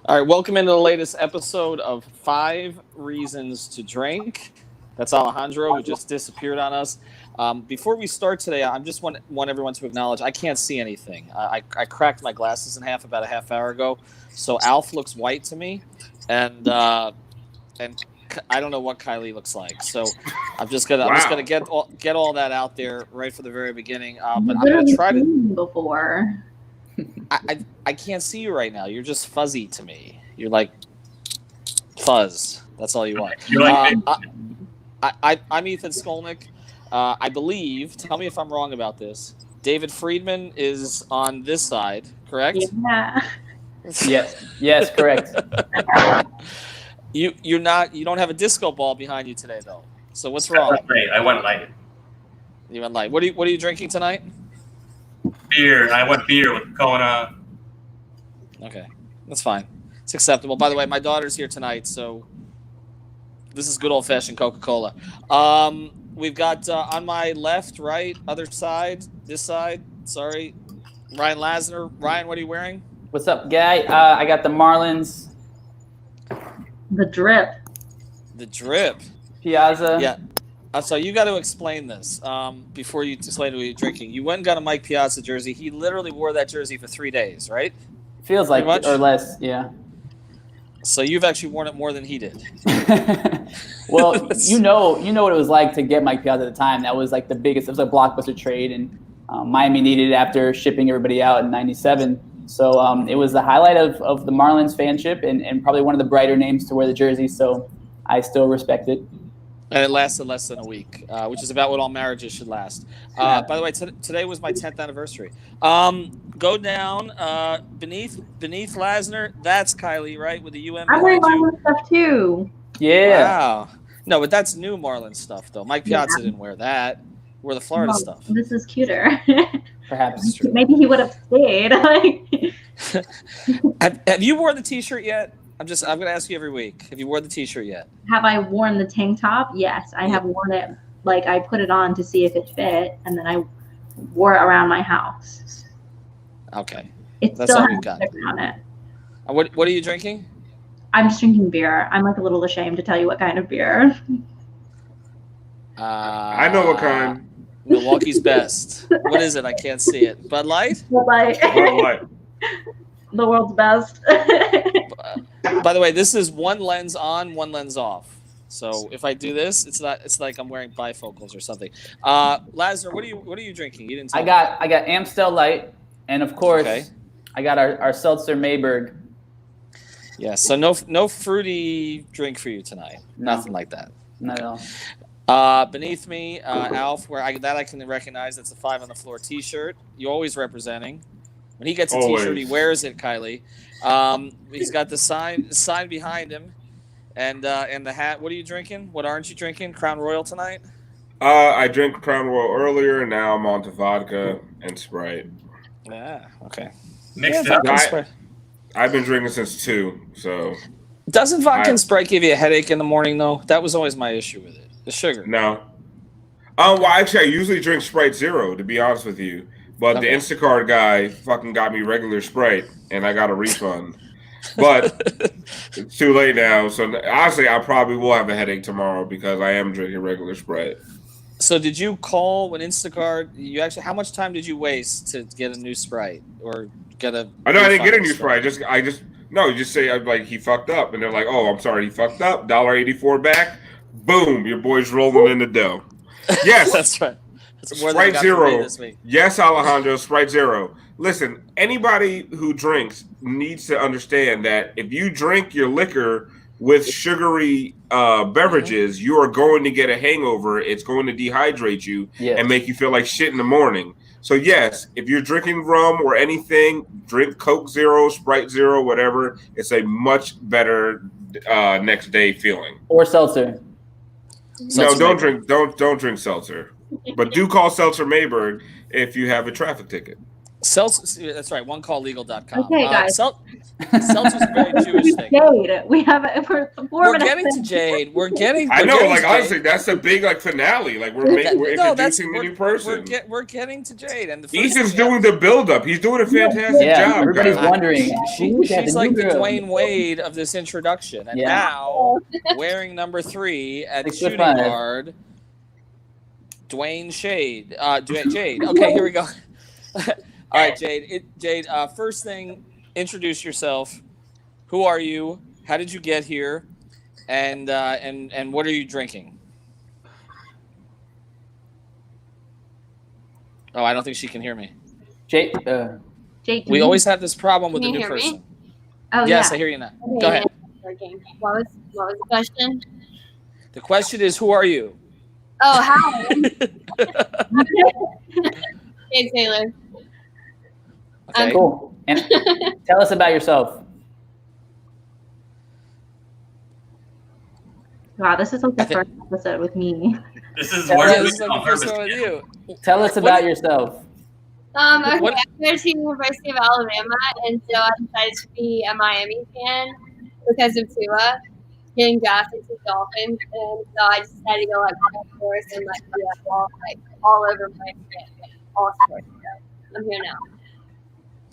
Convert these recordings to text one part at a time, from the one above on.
All right, welcome into the latest episode of Five Reasons to Drink. That's Alejandro, who just disappeared on us. Before we start today, I just want everyone to acknowledge I can't see anything. I cracked my glasses in half about a half hour ago, so Alf looks white to me, and I don't know what Kylie looks like. So I'm just gonna get all that out there right for the very beginning. But I'm gonna try to. Before. I can't see you right now. You're just fuzzy to me. You're like fuzz. That's all you want. I'm Ethan Skolnick. I believe. Tell me if I'm wrong about this. David Friedman is on this side, correct? Yeah. Yes, correct. You're not. You don't have a disco ball behind you today, though. So what's wrong? Great. I went light. You went light. What are you drinking tonight? Beer. I went beer with Kona. Okay, that's fine. It's acceptable. By the way, my daughter's here tonight, so this is good old-fashioned Coca-Cola. We've got on my left, right, other side, this side. Sorry, Ryan Lasner. Ryan, what are you wearing? What's up, guy? I got the Marlins. The drip. The drip. Piazza. Yeah. So you got to explain this before you explain what you're drinking. You went and got a Mike Piazza jersey. He literally wore that jersey for 3 days, right? Feels like it, or less, yeah. So you've actually worn it more than he did. Well, you know what it was like to get Mike Piazza at the time. That was like the biggest. It was a blockbuster trade, and Miami needed it after shipping everybody out in '97. So it was the highlight of the Marlins fanship, and probably one of the brighter names to wear the jersey. So I still respect it. And it lasted less than a week, which is about what all marriages should last. By the way, today was my 10th anniversary. Go down beneath Lasner. That's Kylie, right, with the UM. I wear Marlins stuff too. Yeah. Wow. No, but that's new Marlins stuff, though. Mike Piazza didn't wear that. Wore the Florida stuff. This is cuter. Perhaps. Maybe he would have stayed. Have you worn the T-shirt yet? I'm going to ask you every week. Have you worn the T-shirt yet? Have I worn the tank top? Yes, I have worn it. Like I put it on to see if it fit, and then I wore it around my house. Okay. It That's still all has we've got. a sticker on it. What are you drinking? I'm just drinking beer. I'm like a little ashamed to tell you what kind of beer. I know what kind. Milwaukee's Best. What is it? I can't see it. Bud Light? Bud Light. Bud Light. The world's best. By the way, this is one lens on, one lens off. So if I do this, it's like I'm wearing bifocals or something. Lasner, what are you drinking? You didn't tell I got Amstel Light, and of course, okay. I got our seltzer Mayberg. Yeah, so no fruity drink for you tonight. No. Nothing like that. Not at all. Beneath me, Alf, I can recognize. That's a 5 on the floor T-shirt. You're always representing. When he gets a T-shirt, he wears it, Kylie. He's got the sign behind him, and the hat. What are you drinking? What aren't you drinking? Crown Royal tonight? I drank Crown Royal earlier. Now I'm on to vodka and Sprite. Yeah. Okay. Mixed Yeah, up. vodka and Sprite. I've been drinking since 2, so. Doesn't vodka and Sprite give you a headache in the morning, though? That was always my issue with it. The sugar. No. Well, actually, I usually drink Sprite Zero, to be honest with you. But the Instacart guy fucking got me regular Sprite, and I got a refund. But it's too late now. So honestly, I probably will have a headache tomorrow because I am drinking regular Sprite. So did you call when Instacart? How much time did you waste to get a new Sprite or get a? I know I didn't get a new Sprite. You just say like he fucked up, and they're like, "Oh, I'm sorry, he fucked up. $1.84 back. Boom, your boy's rolling in the dough." Yes, that's right. Sprite Zero. Yes, Alejandro, Sprite Zero. Listen, anybody who drinks needs to understand that if you drink your liquor with sugary beverages, you are going to get a hangover. It's going to dehydrate you and make you feel like shit in the morning. So yes, if you're drinking rum or anything, drink Coke Zero, Sprite Zero, whatever. It's a much better next day feeling. Or seltzer. No, don't drink seltzer. But do call Seltzer Mayberg if you have a traffic ticket. That's right. OneCallLegal.com. Okay, guys. Seltzer's a very Jewish thing. Jade, we're getting to Jade. I know, like honestly, that's a big like finale. Like we're introducing the new person. We're getting to Jade, and Ethan's doing the build up. He's doing a fantastic job. Everybody's wondering. She's like the Dwayne Wade of this introduction, and now wearing number 3 at shooting guard, Dwayne Jade. Okay, here we go. All right, Jade. Jade. First thing, introduce yourself. Who are you? How did you get here? And what are you drinking? Oh, I don't think she can hear me. Jade. We always have this problem with the new person. Me? Oh, yes, I hear you now. Okay, Go ahead. What was the question? The question is, who are you? Oh, hi. Hey, Taylor. Okay. Cool. And tell us about yourself. Wow, this is like the first episode with me. This is like the first one with you. Tell us about yourself. Okay, I go to University of Alabama, and so I decided to be a Miami fan because of Tua getting drafted to the Dolphins, and so I just decided to go like on the course and like do that all over my all sports. So I'm here now.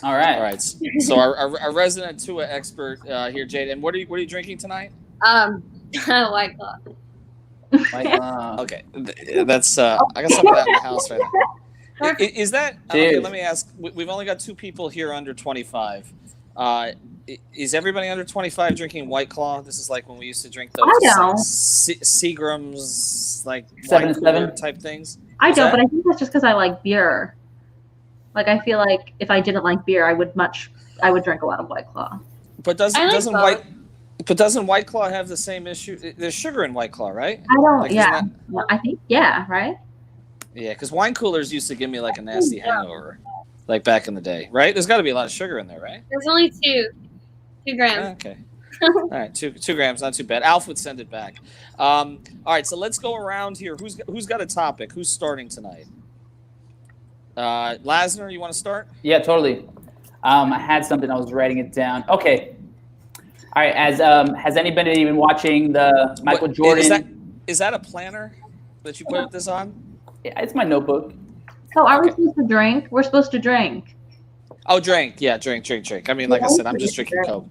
All right. All right. So our resident Tua expert here, Jade. And what are you drinking tonight? White Claw. Okay, that's I got some of that in the house right now. Is that okay? Let me ask. We've only got 2 people here under 25. Is everybody under 25 drinking White Claw? This is like when we used to drink those Seagram's like 7 type things. I don't, but I think that's just because I like beer. Like I feel like if I didn't like beer, I would drink a lot of White Claw. But doesn't White Claw have the same issue? There's sugar in White Claw, right? I don't. Like, yeah, I think right. Yeah, because wine coolers used to give me like a nasty hangover, like back in the day, right? There's got to be a lot of sugar in there, right? There's only 2 grams. Okay. All right, 2 grams, not too bad. Alf would send it back. All right, so let's go around here. Who's got a topic? Who's starting tonight? Lasner, you want to start? Yeah, totally. I had something. I was writing it down. Okay. All right. Has anybody been watching the Michael Jordan? Is that a planner that you put this on? Yeah, it's my notebook. So are we supposed to drink? We're supposed to drink. Oh, drink. Yeah, drink. I mean, like I said, I'm just drinking Coke.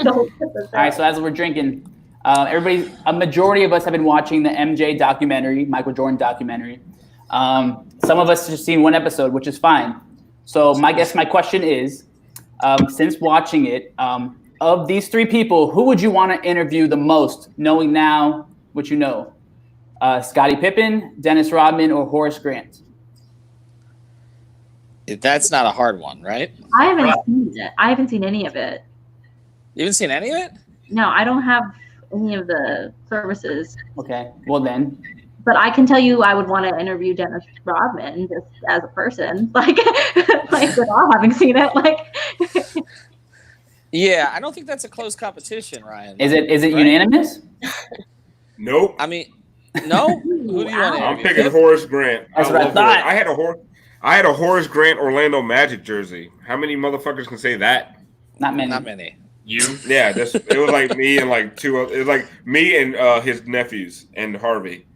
All right. So as we're drinking, a majority of us have been watching the MJ documentary, Michael Jordan documentary. Some of us just seen 1 episode, which is fine. So my question is, since watching it, of these 3 people, who would you want to interview the most, knowing now what you know? Scottie Pippen, Dennis Rodman, or Horace Grant? That's not a hard one, right? I haven't seen it. I haven't seen any of it. You haven't seen any of it? No, I don't have any of the services. Okay, well then. But I can tell you I would want to interview Dennis Rodman just as a person. Like without having seen it. Like yeah, I don't think that's a close competition, Ryan. Is it unanimous? Nope. I mean, no? Who do you want to interview? I'm picking Horace Grant. That's what I thought. I had a Horace Grant Orlando Magic jersey. How many motherfuckers can say that? Not many. Not many. You? Yeah, it was like me and like 2 other. It was like me and his nephews and Harvey.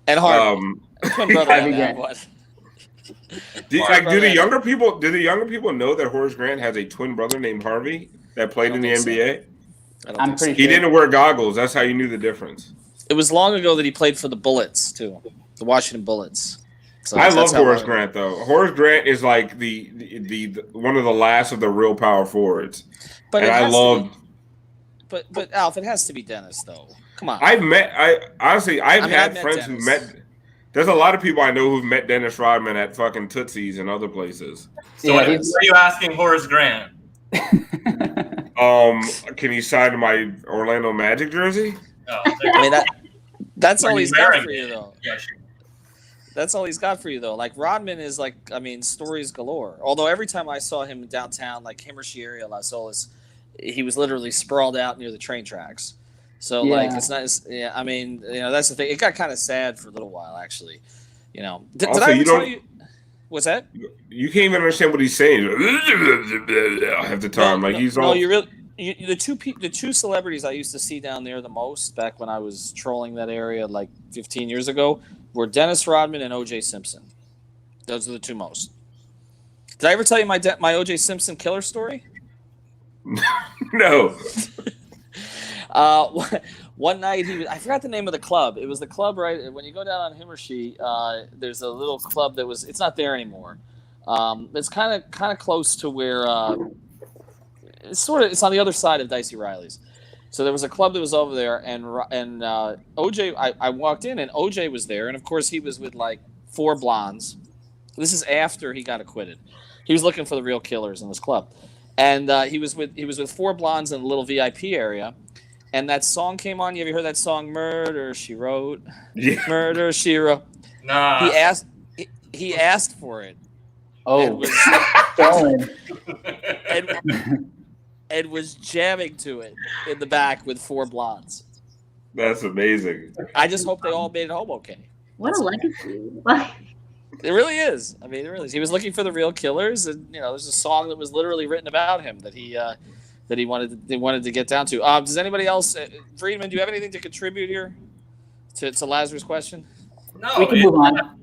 And Harvey. Twin brother on that one. Do the younger people know that Horace Grant has a twin brother named Harvey that played in the NBA? I'm pretty sure. He didn't wear goggles. That's how you knew the difference. It was long ago that he played for the Bullets too, the Washington Bullets. So I love Horace Grant though. Horace Grant is like the one of the last of the real power forwards. But and I love. But Alf, it has to be Dennis though. Come on. I've had friends who met. There's a lot of people I know who've met Dennis Rodman at fucking Tootsie's and other places. So what are you asking Horace Grant? Can he sign my Orlando Magic jersey? Oh, I mean that's all he's got for you though. Yeah, sure. That's all he's got for you though. Like Rodman is like, I mean, stories galore. Although every time I saw him downtown, like him or Area Las Olas, he was literally sprawled out near the train tracks. So like it's not. Yeah, I mean, that's the thing. It got kind of sad for a little while, actually. Did I ever tell you? What's that? You can't even understand what he's saying half the time. He's all. No, you really. The two celebrities I used to see down there the most back when I was trolling that area like 15 years ago were Dennis Rodman and O.J. Simpson. Those are the two most. Did I ever tell you my O.J. Simpson killer story? No. One night I forgot the name of the club. It was the club right when you go down on Himmershey. There's a little club it's not there anymore. It's kind of close to where it's on the other side of Dicey Riley's. So there was a club that was over there, and OJ. I walked in and OJ was there, and of course he was with like 4 blondes. This is after he got acquitted. He was looking for the real killers in this club, and he was with 4 blondes in a little VIP area. And that song came on. You ever heard that song, "Murder She Wrote"? Yeah. Murder She Wrote. Nah. He asked for it. Oh. And was jamming to it in the back with 4 blondes. That's amazing. I just hope they all made it home okay. What a legacy! It really is. I mean, it really is. He was looking for the real killers, and there's a song that was literally written about him that he wanted to get down to. Does anybody else, Friedman? Do you have anything to contribute here to Lazarus' question? No. We can move on.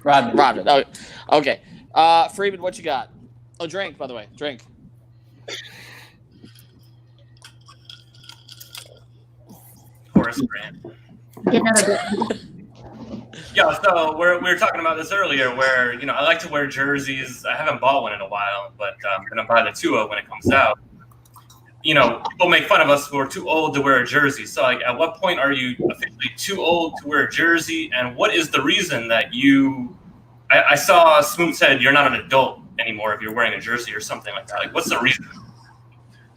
Rodman. Oh, okay. Friedman, what you got? Oh, drink, by the way. Drink. Horace Grant. Yeah, so we were talking about this earlier where, I like to wear jerseys. I haven't bought one in a while, but I'm going to buy the Tua when it comes out. People make fun of us who are too old to wear a jersey. So, at what point are you officially too old to wear a jersey? And what is the reason that I saw Smoot said you're not an adult anymore if you're wearing a jersey or something like that. What's the reason?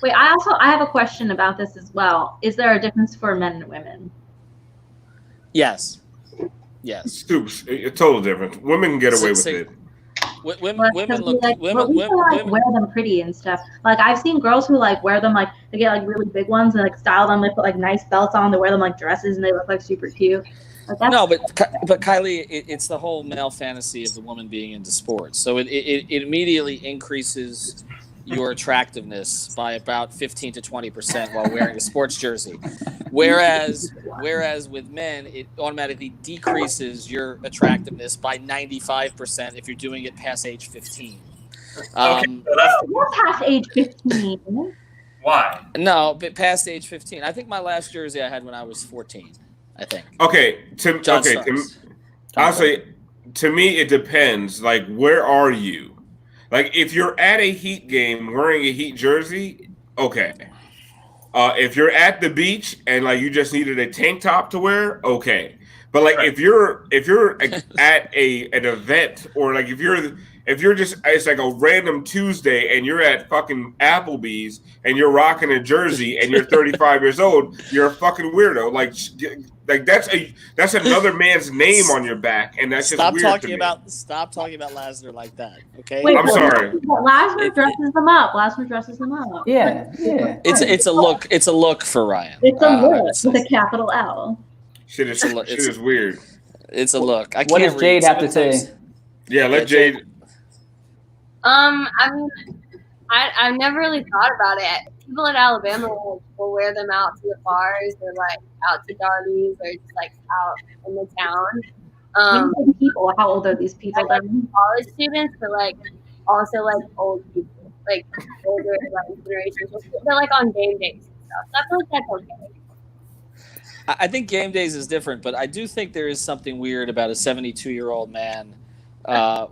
Wait, I have a question about this as well. Is there a difference for men and women? Yes. Stoops, a total difference. Women can get away with it. Women look. Women wear them pretty and stuff. Like I've seen girls who wear them they get really big ones and style them. They put nice belts on. They wear them like dresses and they look super cute. No, but Kylie, it's the whole male fantasy of the woman being into sports. So it immediately increases your attractiveness by about 15 to 20% while wearing a sports jersey. Whereas with men, it automatically decreases your attractiveness by 95% if you're doing it past age 15. We're past age 15. Why? No, but past age 15. I think my last jersey I had when I was 14. I think. Okay. I'll say, to me, it depends. Where are you? If you're at a Heat game wearing a Heat jersey, okay. If you're at the beach and you just needed a tank top to wear, okay. But if you're at an event or if you're just it's a random Tuesday and you're at fucking Applebee's and you're rocking a jersey and you're 35 years old, you're a fucking weirdo. That's another man's name on your back, and that's just weird to me. Stop talking about Lazarus like that, okay? Wait, I'm sorry. Lazarus dresses them up. Yeah. It's a look. It's a look for Ryan. It's a look with a capital L. Shit is weird. It's a look. What does Jade have to say? Yeah, let Jade. I've never really thought about it. People in Alabama will wear them out to the bars or out to Darby's or just out in the town. People, how old are these people? College students, but also old people, older generations. They're on game days and stuff. So I feel like that's okay. I think game days is different, but I do think there is something weird about a 72-year-old man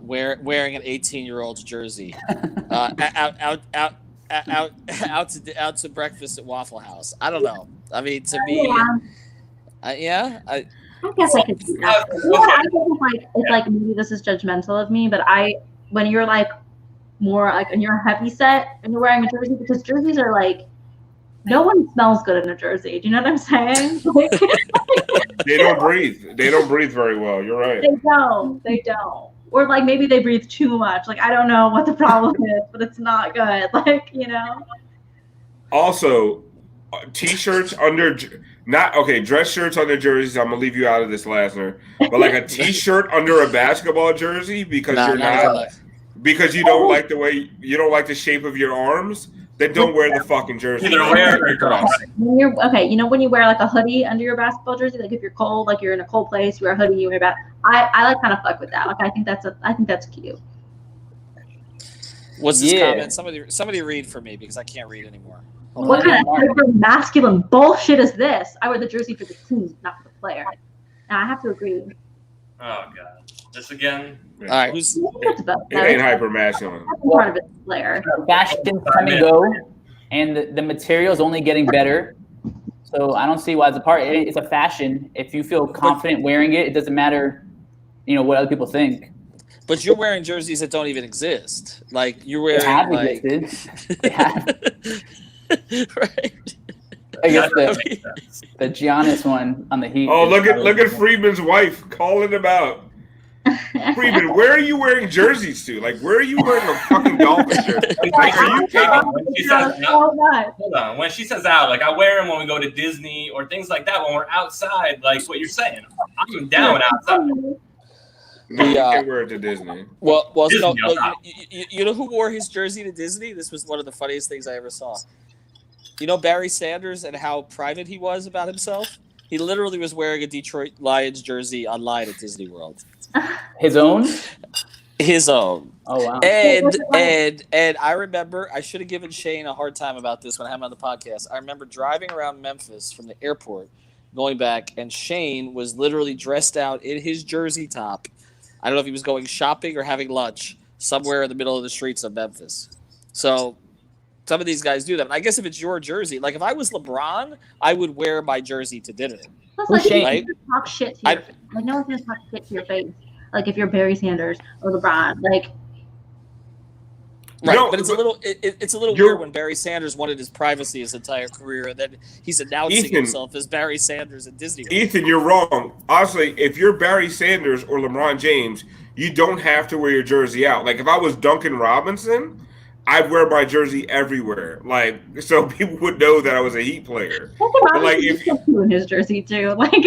wearing an 18-year-old's jersey out to breakfast at Waffle House. I don't know. I mean, to me, I guess I could see that. I think it's maybe this is judgmental of me, but when you're more when you're heavy set and you're wearing a jersey, because jerseys are no one smells good in a jersey. Do you know what I'm saying? They don't breathe. They don't breathe very well. You're right. They don't. Or maybe they breathe too much. I don't know what the problem is, but it's not good. Also, T-shirts under dress shirts under jerseys. I'm gonna leave you out of this, Lasner. But like a T-shirt under a basketball jersey because because you don't like the shape of your arms. Then don't wear the fucking jersey. Either wear it or don't. When when you wear like a hoodie under your basketball jersey, like if you're cold, like you're in a cold place, you wear a hoodie, you wear that. I like kind of fuck with that. Like I think that's cute. What's this comment? Somebody read for me because I can't read anymore. What kind of masculine bullshit is this? I wear the jersey for the team, not for the player. And I have to agree. Oh god, this again. All right, who's? It ain't hyper masculine. Part of it, player. Fashion's come and go, and the material is only getting better. So I don't see why it's a part. It's a fashion. If you feel confident wearing it, it doesn't matter, what other people think. But you're wearing jerseys that don't even exist. Like you're wearing They have. Right. I guess the Giannis one on the Heat. Oh, look at Freeman's wife calling him out. Freeman, where are you wearing jerseys to? Like, where are you wearing a fucking Dolphins jersey? Like, are you taking? Hold on. When she says out, like I wear them when we go to Disney or things like that. When we're outside, like what you're saying, I'm down outside. No, you can't wear it to Disney. Well, you know who wore his jersey to Disney? This was one of the funniest things I ever saw. You know Barry Sanders and how private he was about himself? He literally was wearing a Detroit Lions jersey online at Disney World. His own? His own. Oh, wow. And I remember, I should have given Shane a hard time about this when I had him on the podcast. I remember driving around Memphis from the airport, going back, and Shane was literally dressed out in his jersey top. I don't know if he was going shopping or having lunch somewhere in the middle of the streets of Memphis. So some of these guys do that. And I guess if it's your jersey, like if I was LeBron, I would wear my jersey to dinner. Plus, like, talk shit to your face. Like no one's gonna talk shit to your face. Like if you're Barry Sanders or LeBron, like. Right, but it's a little weird when Barry Sanders wanted his privacy his entire career, and then he's announcing himself as Barry Sanders at Disney World. Ethan, you're wrong. Honestly, if you're Barry Sanders or LeBron James, you don't have to wear your jersey out. Like if I was Duncan Robinson, I'd wear my jersey everywhere, like so people would know that I was a Heat player. But like if in his jersey too, like.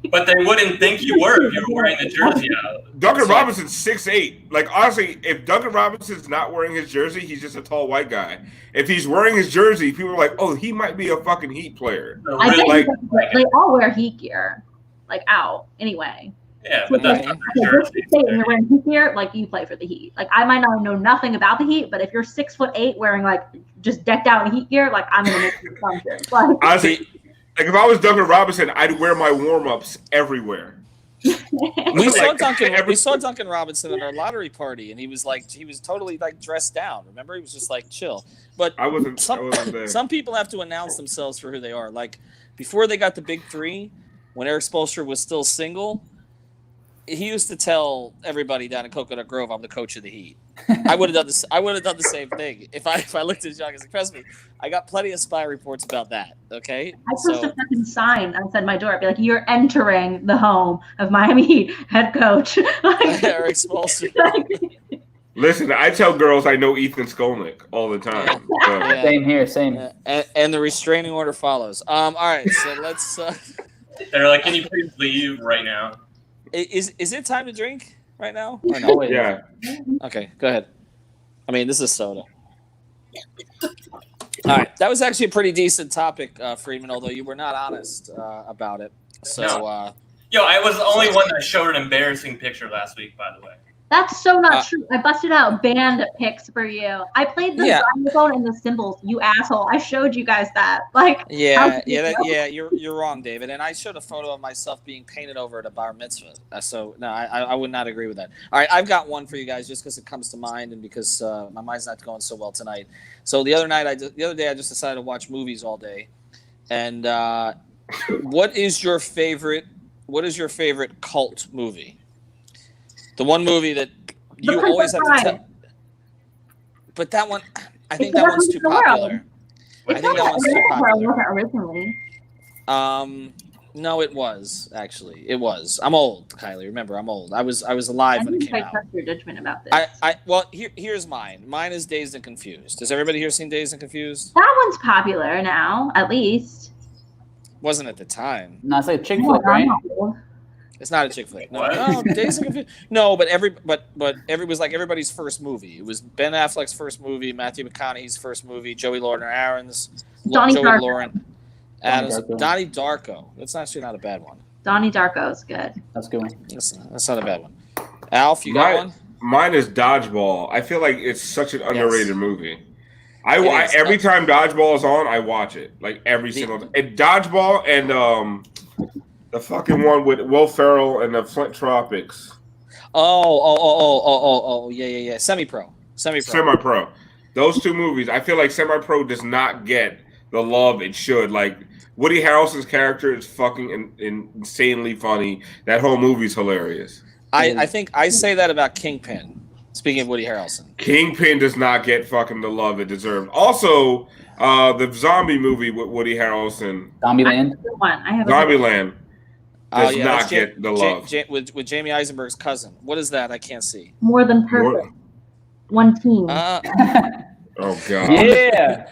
But they wouldn't think you were if you were wearing the jersey out. Duncan Robinson's 6'8". Like honestly, if Duncan Robinson's not wearing his jersey, he's just a tall white guy. If he's wearing his jersey, people are like, "Oh, he might be a fucking Heat player." I think they all wear Heat gear, like out anyway. Yeah, but that's not the jersey. And you're wearing Heat gear, like you play for the Heat. Like I might not know nothing about the Heat, but if you're 6'8" wearing like just decked out in Heat gear, like I'm gonna make some assumptions. Like honestly, like if I was Duncan Robinson, I'd wear my warm-ups everywhere. We saw Duncan Robinson at our lottery party, and he was totally like dressed down. Remember, he was just like chill. But I wasn't there. Some people have to announce themselves for who they are. Like before they got the big three, when Eric Spoelstra was still single, he used to tell everybody down in Coconut Grove, "I'm the coach of the Heat." I would have done this. I would have done the same thing if I looked at his young as trust me. I got plenty of spy reports about that. Okay, I post a fucking sign outside my door. I'd be like, "You're entering the home of Miami Heat head coach Eric Spoelstra." Listen, I tell girls I know Ethan Skolnick all the time. So. Yeah. Same here, same. Yeah. And the restraining order follows. All right, so let's. They're like, "Can you please leave right now?" Is it time to drink right now? Or no? Yeah. Okay, go ahead. I mean, this is soda. All right, that was actually a pretty decent topic, Freeman. Although you were not honest about it. So, no. Yo, I was the only one that showed an embarrassing picture last week. By the way. That's so not true. I busted out band pics for you. I played the xylophone and the cymbals. You asshole! I showed you guys that. Like, you're wrong, David. And I showed a photo of myself being painted over at a bar mitzvah. So no, I would not agree with that. All right, I've got one for you guys just because it comes to mind and because my mind's not going so well tonight. So the other day, I just decided to watch movies all day. And what is your favorite cult movie? The one movie that you always have to tell. But that one, I think that one's too popular. I think that one's too popular. Originally. No, it was actually. It was. I'm old, Kylie. Remember, I'm old. I was alive when it came out. I trust your judgment about this. Well, here's mine. Mine is Dazed and Confused. Has everybody here seen Dazed and Confused? That one's popular now, at least. Wasn't at the time. No, it's like a chick flick, right? It's not a chick flick. No, Dazed and Confused. No, but it was like everybody's first movie. It was Ben Affleck's first movie, Matthew McConaughey's first movie, Joey Lauren-Adams, Donnie Darko. That's actually not a bad one. Donnie Darko is good. That's a good one. That's not a bad one. Alf, you got one? Mine is Dodgeball. I feel like it's such an underrated movie. Every time Dodgeball is on, I watch it. Like every single time. And Dodgeball and the fucking one with Will Ferrell and the Flint Tropics. Yeah. Semi-Pro. Those two movies, I feel like Semi-Pro does not get the love it should. Like Woody Harrelson's character is fucking insanely funny. That whole movie's hilarious. I think I say that about Kingpin. Speaking of Woody Harrelson, Kingpin does not get fucking the love it deserves. Also, the zombie movie with Woody Harrelson, Zombieland. Zombieland does not get the love. With Jamie Eisenberg's cousin. What is that? I can't see. More Than Perfect. One team. Oh God. Yeah.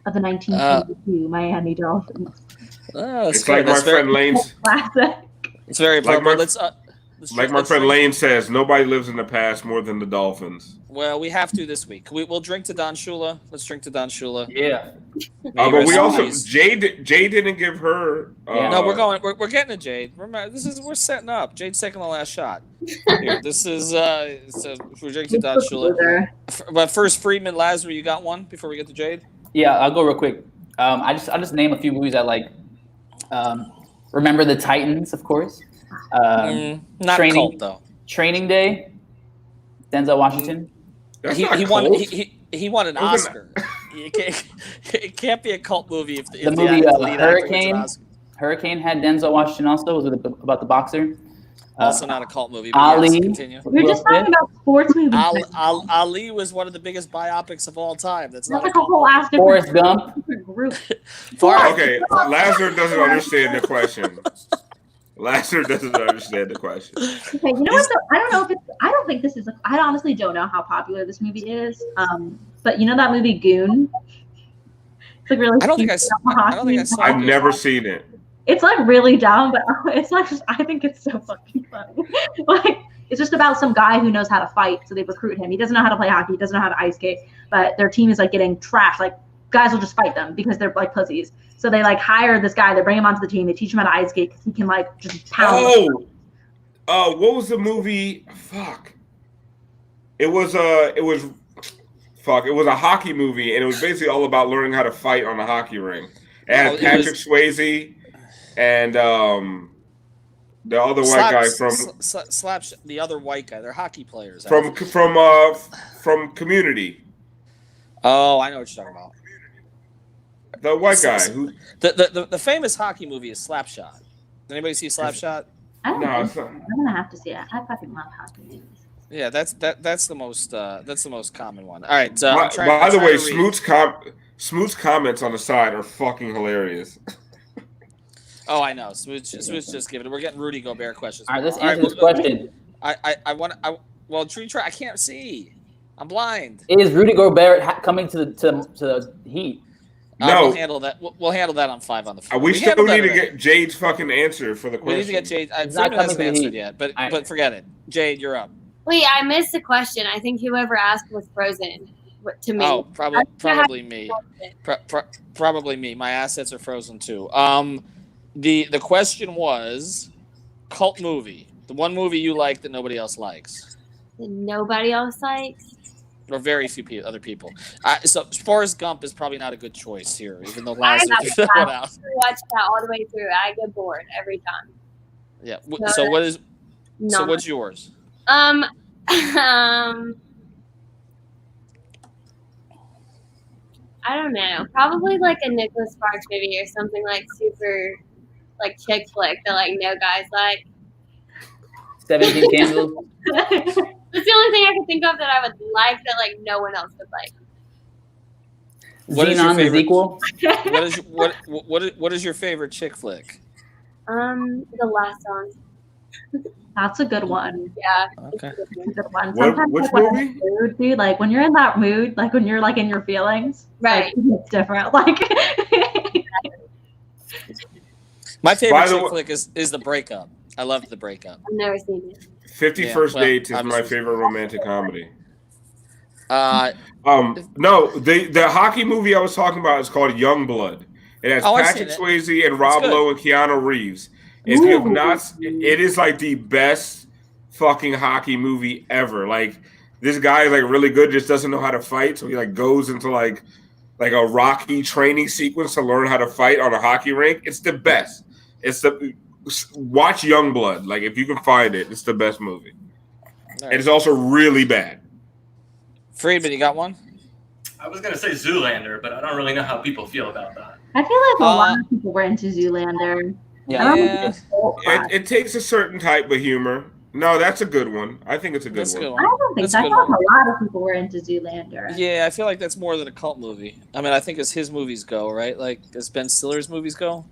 Of the 1972 Miami Dolphins. It's like my friend Lane's. Classic. It's very appropriate. Like my friend Lane says, nobody lives in the past more than the Dolphins. Well, we have to this week. We'll drink to Don Shula. Let's drink to Don Shula. Yeah. But we also Jade didn't give her. No, we're getting to Jade. Remember, we're setting up. Jade's taking the last shot. Here, this is we're drinking to Don Shula. But first, Friedman, Lazarus, you got one before we get to Jade? Yeah, I'll go real quick. I'll just name a few movies I like. Remember the Titans, of course. Not cult though. Training Day. Denzel Washington. He won an Oscar. It can't be a cult movie if the movie Hurricane had Denzel Washington also. Was it about the boxer? Also not a cult movie. But Ali. Yes, continue. We're just talking about sports movies. Ali was one of the biggest biopics of all time. That's not like a whole ass Forrest Gump. Group. Okay, Lazarus doesn't understand the question. Lazarus doesn't understand the question. Okay, you know what? I honestly don't know how popular this movie is. But you know that movie Goon? It's like really. I don't think I saw. I've never seen it. It's like really dumb, but it's like I think it's so fucking funny. Like it's just about some guy who knows how to fight, so they recruit him. He doesn't know how to play hockey. He doesn't know how to ice skate, but their team is like getting trashed. Like guys will just fight them because they're like pussies. So they like hire this guy. They bring him onto the team. They teach him how to ice skate because he can like just pound. What was the movie? Fuck. It was a hockey movie, and it was basically all about learning how to fight on a hockey ring. It had Patrick Swayze and the other white guy from the other white guy. They're hockey players. From Community. Oh, I know what you're talking about. The white guy who the famous hockey movie is Slapshot. Did anybody see Slapshot? I'm gonna have to see it. I fucking love hockey movies. Yeah, that's the most common one. All right. By the way, Smoot's comments on the side are fucking hilarious. Oh, I know. Smooth just giving it. We're getting Rudy Gobert questions. All right, let's answer this question. Well, Tree Try, I can't see. I'm blind. Is Rudy Gobert coming to the Heat? No, we'll handle that. We'll handle that on 5 on the floor. We still need to get Jade's fucking answer for the question. We need to get Jade. Freeman hasn't answered yet, but forget it. Jade, you're up. Wait, I missed the question. I think whoever asked was Frozen to me. Oh, probably me. Probably me. My assets are frozen too. The question was cult movie. The one movie you like that nobody else likes. That nobody else likes? Or very few other people. So Forrest Gump is probably not a good choice here, even though Lazarus threw that one out. I watch that all the way through. I get bored every time. Yeah. So what's yours? I don't know. Probably like a Nicholas Sparks movie or something like super like chick flick that like no guys like. 17 Candles. That's the only thing I can think of that I would like that like no one else would like. What is your favorite? What is your favorite chick flick? The last song. That's a good one. Yeah. Okay. It's a good one. What- Sometimes which like, when movie? I'm in the mood, dude, like when you're in that mood, like when you're like in your feelings, Right. like, it's different. Like My By favorite the chick way- flick is The Breakup. I love The Breakup. I've never seen it. 51st well, Dates is my obviously- favorite romantic comedy. Uh, No, the hockey movie I was talking about is called Youngblood. It has I've Patrick seen Swayze and Rob good. Lowe and Keanu Reeves. If you have not, it is like the best fucking hockey movie ever. Like this guy is like really good, just doesn't know how to fight, so he like goes into like a Rocky training sequence to learn how to fight on a hockey rink. It's the best. Watch Youngblood. Like if you can find it, it's the best movie. And it's also really bad. Friedman, you got one? I was gonna say Zoolander, but I don't really know how people feel about that. I feel like a lot of people were into Zoolander. Yeah. I don't think Yeah. it's so bad. It takes a certain type of humor. No, that's a good one. I think it's a good That's a one. good I one. don't think That's so. a I good feel like one. a lot of people were into Zoolander. Yeah, I feel like that's more than a cult movie. I mean, I think as his movies go, right? Like as Ben Stiller's movies go.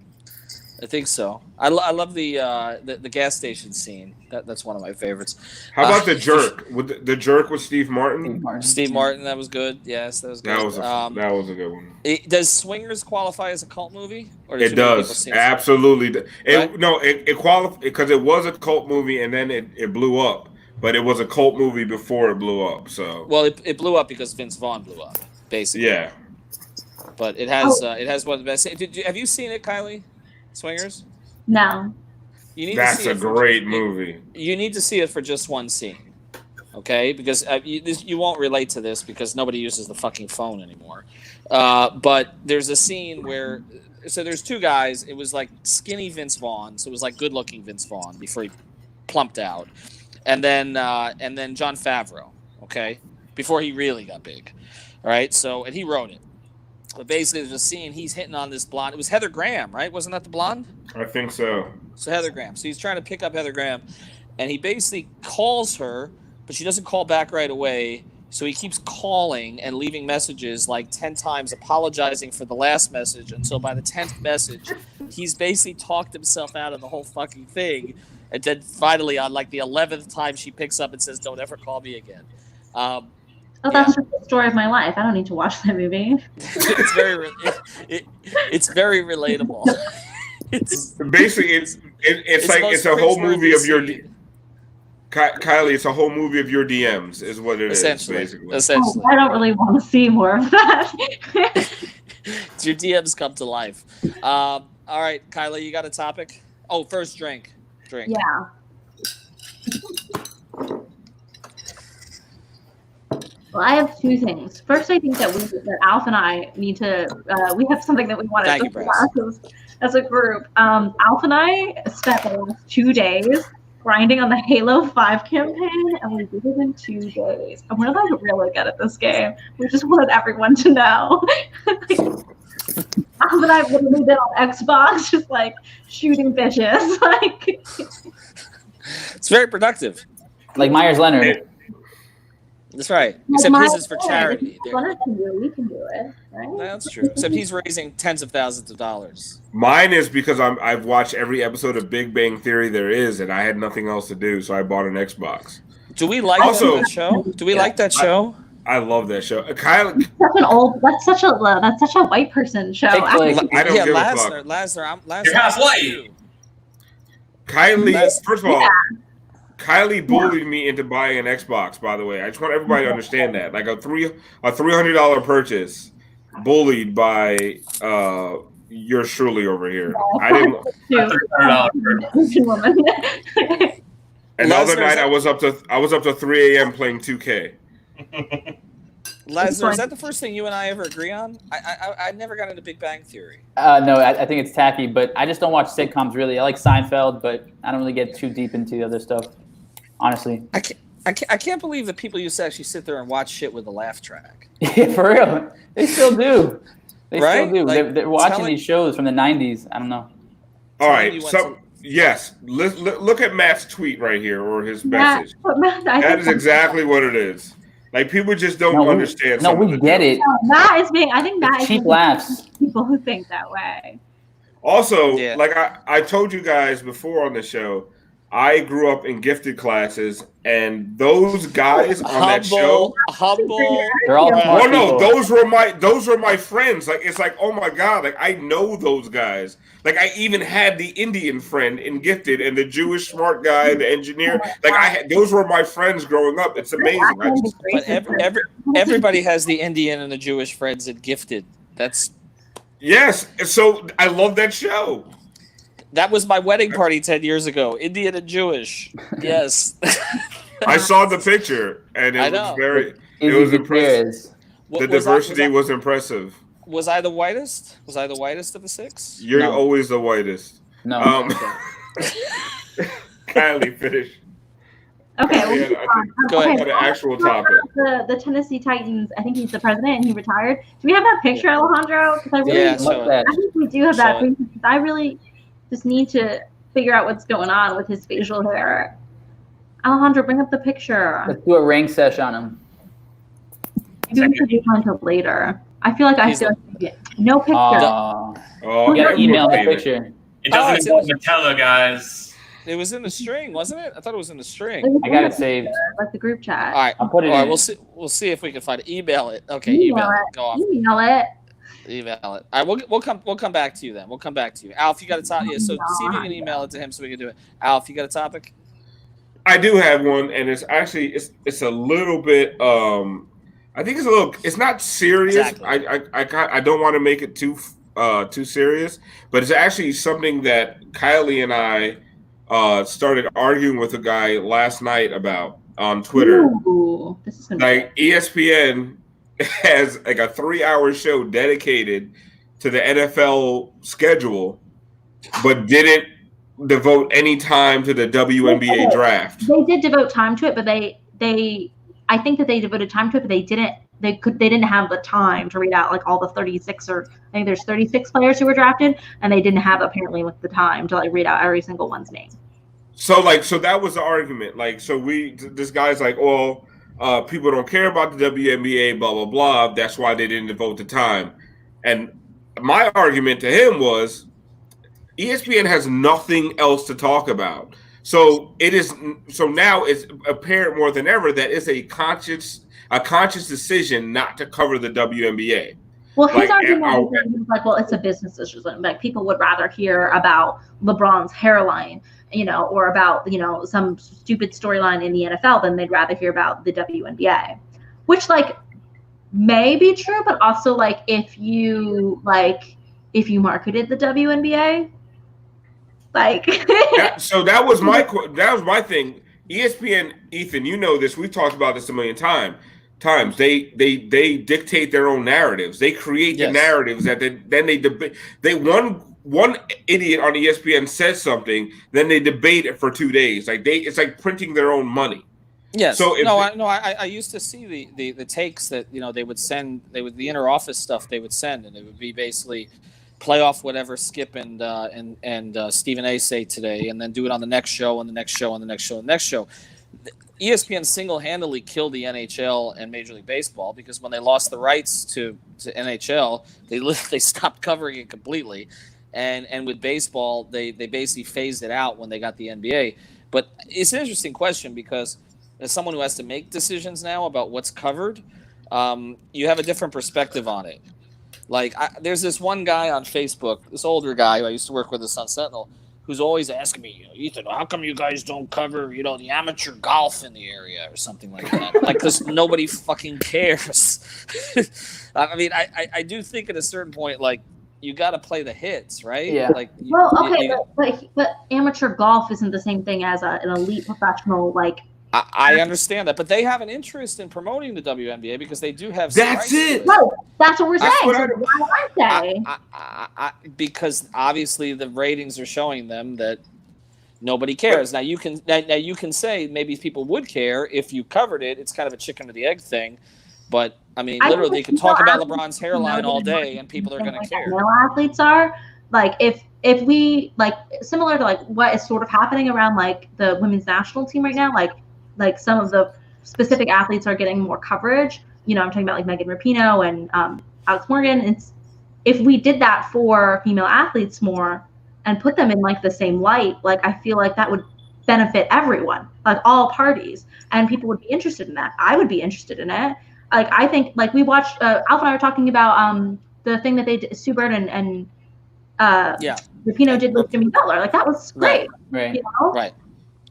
I think so. I love the gas station scene. That's one of my favorites. How about The Jerk? With the Jerk with Steve Martin? Steve Martin, that was good. Yes, that was good. That was a good one. Does Swingers qualify as a cult movie? Or It too many people does. seen Absolutely. Right? No, it qualified because it was a cult movie and then it blew up. But it was a cult movie before it blew up. So Well, it blew up because Vince Vaughn blew up, basically. yeah. But it has one of the best. Have you seen it, Kylie? Swingers? No. You need That's to see a it for- great movie. You need to see it for just one scene, okay? Because you won't relate to this because nobody uses the fucking phone anymore. But there's a scene where, so there's two guys. It was like skinny Vince Vaughn, so it was like good-looking Vince Vaughn before he plumped out, and then Jon Favreau, okay, before he really got big. All right, so and he wrote it. But basically, there's a scene he's hitting on this blonde. It was Heather Graham, right? Wasn't that the blonde? I think so. So Heather Graham. So he's trying to pick up Heather Graham, and he basically calls her, but she doesn't call back right away. So he keeps calling and leaving messages like 10 times, apologizing for the last message, until by the 10th message, he's basically talked himself out of the whole fucking thing. And then finally, on like the 11th time, she picks up and says, "Don't ever call me again." Oh, that's just the story of my life. I don't need to watch that movie. It's very relatable. It's Basically, it's like most it's a whole movie of your scene. Kylie. It's a whole movie of your DMs, is what it is. Essentially. Basically. Essentially. I don't really want to see more of that. Your DMs come to life. All right, Kylie, you got a topic? Oh, first drink. Yeah. Well, I have two things. First, I think that Alf and I need to. We have something that we want to Thank you, discuss as a group. Alf and I spent the last 2 days grinding on the Halo 5 campaign, and we did it in 2 days. And we're like really good at this game. We just wanted everyone to know. Alf and I literally been on Xbox, just like shooting bitches. Like It's very productive. Like Myers Leonard. That's right. Except his is for charity. If we can do it, right? That's true. Except he's raising tens of thousands of dollars. Mine is because I've watched every episode of Big Bang Theory there is, and I had nothing else to do, so I bought an Xbox. Do we like that show? Do we like that show? I love that show. Kylie, That's such a white person show. Take, like, I don't give a fuck. Lasner, You're half white. Kylie, first of all, Kylie bullied me into buying an Xbox. By the way, I just want everybody to understand that. Like a $300 purchase, bullied by yours truly over here. I didn't. And the other night I was up to 3 a.m. playing 2K. Lasner, is that the first thing you and I ever agree on? I never got into Big Bang Theory. No, I think it's tacky, but I just don't watch sitcoms really. I like Seinfeld, but I don't really get too deep into the other stuff, honestly. I can't believe that people used to actually sit there and watch shit with a laugh track. Yeah, for real. They still do. They Right? still do. Like, They're watching these shows from the 90s. I don't know. All right, yes. Look at Matt's tweet right here, or his message. That is exactly what it is. Like, people just don't understand. No, we get it. Matt is being. I think Matt is cheap being laughs. people who think that way. Also, Yeah. like I told you guys before on the show, I grew up in gifted classes, and those guys on that show, humble. They're all smart no, people. those were my friends. Like it's like, oh my god, like I know those guys. Like I even had the Indian friend in gifted, and the Jewish smart guy, the engineer. Like those were my friends growing up. It's amazing. But everybody has the Indian and the Jewish friends in gifted. That's yes. So I love that show. That was my wedding party 10 years ago. Indian and Jewish. Yes. I saw the picture, and it was very. It was impressive. The diversity was impressive. Was I the whitest? Was I the whitest of the six? You're always the whitest. No. Kylie, finish. Okay. Go ahead. The actual topic. The Tennessee Titans. I think he's the president, and he retired. Do we have that picture, Alejandro? Because I think we do have that. Because I really just need to figure out what's going on with his facial hair. Alejandro, bring up the picture. Let's do a rank sesh on him. Maybe we should do one until later. I feel like no picture. You gotta email the picture. It doesn't involve Nutella, guys. It was in the string, wasn't it? I thought it was in the string. I got it saved. Like the group chat. All right, I'll put it in. We'll see if we can find it. Email it. Okay, email it. Go off. Email it. Email it. All right, we'll come back to you then. We'll come back to you. Alf, you got a topic? Yeah, so see if you can email it to him so we can do it. Alf, you got a topic? I do have one, and it's actually it's a little bit. I think it's not serious. Exactly. I don't want to make it too serious, but it's actually something that Kylie and I started arguing with a guy last night about on Twitter. Ooh, this is like ESPN has like a 3-hour show dedicated to the NFL schedule, but didn't devote any time to the WNBA draft. They did devote time to it, but I think that they devoted time to it, but they didn't have the time to read out like all the 36 or I think there's 36 players who were drafted, and they didn't have apparently like the time to like read out every single one's name. So that was the argument. Like, so this guy's like, well, people don't care about the WNBA, blah, blah, blah. That's why they didn't devote the time. And my argument to him was ESPN has nothing else to talk about. So now it's apparent more than ever that it's a conscious decision not to cover the WNBA. Well, his argument is like, well, it's a business decision. Like people would rather hear about LeBron's hairline, or about, some stupid storyline in the NFL than they'd rather hear about the WNBA, which like may be true, but also like if you marketed the WNBA, like that was my thing. ESPN, Ethan, you know this. We've talked about this a million times. They dictate their own narratives. They create the narratives that then they debate. One idiot on ESPN says something, then they debate it for 2 days. It's like printing their own money. Yes. So I used to see the takes that they would send. The inner office stuff they would send, and it would be basically play off whatever Skip and Stephen A say today, and then do it on the next show, and the next show, and the next show, and the next show. ESPN single-handedly killed the NHL and Major League Baseball because when they lost the rights to NHL, they stopped covering it completely, and with baseball they basically phased it out when they got the NBA. But it's an interesting question because as someone who has to make decisions now about what's covered, you have a different perspective on it. Like there's this one guy on Facebook, this older guy who I used to work with at Sun Sentinel, who's always asking me, Ethan, how come you guys don't cover, the amateur golf in the area or something like that? Like, because nobody fucking cares. I mean, I do think at a certain point, like, you got to play the hits, right? Yeah. Like, but amateur golf isn't the same thing as an elite professional, like. I understand that, but they have an interest in promoting the WNBA because they do have. That's it. No, that's what we're saying. Why aren't they? Because obviously the ratings are showing them that nobody cares. Now you can say maybe people would care if you covered it. It's kind of a chicken or the egg thing, but I mean, literally, you can talk about LeBron's hairline all day, and people are going to care. Male athletes are like if we like similar to like what is sort of happening around like the women's national team right now, like some of the specific athletes are getting more coverage. I'm talking about like Megan Rapinoe and Alex Morgan. if we did that for female athletes more and put them in like the same light, like I feel like that would benefit everyone, like all parties, and people would be interested in that. I would be interested in it. Like I think, like we watched, Alpha and I were talking about the thing that they did, Sue Bird and Rapinoe did with Jimmy Butler. Like that was great. Right. You know? Right.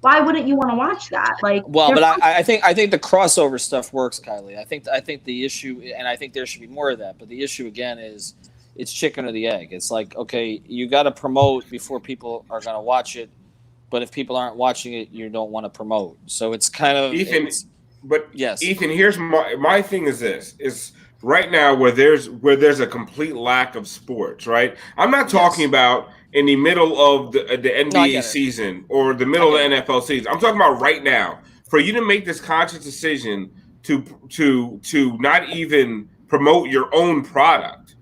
Why wouldn't you want to watch that? Like, well, but I think the crossover stuff works, Kylie. I think the issue, and I think there should be more of that. But the issue again is, it's chicken or the egg. It's like, okay, you got to promote before people are going to watch it. But if people aren't watching it, you don't want to promote. So it's kind of Ethan. Yes, Ethan. Here's my thing is this is right now where there's a complete lack of sports. Right. I'm not talking about in the middle of the NBA season or the middle of the NFL season. I'm talking about right now. For you to make this conscious decision to not even promote your own product,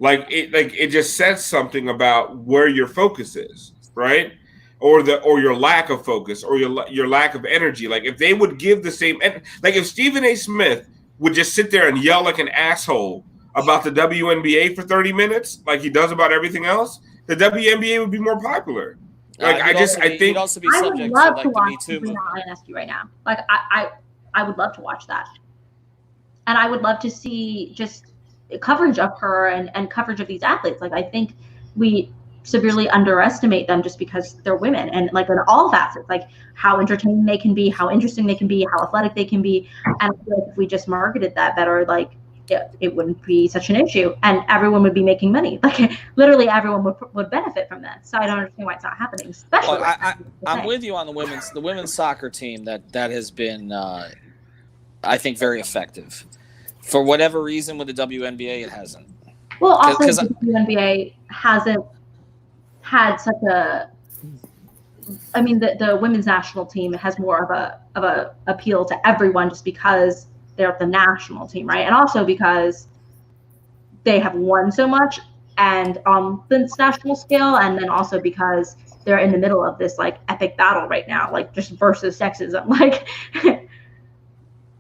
it just says something about where your focus is, right? Or your lack of focus, or your lack of energy. Like if they would give the same, like if Stephen A. Smith would just sit there and yell like an asshole about the WNBA for 30 minutes, like he does about everything else, the WNBA would be more popular. Like I think he'd also be subject to like the Me Too movement. I ask you right now, like I would love to watch that, and I would love to see just coverage of her and coverage of these athletes. Like I think we severely underestimate them just because they're women, and like in all facets, like how entertaining they can be, how interesting they can be, how athletic they can be. And I feel like if we just marketed that better, like it wouldn't be such an issue, and everyone would be making money. Like literally everyone would benefit from that. So I don't understand why it's not happening. Especially, I'm with you on the women's soccer team that has been, I think, very effective. For whatever reason, with the WNBA, it hasn't. Well, also the WNBA hasn't had such a. I mean, the women's national team has more of a appeal to everyone just because they're the national team, right? And also because they have won so much and on the national scale, and then also because they're in the middle of this like epic battle right now, like just versus sexism, like,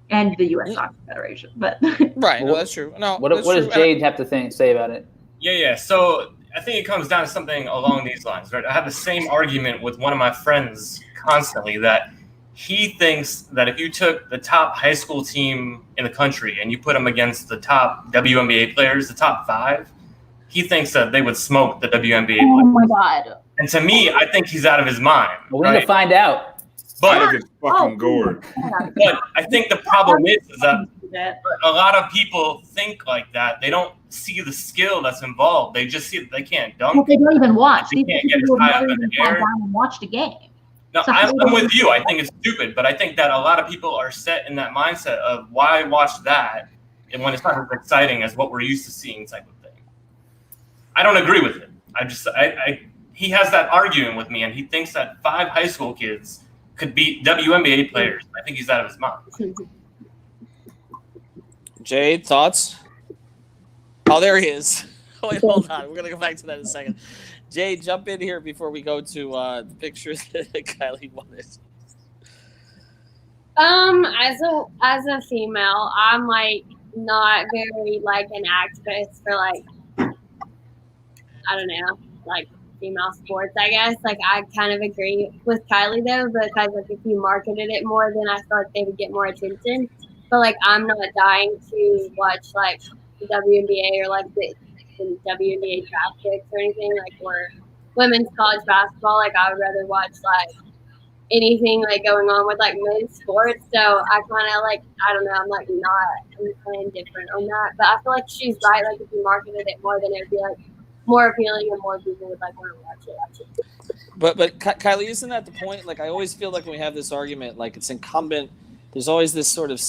and the U.S. Soccer Federation. But right, no, that's true. No, what does Jade have to say about it? Yeah. So I think it comes down to something along these lines, right? I have the same argument with one of my friends constantly, that he thinks that if you took the top high school team in the country and you put them against the top WNBA players, the top 5, he thinks that they would smoke the WNBA players. Oh my God. And to me, I think he's out of his mind. We're going to find out. But, out of his fucking gourd. But I think the problem is that a lot of people think like that. They don't see the skill that's involved. They just see that they can't dunk. Well, they don't even watch. They can't get as high up in the air. And watch the game. No, I'm with you. I think it's stupid, but I think that a lot of people are set in that mindset of why watch that, and when it's not as exciting as what we're used to seeing, type of thing. I don't agree with it. He has that arguing with me, and he thinks that 5 high school kids could beat WNBA players. I think he's out of his mind. Jade, thoughts? Oh, there he is. Wait, hold on. We're going to go back to that in a second. Jade, jump in here before we go to the pictures that Kylie wanted. As a female, I'm like not very like an activist for like, I don't know, like female sports, I guess. Like I kind of agree with Kylie though, because like if you marketed it more, then I feel like they would get more attention. But like I'm not dying to watch like the WNBA or like the WNBA draft picks or anything, like, or women's college basketball. Like I would rather watch like anything like going on with like men's sports. So I kind of like, I don't know, I'm kind of indifferent on that. But I feel like she's right. Like if you marketed it more, then it would be like more appealing and more people would like want to watch it. But Kylie, isn't that the point? Like I always feel like when we have this argument, like it's incumbent. There's always this sort of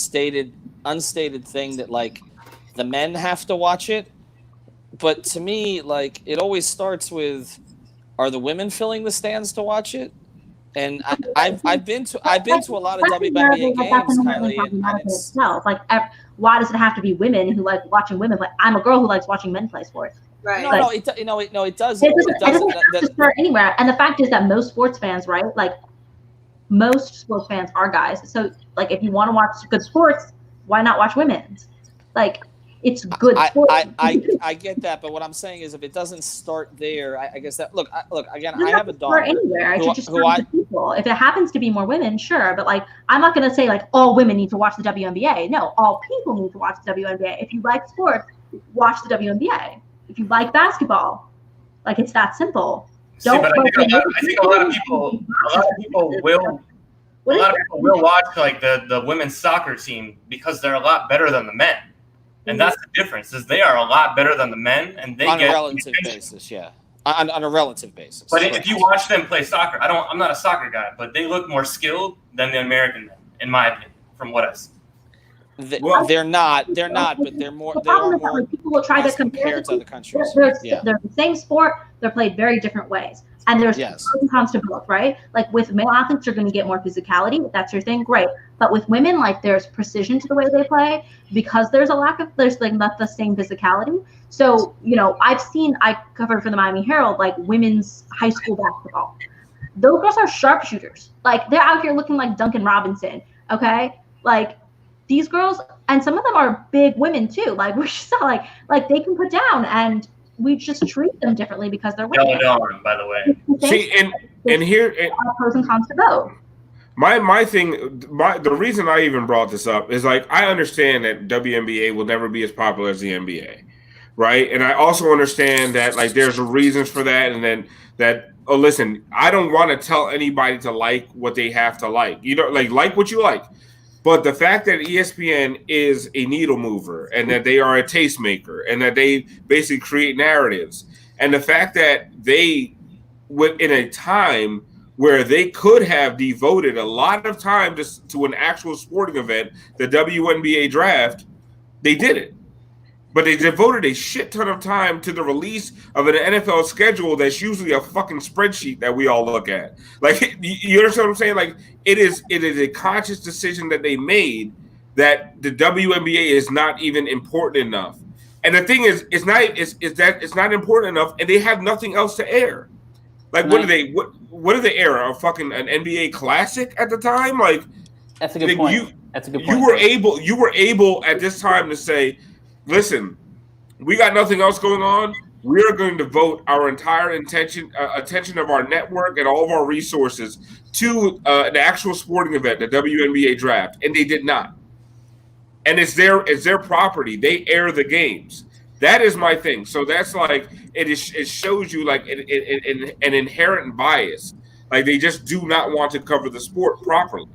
unstated thing that like the men have to watch it. But to me, like it always starts with, are the women filling the stands to watch it? And I've been to a lot of WNBA games, Kylie. And it's, like, why does it have to be women who like watching women play? I'm a girl who likes watching men play sports. Right. No, it doesn't. It doesn't have to start anywhere. And the fact is that most sports fans, right? Like most sports fans are guys. So like if you want to watch good sports, why not watch women's? Like it's good. I get that, but what I'm saying is, if it doesn't start there, I guess that look again. I have a daughter. Anywhere. I should just start with people. If it happens to be more women, sure, but like I'm not going to say like all women need to watch the WNBA. No, all people need to watch the WNBA. If you like sports, watch the WNBA. If you like basketball, like it's that simple. See, but I think a lot of people will watch like the women's soccer team because they're a lot better than the men. And that's the difference, is they are a lot better than the men, and they on get a relative basis, yeah. On a relative basis. But if you watch them play soccer, I'm not a soccer guy, but they look more skilled than the American men, in my opinion, from what I see. They're not, but they're more. They are more. People will try to compare to other countries. They're the same sport. They're played very different ways, and there's pros and cons to both, right? Like with male athletes, you're going to get more physicality. If that's your thing, great. But with women, like there's precision to the way they play because there's like not the same physicality. So I covered for the Miami Herald like women's high school basketball. Those girls are sharpshooters. Like they're out here looking like Duncan Robinson. Okay, like. These girls, and some of them are big women too. Like we saw, like they can put down, and we just treat them differently because they're women. By the way. See, and here pros and cons to both. The reason I even brought this up is like I understand that WNBA will never be as popular as the NBA, right? And I also understand that like there's reasons for that, and then that. Oh, listen, I don't want to tell anybody to like what they have to like. You know, like what you like. But the fact that ESPN is a needle mover and that they are a tastemaker and that they basically create narratives, and the fact that they, in a time where they could have devoted a lot of time to an actual sporting event, the WNBA draft, they did it. But they devoted a shit ton of time to the release of an NFL schedule that's usually a fucking spreadsheet that we all look at. Like, you understand what I'm saying? Like, it is a conscious decision that they made that the WNBA is not even important enough. And the thing is, it's not important enough, and they have nothing else to air. Like, what do they air? A fucking an NBA Classic at the time? Like, that's a good point. That's a good point. You were able at this time to say, listen, we got nothing else going on. We're going to devote our entire attention of our network and all of our resources to an actual sporting event, the WNBA draft, and they did not. And it's their property. They air the games. That is my thing. So that's like it shows you like an inherent bias. Like they just do not want to cover the sport properly.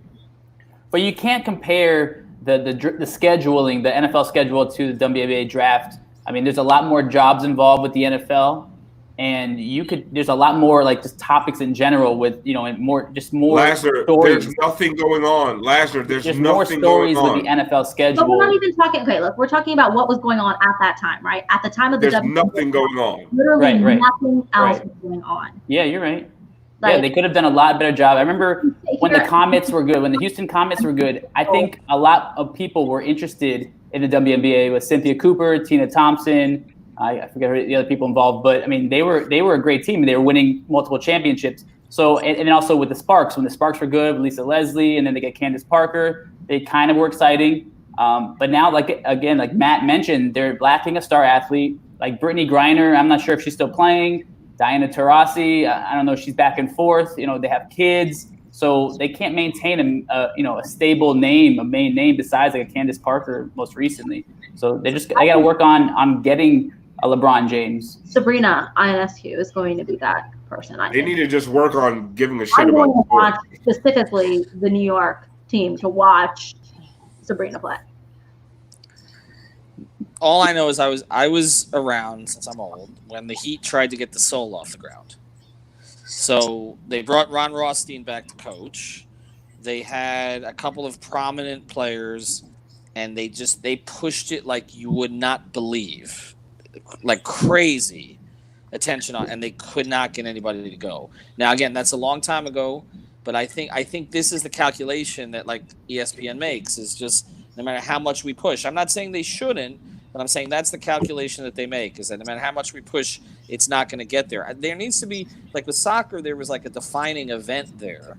But you can't compare the scheduling, the NFL schedule to the WNBA draft. I mean, there's a lot more jobs involved with the NFL, and there's a lot more like just topics in general with and more Lazar, stories. There's nothing going on. Lazar, there's nothing more stories going on with the NFL schedule. But we're not even talking. Okay, look, we're talking about what was going on at that time, right? At the time of the there's nothing going on. Literally nothing else was going on. Yeah, you're right. Like, they could have done a lot better job. I remember when the Comets were good, when the Houston Comets were good, I think a lot of people were interested in the WNBA with Cynthia Cooper, Tina Thompson. I forget the other people involved, but I mean, they were a great team and they were winning multiple championships. So, and also with the Sparks, when the Sparks were good, with Lisa Leslie, and then they get Candace Parker, they kind of were exciting. But now, like Matt mentioned, they're lacking a star athlete. Like Brittany Griner, I'm not sure if she's still playing. Diana Taurasi, I don't know if she's back and forth. They have kids, so they can't maintain a stable name, a main name besides like a Candace Parker most recently. So they got to work on getting a LeBron James. Sabrina Ionescu is going to be that person. They need to just work on giving a shit I'm about going to watch specifically the New York team to watch Sabrina play. All I know is I was around, since I'm old, when the Heat tried to get the Soul off the ground. So they brought Ron Rothstein back to coach. They had a couple of prominent players, and they pushed it like you would not believe, like crazy attention on, and they could not get anybody to go. Now again, that's a long time ago, but I think this is the calculation that like ESPN makes, is just no matter how much we push. I'm not saying they shouldn't. But I'm saying that's the calculation that they make, is that no matter how much we push, it's not going to get there. There needs to be, like with soccer, there was like a defining event there.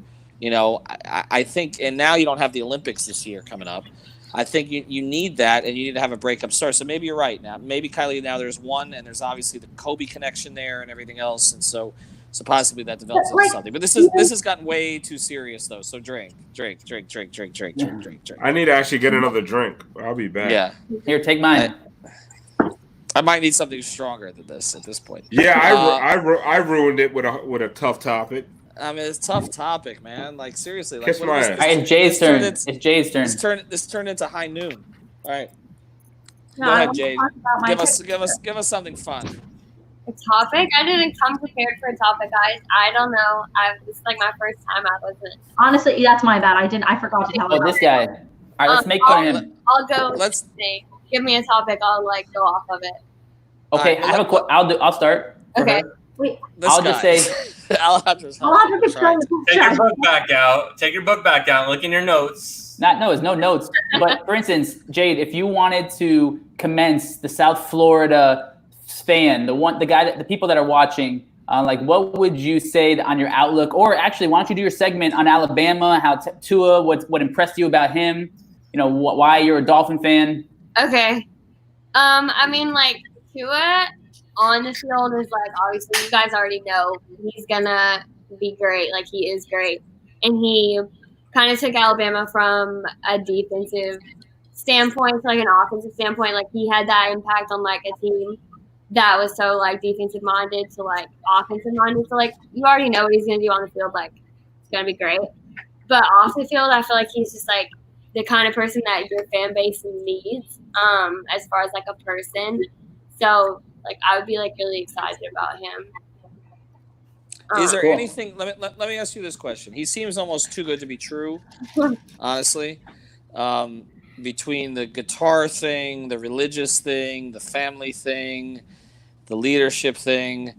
I think, and now you don't have the Olympics this year coming up. I think you need that, and you need to have a breakup star. So maybe you're right now. Maybe Kylie, now there's one, and there's obviously the Kobe connection there and everything else, and so possibly that develops into something. But this has gotten way too serious though. So drink. I need to actually get another drink. I'll be back. Yeah. Here, take mine. I might need something stronger than this at this point. Yeah, I ruined it with a tough topic. I mean, it's a tough topic, man. Like seriously, like Kiss my ass. All right, it's Jay's turn. It's Jay's turn. This turned into high noon. All right. No, Go ahead, Jade. Give us something fun. A topic? I didn't come prepared for a topic, guys. I don't know. This is like my first time I wasn't. Honestly, that's my bad. I forgot to tell you. Oh, this guy. All right, let's make fun of him. I'll go. Give me a topic. I'll like go off of it. Okay, right, I'll start. Okay. Wait. Just say. Alejandro's Take your book back out. Take your book back out. Look in your notes. No notes. But for instance, Jade, if you wanted to commence the South Florida fan, the people that are watching, like what would you say on your outlook? Or actually, why don't you do your segment on Alabama? How Tua? What impressed you about him? You know why you're a Dolphin fan. Okay. I mean, like Tua on the field is like obviously you guys already know he's gonna be great. Like he is great, and he kind of took Alabama from a defensive standpoint to like an offensive standpoint. Like he had that impact on like a team that was so like defensive minded to like offensive minded. So like you already know what he's gonna do on the field. Like it's gonna be great, but off the field, I feel like he's just like the kind of person that your fan base needs. As far as like a person, so like I would be like really excited about him. Is there anything? Let me ask you this question. He seems almost too good to be true, honestly. Between the guitar thing, the religious thing, the family thing, the leadership thing,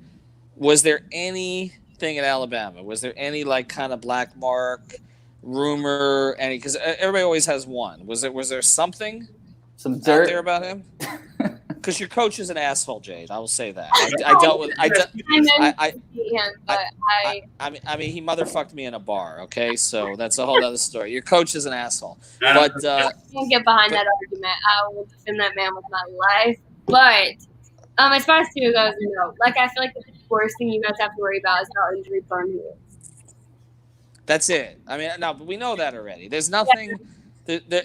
was there anything in Alabama? Was there any like kind of black mark rumor? Any? Because everybody always has one. Was there something? Some dirt out there about him? Because your coach is an asshole, Jade. I will say that. I dealt with. I mean, he motherfucked me in a bar. Okay, so that's a whole other story. Your coach is an asshole. But I can't get behind that argument. I will defend that man with my life. But as far as Tua goes, no. Like I feel like the worst thing you guys have to worry about is how injury prone he is. That's it. I mean, no, but we know that already. There's nothing. Yeah.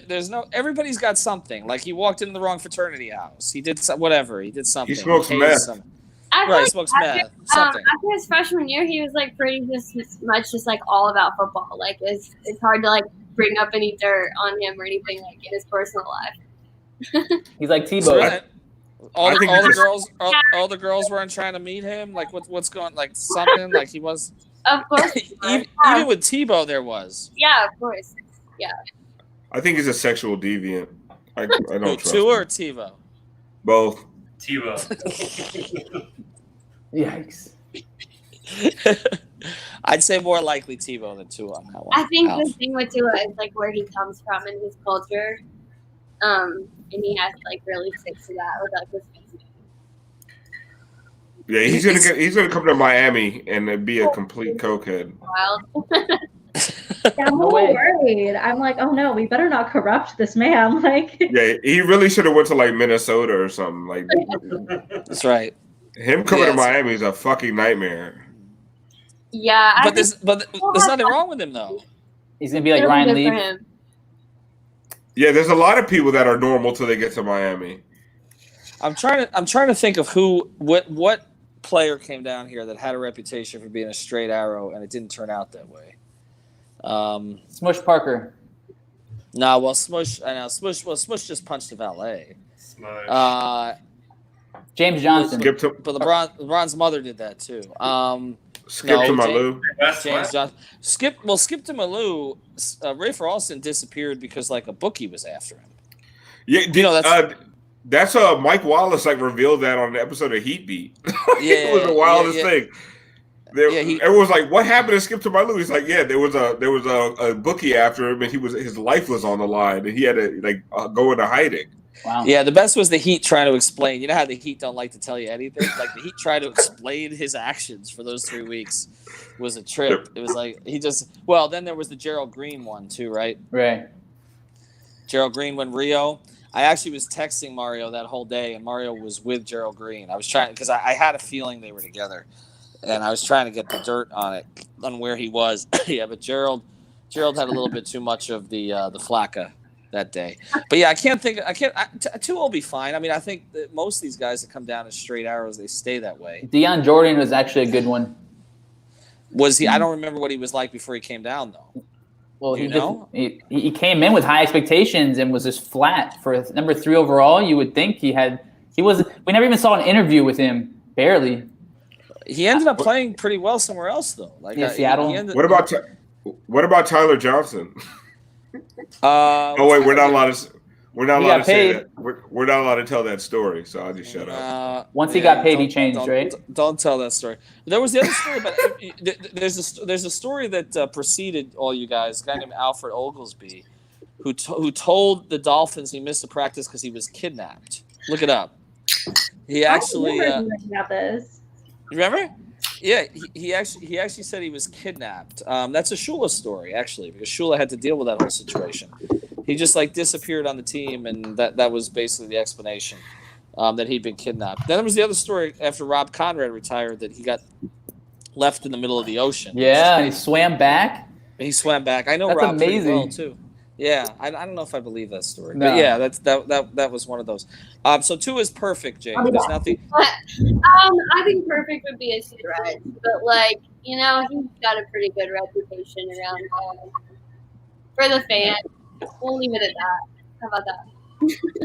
There's no. Everybody's got something. Like he walked into the wrong fraternity house. He did whatever. He did something. He smokes meth. Right, he smokes meth. Something. After his freshman year, he was like pretty just like all about football. Like it's hard to like bring up any dirt on him or anything like in his personal life. He's like Tebow. All the girls weren't trying to meet him. Like what's going like something like he was. Of course. Even with Tebow, there was. Yeah, of course. Yeah. I think he's a sexual deviant. I don't trust him. Tua or TiVo? Both. TiVo. Yikes. I'd say more likely TiVo than Tua on that one. I think the thing with Tua is like where he comes from and his culture, and he has to like really stick to that with like his family. Yeah, he's gonna come to Miami and be a complete cokehead. Wild. Yeah, I'm a little worried. I'm like, oh no, we better not corrupt this man. Like, yeah, he really should have went to like Minnesota or something. Like, that's right. Him coming to Miami is a fucking nightmare. Yeah, but there's nothing wrong with him though. He's gonna be like Ryan Leaf. Yeah, there's a lot of people that are normal till they get to Miami. I'm trying to think of what player came down here that had a reputation for being a straight arrow and it didn't turn out that way. Smush Parker. No, well, Smush just punched the valet. Smush. James Johnson. But LeBron's mother did that too. Skip to Malou. James Johnson. Skip to Malou. Ray Alston disappeared because like a bookie was after him. Yeah, that's Mike Wallace like revealed that on the episode of Heat Beat. It was the wildest thing. Everyone was like, "What happened to Skip to Malou?" He's like, "Yeah, there was a bookie after him, and his life was on the line, and he had to like go into hiding." Wow. Yeah, the best was the Heat trying to explain. You know how the Heat don't like to tell you anything? Like the Heat tried to explain his actions for those 3 weeks was a trip. It was like then there was the Gerald Green one too, right? Right. Gerald Green went Rio. I actually was texting Mario that whole day, and Mario was with Gerald Green. I was trying because I had a feeling they were together, and I was trying to get the dirt on where he was. Yeah, but Gerald had a little bit too much of the flakka that day. But yeah, Tua will be fine. I mean, I think that most of these guys that come down as straight arrows, they stay that way. Deion Jordan was actually a good one. Was he? I don't remember what he was like before he came down, though. Well, he came in with high expectations and was just flat for number 3 overall. You would think we never even saw an interview with him, barely. He ended up playing pretty well somewhere else, though. Like Seattle. What about Tyler Johnson? Oh wait, we're not allowed to say that. We're not allowed to tell that story, so I'll just shut up. Once he got paid, he changed, right? Don't tell that story. There was the other story about. There's a story that preceded all you guys. A guy named Alfred Oglesby, who told the Dolphins he missed a practice because he was kidnapped. Look it up. He actually. About this. Remember? Yeah, he actually said he was kidnapped. That's a Shula story, actually, because Shula had to deal with that whole situation. He just disappeared on the team, and that was basically the explanation that he'd been kidnapped. Then there was the other story after Rob Conrad retired that he got left in the middle of the ocean. Yeah, and he swam back. He swam back. I know That's Rob amazing. pretty well too. Yeah, I don't know if I believe that story, No. but yeah, that was one of those. So 2 is perfect, Jay. There's nothing. I think perfect would be a stretch, but he's got a pretty good reputation around for the fans. We'll leave it at that. How about that?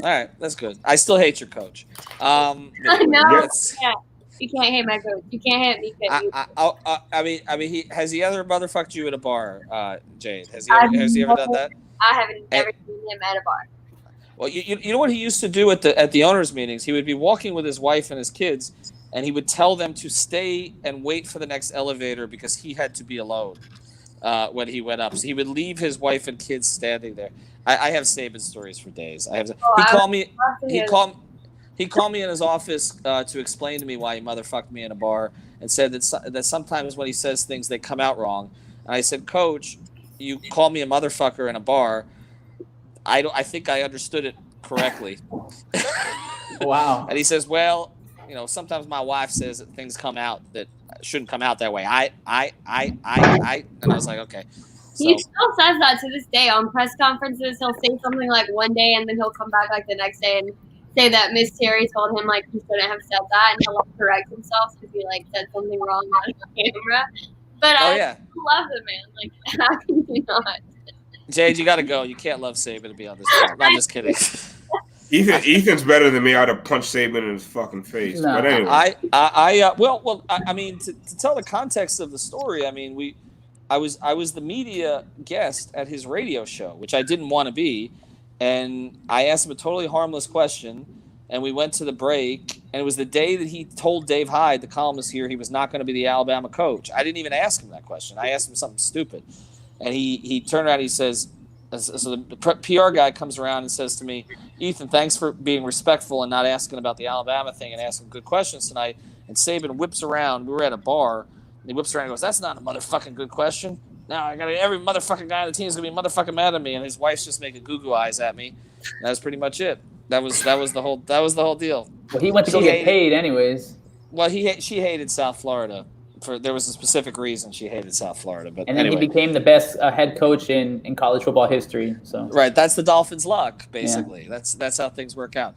All right, that's good. I still hate your coach. No, you can't hate my coach. You can't hate me. I mean, has he ever motherfucked you at a bar, Jade? Has he ever done that? I haven't never seen him at a bar. Well, you know what he used to do at the owners' meetings? He would be walking with his wife and his kids, and he would tell them to stay and wait for the next elevator because he had to be alone when he went up. So he would leave his wife and kids standing there. I have Saban stories for days. He called me in his office to explain to me why he motherfucked me in a bar, and said that sometimes when he says things, they come out wrong. And I said, Coach, you call me a motherfucker in a bar. I think I understood it correctly. Wow. And he says, well, sometimes my wife says that things come out that shouldn't come out that way. And I was like, okay. So, he still says that to this day on press conferences. He'll say something one day, and then he'll come back the next day and say that Miss Terry told him he shouldn't have said that, and he'll correct himself because he said something wrong on camera. But I love the man. How can you not? Jade, you got to go. You can't love Saban to be on this show. I'm just kidding. Ethan's better than me. I'd have punched Saban in his fucking face. No. But anyway, I mean, to tell the context of the story, I mean, I was the media guest at his radio show, which I didn't want to be, and I asked him a totally harmless question, and we went to the break, and it was the day that he told Dave Hyde, the columnist here, he was not going to be the Alabama coach. I didn't even ask him that question. I asked him something stupid, and he turned around. He says, so the PR guy comes around and says to me, Ethan, thanks for being respectful and not asking about the Alabama thing and asking good questions tonight. And Saban whips around. We were at a bar. And he whips around and goes, that's not a motherfucking good question. Now every motherfucking guy on the team is gonna be motherfucking mad at me, and his wife's just making goo-goo eyes at me. And that was pretty much it. That was the whole deal. Well, he went to go get paid anyways. Well, she hated South Florida. There was a specific reason she hated South Florida, but and then anyway. He became the best head coach in college football history. So right, that's the Dolphins' luck, basically. Yeah. That's how things work out.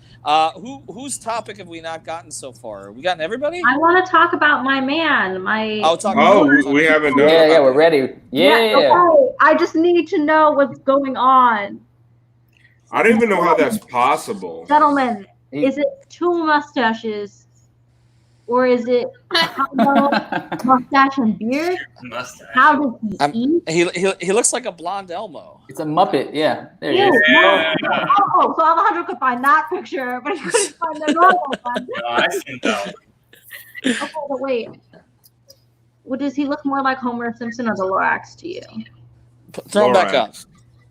Whose topic have we not gotten so far? Have we gotten everybody? I want to talk about my man. We haven't done. Yeah, we're ready. Yeah. Okay. I just need to know what's going on. I don't even know how that's possible, gentlemen. Is it 2 mustaches? Or is it mustache and beard? Mustache. How does he eat? He looks like a blonde Elmo. It's a Muppet, yeah. There he is. Yeah. Oh, so Alejandro could find that picture, but he couldn't find the normal one. No, I seen that. Okay, but wait. Does he look more like Homer Simpson or the Lorax to you? Throw him back up.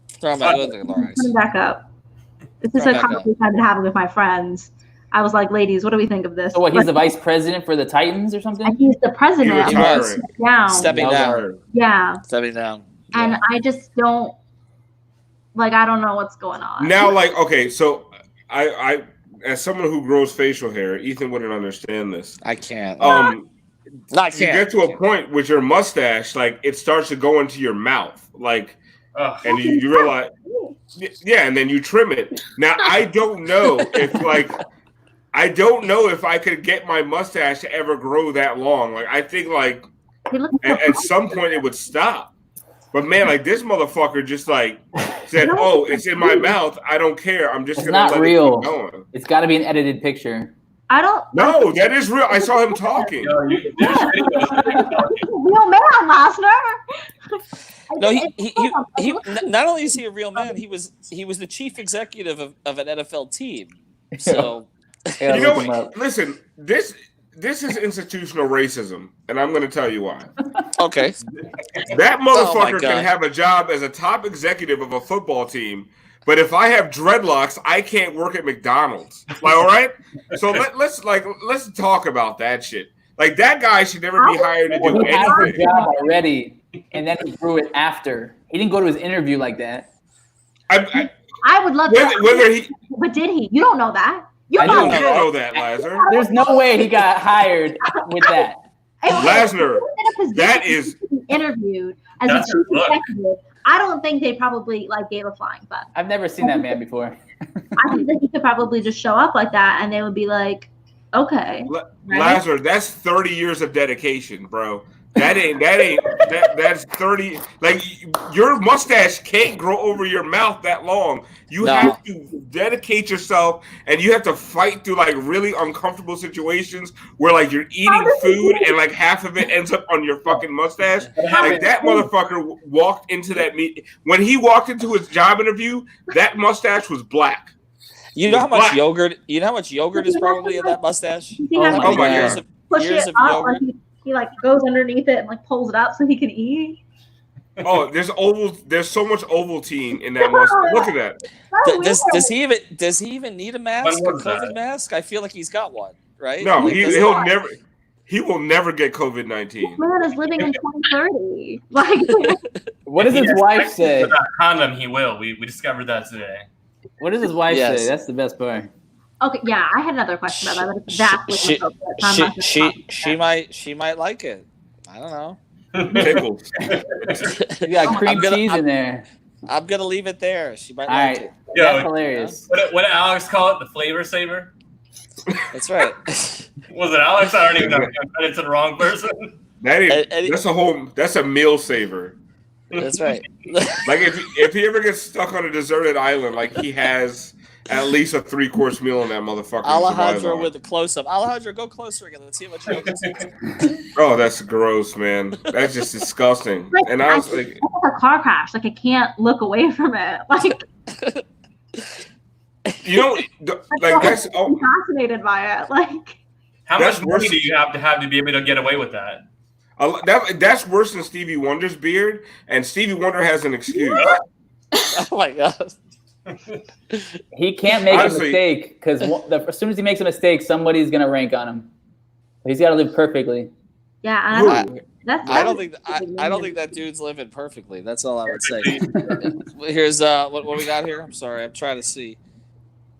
Throw him back up. Put him back up. This is a conversation I've been having with my friends. I was like, ladies, what do we think of this? So what, he's the vice president for the Titans or something? He's the president. He was. Down. Stepping down. Yeah. Stepping down. And I just don't. Like, I don't know what's going on. Now, like, okay, so I as someone who grows facial hair, Ethan wouldn't understand this. I can't. I can't. You get to a point with your mustache, like it starts to go into your mouth, like, and you realize, yeah, and then you trim it. Now, I don't know if I could get my mustache to ever grow that long. Like, I think like at some point it would stop. But man, like this motherfucker just like said, "Oh, it's in my mouth. I don't care. I'm just gonna let real. It keep going." It's got to be an edited picture. I don't. No, that is real. I saw him talking. Real man, Lasner. No, he. Not only is he a real man, he was the chief executive of an NFL team. So, you know what? Listen, this is institutional racism, and I'm going to tell you why. Okay. That motherfucker can have a job as a top executive of a football team, but if I have dreadlocks, I can't work at McDonald's. Like, all right? So let's talk about that shit. Like, that guy should never be hired to do anything. He had the job already, and then he grew it after. He didn't go to his interview like that. I would love but did he? You don't know that. You don't know that, Lazar. There's no way he got hired with that. Lazar, that is interviewed as a chief executive. I don't think they probably gave a flying fuck. I've never seen that man before. I think that he could probably just show up like that, and they would be like, "Okay." Lazar, that's 30 years of dedication, bro. That's 30. Like, your mustache can't grow over your mouth that long. You have to dedicate yourself, and you have to fight through really uncomfortable situations where you're eating food and half of it ends up on your fucking mustache. Like, that motherfucker walked into that meet. When he walked into his job interview, that mustache was black. You know how much yogurt? You know how much yogurt is probably in that mustache? Oh my god! Years of yogurt. He goes underneath it and pulls it up so he can eat. Oh, there's so much Ovaltine in that mustache. Look at that. Does he even need a mask? A COVID mask? I feel like he's got one, right? No, he will never get COVID-19. This man is living in 2030. What does his wife say? Without a condom, he will. We discovered that today. What does his wife say? That's the best part. Okay, yeah, I had another question about that. Exactly. She might like it. I don't know. Pickles. You got cream cheese in there. I'm gonna leave it there. She might like it. That's hilarious. What did Alex call it? The flavor saver? That's right. Was it Alex? I don't even know. Credit to the wrong person. That's a meal saver. That's right. If he ever gets stuck on a deserted island, he has at least a 3-course meal in that motherfucker. Alejandro with a close-up. Alejandro, go closer again. Let's see how much you can. Oh, that's gross, man. That's just disgusting. And I was like, a car crash. I can't look away from it. That's I'm fascinated by it. How much money do you have to be able to get away with that? That's worse than Stevie Wonder's beard, and Stevie Wonder has an excuse. Oh my god. He can't make a mistake because as soon as he makes a mistake, somebody's gonna rank on him. He's got to live perfectly. Yeah, I don't think that dude's living perfectly. That's all I would say. Here's what we got here. I'm sorry, I'm trying to see.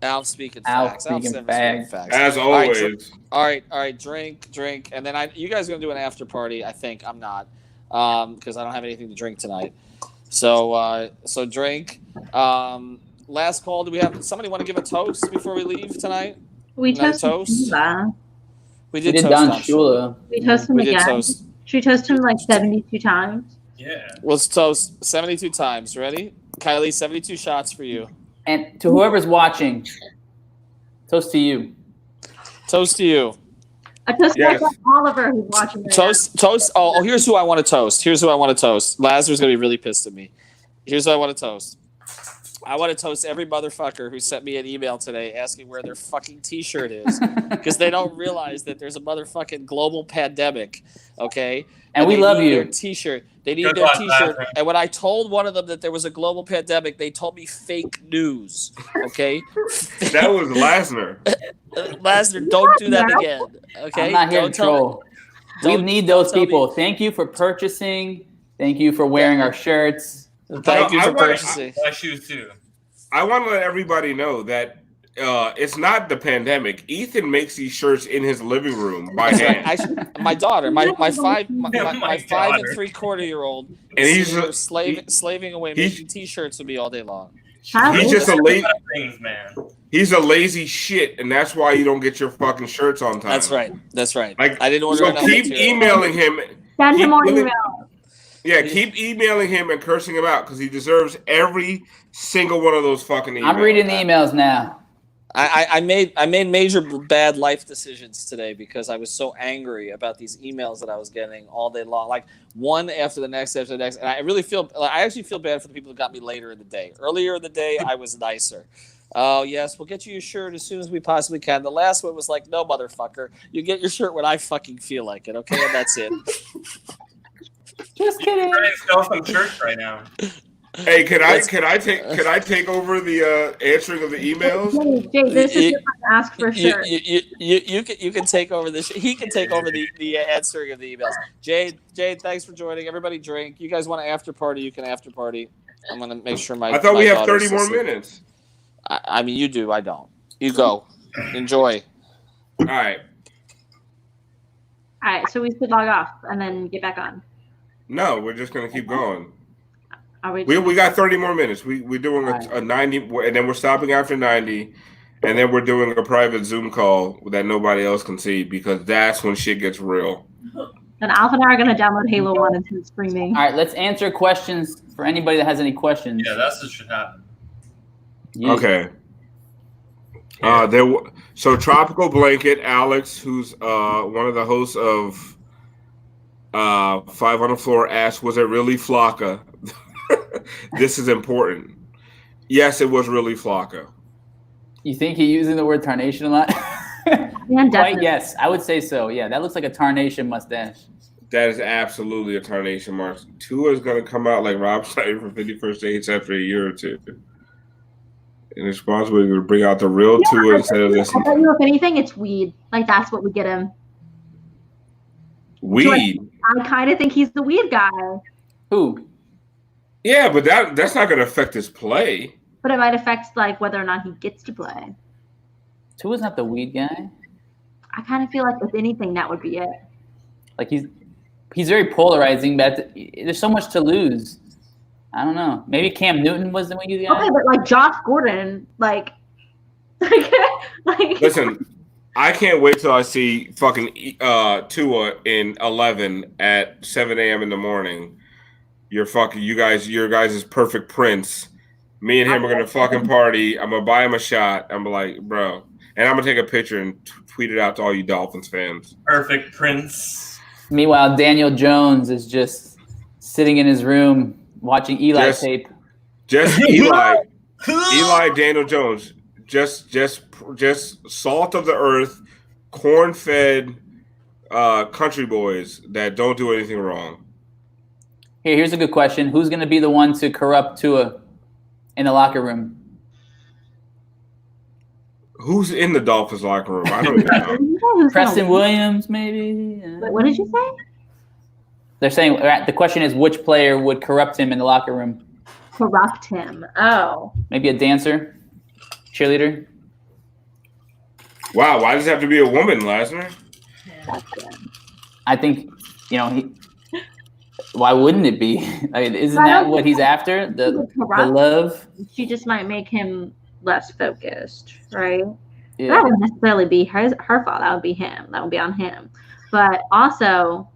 Al's speaking facts. As always. All right. Drink, and then you guys are gonna do an after party. I think I'm not, because I don't have anything to drink tonight. So drink. Last call. Do we have somebody want to give a toast before we leave tonight? We toasted. We did toast Don Shula. We toasted him again. Should we toast him 72 times? Yeah. Let's toast 72 times. Ready? Kylie, 72 shots for you. And to whoever's watching, toast to you. Toast to you. A toast to Oliver who's watching. Toast. Oh, here's who I want to toast. Lazar's going to be really pissed at me. Here's who I want to toast. I want to toast every motherfucker who sent me an email today asking where their fucking T-shirt is, because they don't realize that there's a motherfucking global pandemic, okay? And we love you. Their T-shirt. They need their T-shirt. And when I told one of them that there was a global pandemic, they told me fake news, okay? That was Lasner. Lasner, don't do that again, okay? I'm not here to troll. We need those people. Thank you for purchasing. Thank you for wearing our shirts. Thank you for purchasing. My shoes too. I want to let everybody know that it's not the pandemic. Ethan makes these shirts in his living room by hand. My daughter, my 5 and 3/4-year-old, and he's slaving away making T-shirts with me all day long. He's just a lazy things, man. He's a lazy shit, and that's why you don't get your fucking shirts on time. That's right. Like, I didn't order. So keep emailing him. Send him more emails. Yeah, keep emailing him and cursing him out because he deserves every single one of those fucking emails. I'm reading the emails now. I made major bad life decisions today because I was so angry about these emails that I was getting all day long, like one after the next, and I actually feel bad for the people who got me later in the day. Earlier in the day, I was nicer. Oh yes, we'll get you your shirt as soon as we possibly can. The last one was like, no, motherfucker, you get your shirt when I fucking feel like it. Okay, and that's it. Just kidding. I'm trying to sell some shirts right now. Hey, can I take over the answering of the emails? Jay, this is your time to ask for sure. You can take over this. He can take over the answering of the emails. Jade, thanks for joining. Everybody drink. You guys want to after party? You can after party. I'm gonna make sure I thought we have 30 more minutes. I mean, you do. I don't. You go. Enjoy. All right. All right. So we should log off and then get back on. No, we're just gonna keep going. We got 30 more minutes. We're doing a 90, and then we're stopping after 90, and then we're doing a private Zoom call that nobody else can see because that's when shit gets real. Then Alpha and I are going to download Halo 1 and start streaming. All right, let's answer questions for anybody that has any questions. Yeah, that's what should happen. Yeah. Okay. So Tropical Blanket, Alex, who's one of the hosts of 5 on the Floor, asked, "Was it really Flocka?" This is important. Yes, it was really Flocka. You think he's using the word tarnation a lot? Yeah, Quite, yes, I would say so. Yeah, that looks like a tarnation mustache. That is absolutely a tarnation mark. Tua is going to come out like Rob Schneider from 51st Dates after a year or two. And it's possible to bring out the real Tua instead of this. I bet you, if anything, it's weed. Like, that's what we get him. Weed? I kind of think he's the weed guy. Who? Yeah, but that's not going to affect his play. But it might affect like whether or not he gets to play. Tua's not the weed guy. I kind of feel like if anything, that would be it. Like he's very polarizing, but there's so much to lose. I don't know. Maybe Cam Newton was the weed guy. Okay, but like Josh Gordon, like Listen, I can't wait till I see fucking Tua in 11 at 7 a.m. in the morning. Your guys' perfect prince. Me and him are gonna fucking party. I'm gonna buy him a shot. I'm like, bro, and I'm gonna take a picture and tweet it out to all you Dolphins fans. Perfect prince. Meanwhile, Daniel Jones is just sitting in his room watching Eli tape. Just Eli, Daniel Jones, just salt of the earth, corn-fed country boys that don't do anything wrong. Here's a good question. Who's going to be the one to corrupt Tua in the locker room? Who's in the Dolphins locker room? I don't even know. Preston Williams, maybe? Wait, what did you say? They're saying the question is which player would corrupt him in the locker room? Corrupt him. Oh. Maybe a dancer? Cheerleader? Wow, why does it have to be a woman, Lasner? I think, why wouldn't it be? I mean, isn't that what he's after? The love? She just might make him less focused, right? Yeah. That wouldn't necessarily be her fault. That would be him. That would be on him. But also,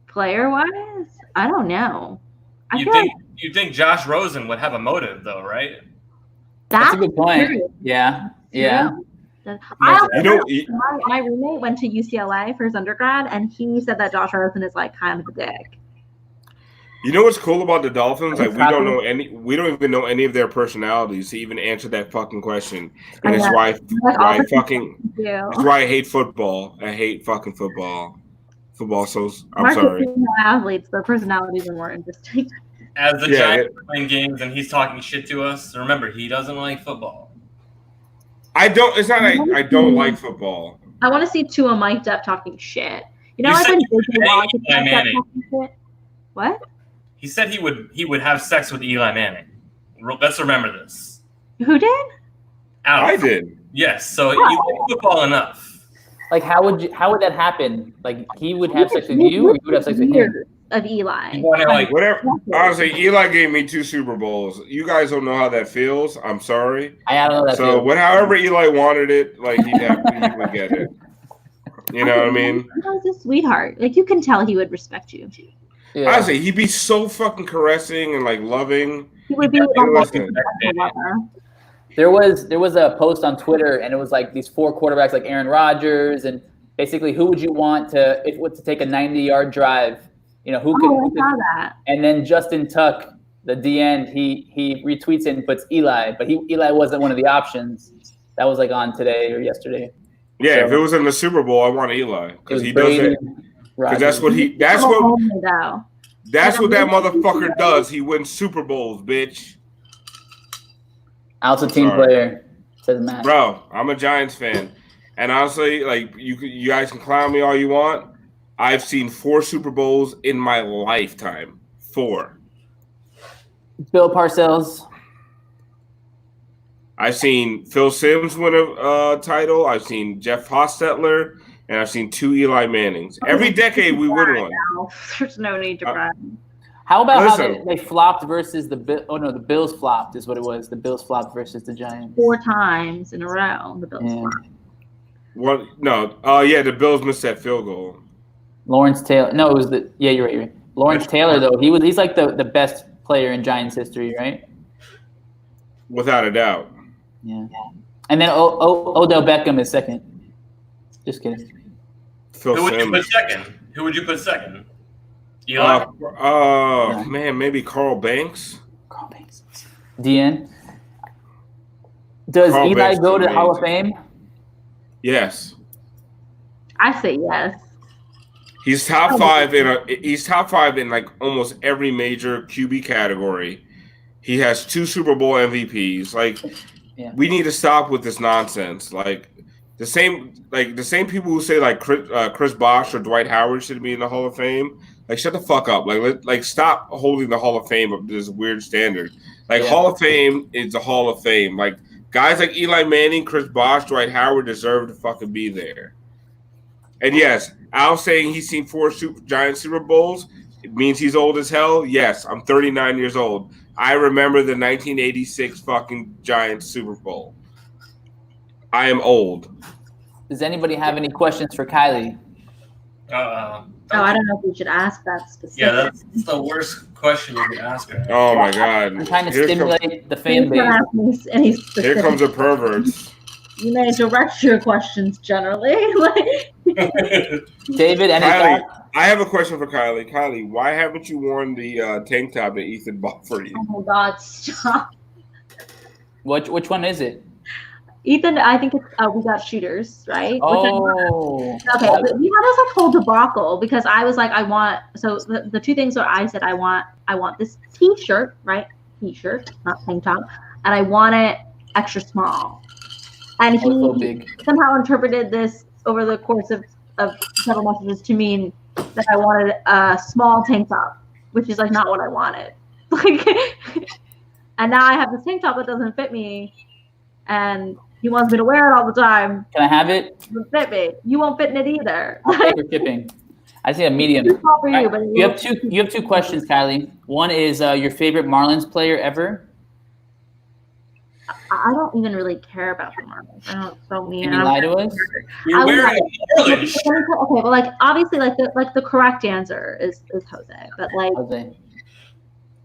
player-wise, I don't know. You think Josh Rosen would have a motive, though, right? That's a good point. True. Yeah. My roommate went to UCLA for his undergrad, and he said that Josh Rosen is like kind of a dick. You know what's cool about the Dolphins? Like we don't even know any of their personalities to even answer that fucking question. And it's why I hate football. I hate fucking football. I'm sorry. Athletes, their personalities are more interesting. As the Giants are playing games and he's talking shit to us, remember he doesn't like football. I don't like football. I want to see Tua mic'd up talking shit. I've been talking shit. What? He said he would have sex with Eli Manning. Let's remember this. Who did? Alf. I did. Yes. So you like football enough. Like, how would that happen? Like, he would have sex with you, or you would have sex with him? Of Eli. Whatever. Honestly, Eli gave me 2 Super Bowls. You guys don't know how that feels. I'm sorry. I don't know that. So, however Eli wanted it, like he would get it. You know what I mean? He's a sweetheart. Like, you can tell he would respect you. Yeah. Honestly, he'd be so fucking caressing and like loving. He would be There was a post on Twitter, and it was like these 4 quarterbacks, like Aaron Rodgers, and basically who would you want to take a 90-yard drive? You know, who could? I saw that. And then Justin Tuck, the DN, he retweets it and puts Eli, but Eli wasn't one of the options. That was like on today or yesterday. Yeah, so, if it was in the Super Bowl, I want Eli because he does it. Because that's what that motherfucker does. He wins Super Bowls, bitch. Al's a team player, says Matt. Bro, I'm a Giants fan, and honestly, like you guys can clown me all you want. I've seen 4 Super Bowls in my lifetime. 4. Bill Parcells. I've seen Phil Simms win a title. I've seen Jeff Hostetler, and I've seen 2 Eli Mannings. Every decade we win one. There's no need to brag. How about how they flopped versus the Bills? Oh no, the Bills flopped is what it was. The Bills flopped versus the Giants 4 times in a row. The Bills flopped. What? No. The Bills missed that field goal. Lawrence Taylor. No, it was you're right. Lawrence Taylor though, he's like the best player in Giants history, right? Without a doubt. Yeah. And then Odell Beckham is second. Just kidding. Phil Who would Simms. you put second? Who would you put second? Eli? Man, maybe Carl Banks. Carl Banks. DN. Does Carl Eli Banks go to the amazing. Hall of Fame? Yes. I say yes. He's top 5 in like almost every major QB category. He has 2 Super Bowl MVPs. Like, we need to stop with this nonsense. Like the same people who say like Chris Bosh or Dwight Howard should be in the Hall of Fame. Like, shut the fuck up. Like stop holding the Hall of Fame up to this weird standard. Like, Hall of Fame is the Hall of Fame. Like, guys like Eli Manning, Chris Bosh, Dwight Howard deserve to fucking be there. And yes, Al saying he's seen 4 Giant Super Bowls, it means he's old as hell. Yes, I'm 39 years old. I remember the 1986 fucking Giants Super Bowl. I am old. Does anybody have any questions for Kylie? I don't know if we should ask that specifically. Yeah, that's the worst question you could ask her. Oh my God! I'm trying to stimulate the fan base. Here comes a pervert. You may direct your questions generally. David, any thoughts? I have a question for Kylie. Kylie, why haven't you worn the tank top that Ethan bought for you? Oh my God, stop. Which one is it? Ethan, I think it's we got shooters, right? Oh. Okay, but we had this whole debacle because I was like, I want. So the 2 things are, I said I want this T-shirt, right? T-shirt, not tank top, and I want it extra small. And he somehow interpreted this over the course of several messages to mean that I wanted a small tank top, which is like not what I wanted. Like, and now I have this tank top that doesn't fit me, and he wants me to wear it all the time. Can I have it? It doesn't fit me. You won't fit in it either. I'll pay for shipping. I see a medium. For you, but you have two questions, Kylie. One is your favorite Marlins player ever. I don't even really care about the Marlins. I don't mean. Can you lie to us? You're wearing a Marlins shirt. Okay, but like obviously, the correct answer is Jose, but like Jose.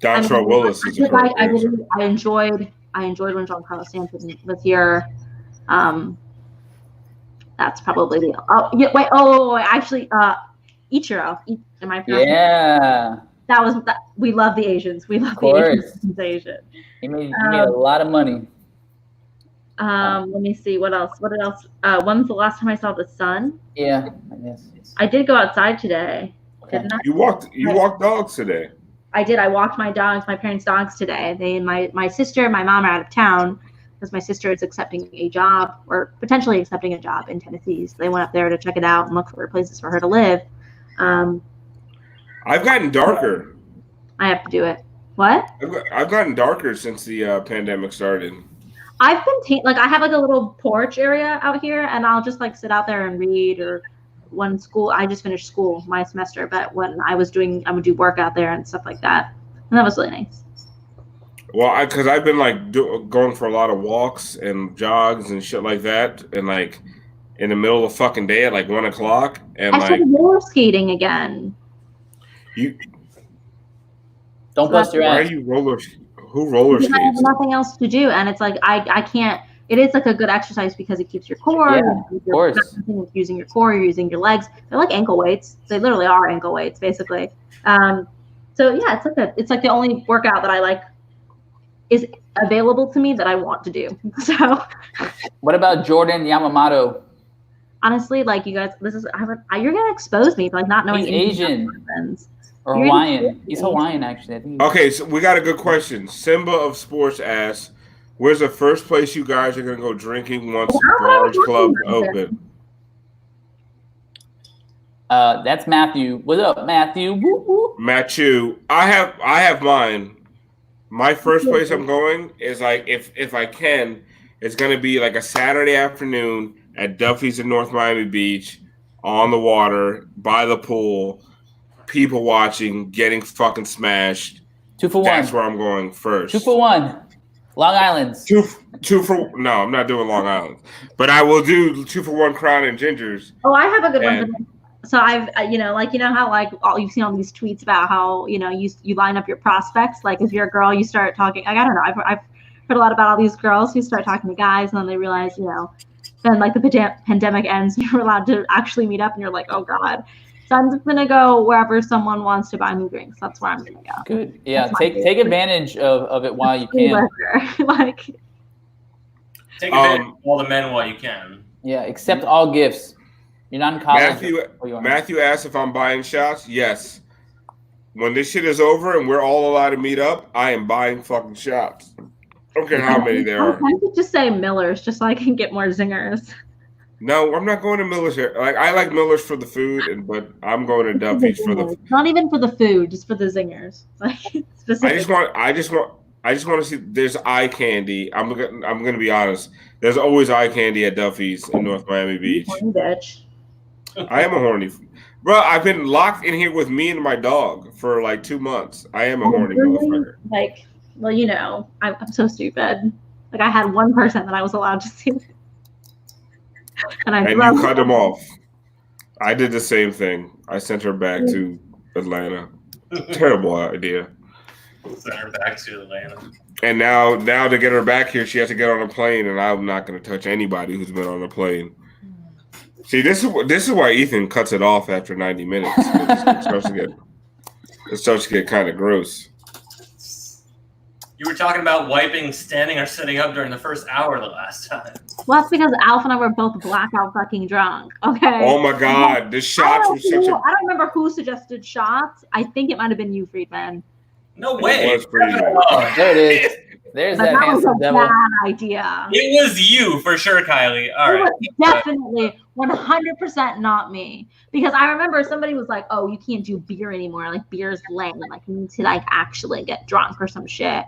Dontrell Willis is the correct answer. I enjoyed when Giancarlo Stanton was here. That's probably the. Actually, Ichiro. Am I pronouncing? Yeah. That was that. We love the Asians. We love the Asian. He made a lot of money. Let me see what else. When was the last time I saw the sun? Yeah, I guess. I did go outside today. Okay. Didn't I? You walked dogs today. I did. I walked my parents' dogs today. My sister and my mom are out of town because my sister is accepting a job or potentially accepting a job in Tennessee. So they went up there to check it out and look for places for her to live. I've gotten darker. I have to do it. What? I've gotten darker since the pandemic started. I've been I have like a little porch area out here, and I'll just like sit out there and read. Or when I just finished school my semester, but when I would do work out there and stuff like that, and that was really nice. Well, because I've been like going for a lot of walks and jogs and shit like that, and like in the middle of the fucking day at like 1 o'clock, and I started roller skating again. Don't bust your ass. Why are you Who roller skates? I have nothing else to do, and it's like I can't. It is like a good exercise because it keeps your core. Yeah, of course. You're using your core, you're using your legs. They're like ankle weights. They literally are ankle weights, basically. So yeah, it's like the only workout that I like is available to me that I want to do. So. What about Jordan Yamamoto? Honestly, like you guys, you're gonna expose me for like not knowing. He's Asian or Hawaiian. He's Hawaiian, actually. I think. Okay, so we got a good question. Simba of Sports asks, "Where's the first place you guys are gonna go drinking once bars clubs open?" That's Matthew. What up, Matthew? Woo, woo. Matthew, I have mine. My first place I'm going is like if I can, it's gonna be like a Saturday afternoon at Duffy's in North Miami Beach, on the water, by the pool, people watching, getting fucking smashed. 2 for 1. That's where I'm going first. 2 for 1. Long Island's. Two for no, I'm not doing Long Island, but I will do 2 for 1 Crown and Gingers. Oh, I have a good one. So I've how like you've seen all these tweets about how you line up your prospects. Like if you're a girl, you start talking. Like I don't know. I've heard a lot about all these girls who start talking to guys, and then they realize then like the pandemic ends, and you're allowed to actually meet up, and you're like, oh god. So I'm just gonna go wherever someone wants to buy me drinks. That's where I'm gonna go. Good. Yeah. Take advantage of it while you can. Like. Take advantage of all the men while you can. Yeah. Accept all gifts. You're not in college. Matthew asked if I'm buying shots. Yes. When this shit is over and we're all allowed to meet up, I am buying fucking shots. I don't care how many there are. I could just say Miller's just so I can get more zingers. No, I'm not going to Miller's here. Like I like Miller's for the food, but I'm going to Duffy's for the. Not even for the food, just for the zingers. Like I just want to see. There's eye candy. I'm gonna be honest. There's always eye candy at Duffy's in North Miami Beach. Bitch. I am a horny, bro. I've been locked in here with me and my dog for like 2 months. I am a horny motherfucker. Like, well, I'm so stupid. Like, I had one person that I was allowed to see, and you cut them off. I did the same thing. I sent her back to Atlanta. Terrible idea. Send her back to Atlanta. And now to get her back here, she has to get on a plane, and I'm not going to touch anybody who's been on a plane. See, this is why Ethan cuts it off after 90 minutes. It starts to get kind of gross. You were talking about wiping, standing, or sitting up during the first hour the last time. Well, that's because Alf and I were both blackout fucking drunk. Okay. Oh my god, the shots were such a. I don't remember who suggested shots. I think it might have been you, Friedman. No way. It was pretty good. Oh, there it is. There's that handsome devil. Bad idea. It was you for sure, Kylie. All right. It was definitely 100% not me. Because I remember somebody was like, "Oh, you can't do beer anymore. Like beer's lame. Like you need to like actually get drunk or some shit."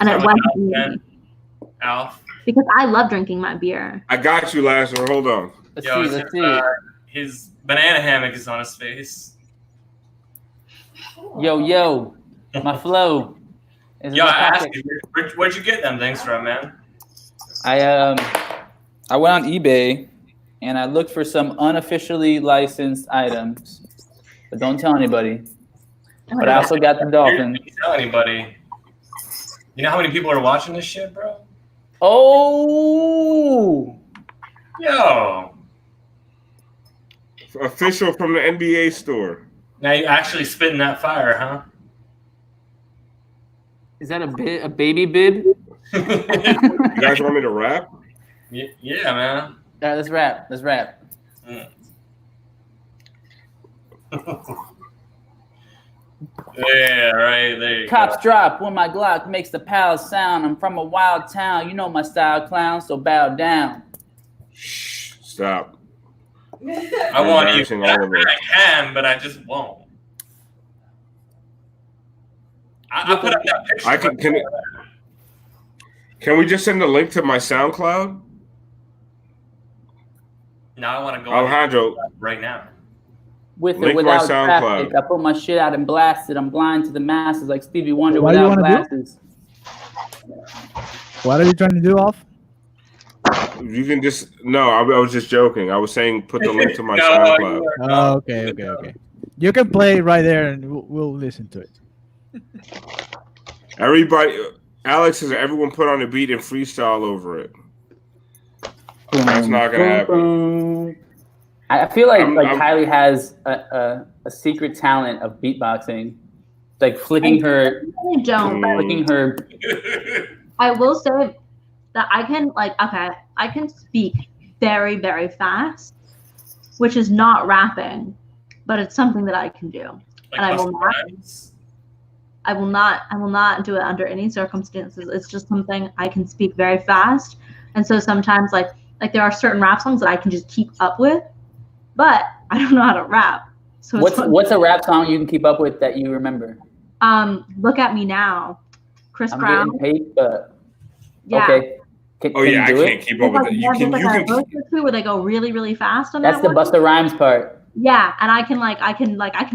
And it wasn't me. Alf. Because I love drinking my beer. I got you, Lasser. Hold on. Let's see. His banana hammock is on his face. Yo, my flow. Yo, I asked you, where'd you get them things from, man? I went on eBay and I looked for some unofficially licensed items, but don't tell anybody. But I also got the dolphin. Don't tell anybody. You know how many people are watching this shit, bro? Oh, yo, official from the NBA store. Now you actually spitting that fire, huh? Is that a baby bib? You guys want me to rap? Yeah, man. All right, let's rap. Mm. Yeah, right there. Cops drop when my Glock makes the pow sound. I'm from a wild town. You know my style, clown, so bow down. Shh, stop. I want you to. I can, but I just won't. I put up that picture. Can we just send a link to my SoundCloud? Now I want to go Alejandro right now. With or link without my SoundCloud. traffic, I put my shit out and blasted. I'm blind to the masses like Stevie Wonder What do you without wanna do? glasses. What are you trying to do, Off? You can just I was just joking. I was saying put the link to my No, SoundCloud. Oh, okay. You can play it right there, and we'll listen to it. Everybody, Alex says everyone put on a beat and freestyle over it. That's not gonna happen. I feel like Kylie has a secret talent of beatboxing, like flicking her. I don't. Flicking her. I will say that I can speak very, very fast, which is not rapping, but it's something that I can do, and I will not do it under any circumstances. It's just something I can speak very fast, and so sometimes like there are certain rap songs that I can just keep up with, but I don't know how to rap. So what's a rap song you can keep up with that you remember? Look at Me Now, Chris Brown. Getting paid, but yeah. Okay. I can't keep up with it. You can. Where they go really, really fast on that's that the one. Busta Rhymes part. Yeah, and I can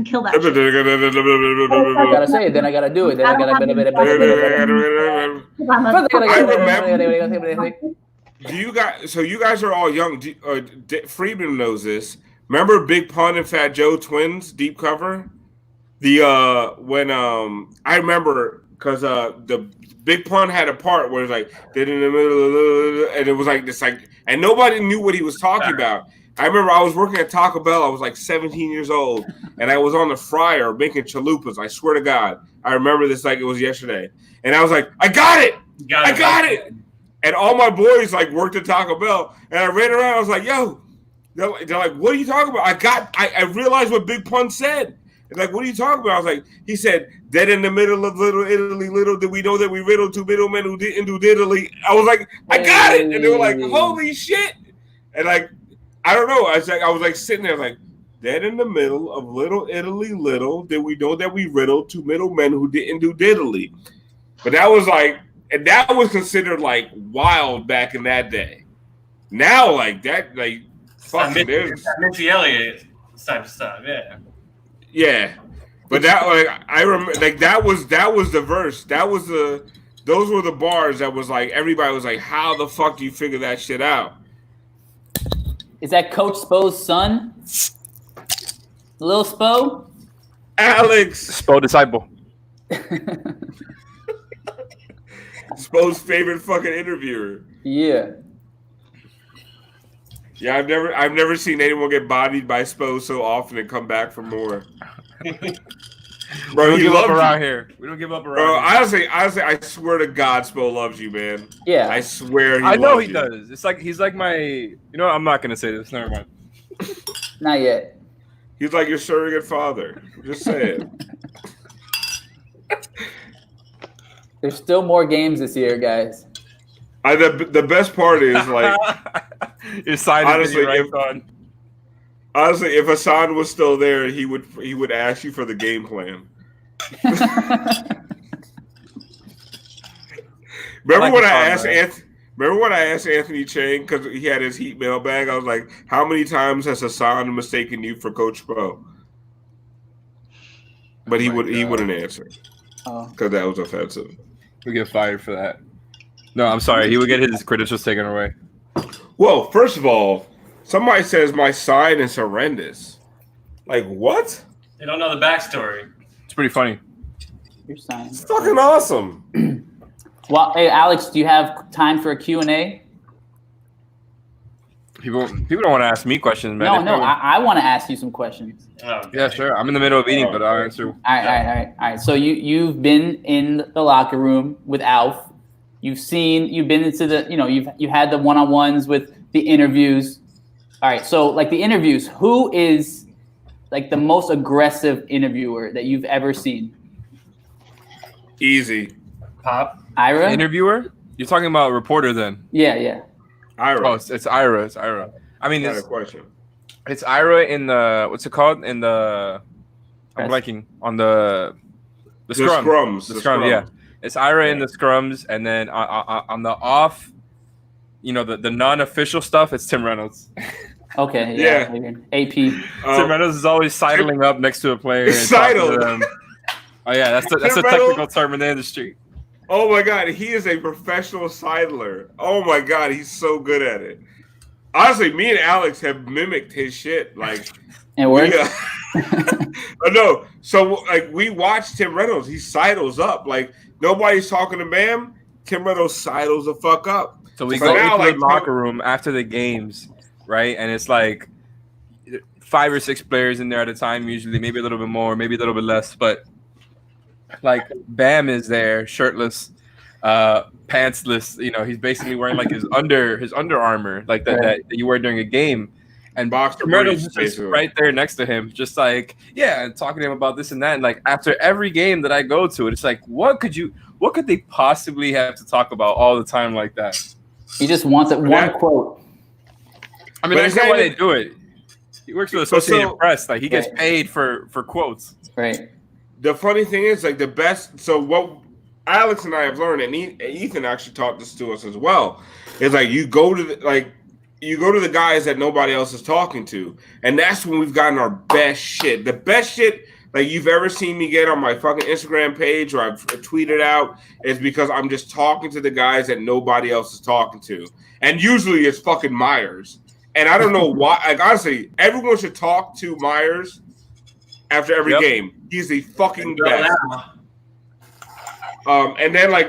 kill that. Shit. I gotta say it, then I gotta do it. Then I gotta. Do you guys? So you guys are all young. Friedman knows this. Remember Big Pun and Fat Joe twins deep cover? When I remember because the Big Pun had a part where it's like in the middle, and it was like this and nobody knew what he was talking about. I remember I was working at Taco Bell. I was like 17 years old, and I was on the fryer making chalupas. I swear to God, I remember this like it was yesterday. And I was like, I got it. I got it. And all my boys like worked at Taco Bell, and I ran around. I was like, yo, they're like, what are you talking about? I realized what Big Pun said. And like, what are you talking about? I was like, he said, dead in the middle of Little Italy, little did we know that we riddled two middlemen who didn't do diddly. I was like, I got it. And they were like, holy shit. And like, I don't know. I was like sitting there like, dead in the middle of Little Italy, little did we know that we riddled two middlemen who didn't do diddly. But that was like, and that was considered like wild back in that day. Now, like that, like fucking there's Missy Elliott type of stuff, yeah. Yeah, but that like I remember like that was the verse. Those were the bars that was like everybody was like, how the fuck do you figure that shit out? Is that Coach Spo's son? Lil Spo? Alex Spo disciple. Spo's favorite fucking interviewer. Yeah. Yeah, I've never seen anyone get bodied by Spo so often and come back for more. Bro, we don't give up around here. We don't give up around here. Honestly, I swear to God, Spo loves you, man. Yeah. I swear I know he does. It's like he's like my I'm not gonna say this, never mind. Not yet. He's like your surrogate father. Just say it. There's still more games this year, guys. The best part is like honestly, if Hassan was still there, he would ask you for the game plan. Remember when I asked Anthony Chang because he had his Heat mailbag? I was like, "How many times has Hassan mistaken you for Coach Spo?" But he wouldn't answer because that was offensive. We get fired for that. No, I'm sorry. He would get his credentials taken away. Well, first of all, somebody says my sign is horrendous. Like, what? They don't know the backstory. It's pretty funny. Your sign. It's fucking awesome. Well, hey, Alex, do you have time for a Q&A? People don't want to ask me questions, man. No, I want to ask you some questions. Oh, yeah, sure. I'm in the middle of eating, but I'll answer. All right. So you've been in the locker room with Alf. You've been into the, you've had the one-on-ones with the interviews. All right. So like the interviews, who is like the most aggressive interviewer that you've ever seen? Easy. Pop. Ira? Interviewer? You're talking about a reporter then? Yeah. Ira. Oh, it's Ira. It's Ira. I mean, it's a question. It's Ira in the, what's it called? In the, I'm blanking on the The scrums. The scrums. Yeah. It's Ira in the scrums, and then on the off, the non-official stuff, it's Tim Reynolds. Okay. Yeah. AP. Tim Reynolds is always sidling up next to a player. Sidle. Oh yeah, that's a technical term in the industry. Oh my God, he is a professional sidler. Oh my God, he's so good at it. Honestly, me and Alex have mimicked his shit. Like, it works. No, so like we watch Tim Reynolds. He sidles up. Like nobody's talking to Bam. Tim Reynolds sidles the fuck up. So we go into the locker room after the games, right? And it's like 5 or 6 players in there at a time, usually, maybe a little bit more, maybe a little bit less, but like Bam is there, shirtless, pantsless. He's basically wearing like his Under Armour, like that you wear during a game. And Boxer Murdo's just right there next to him, just like and talking to him about this and that. And like after every game that I go to, it's like, what could they possibly have to talk about all the time like that? He just wants it one quote. I mean, that's not why they do it. He works for the Associated Press. Like he gets paid for quotes. Right. The funny thing is, like the best. So what Alex and I have learned, and Ethan actually taught this to us as well, is like you go to the guys that nobody else is talking to, and that's when we've gotten our best shit. The best shit like you've ever seen me get on my fucking Instagram page or I've tweeted out is because I'm just talking to the guys that nobody else is talking to, and usually it's fucking Myers. And I don't know why. Like honestly, everyone should talk to Myers after every game. He's the fucking best. And then I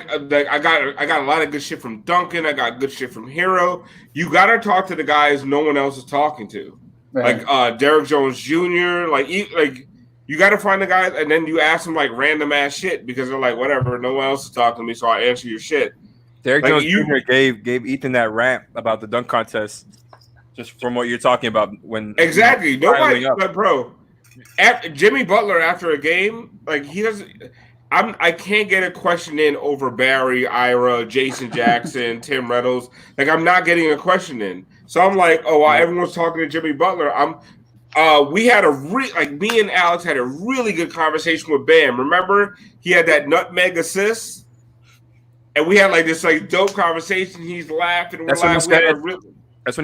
got a lot of good shit from Duncan. I got good shit from Hero. You gotta talk to the guys no one else is talking to, like Derek Jones Jr. Like you gotta find the guys, and then you ask them like random ass shit because they're like, whatever, no one else is talking to me, so I answer your shit. Derek Jones Jr. gave Ethan that rant about the dunk contest, just from what you're talking about when exactly nobody, like, bro. Jimmy Butler after a game, like he doesn't. I can't get a question in over Barry, Ira, Jason Jackson, Tim Reynolds. Like I'm not getting a question in. So I'm like, everyone's talking to Jimmy Butler. We had me and Alex had a really good conversation with Bam. Remember, he had that nutmeg assist, and we had like this like dope conversation. He's laughing. That's when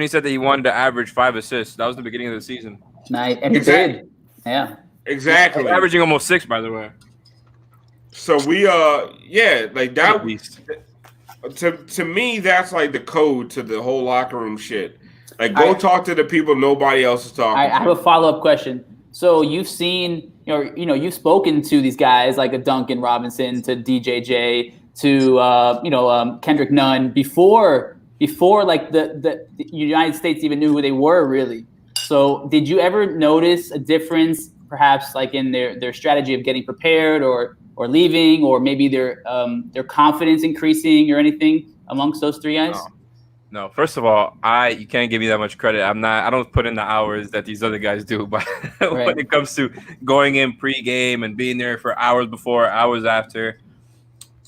he said that he wanted to average 5 assists. That was the beginning of the season. Nice, and he did. Yeah, exactly. Averaging almost 6, by the way. So we like that. To me, that's like the code to the whole locker room shit. Like go talk to the people nobody else is talking. I have a follow-up question. So you've seen, you've spoken to these guys like a Duncan Robinson, to DJJ, to Kendrick Nunn before like the United States even knew who they were really. So did you ever notice a difference, perhaps like in their strategy of getting prepared or leaving, or maybe their confidence increasing or anything amongst those 3 guys? No. First of all, you can't give me that much credit. I don't put in the hours that these other guys do, but when it comes to going in pre-game and being there for hours before, hours after,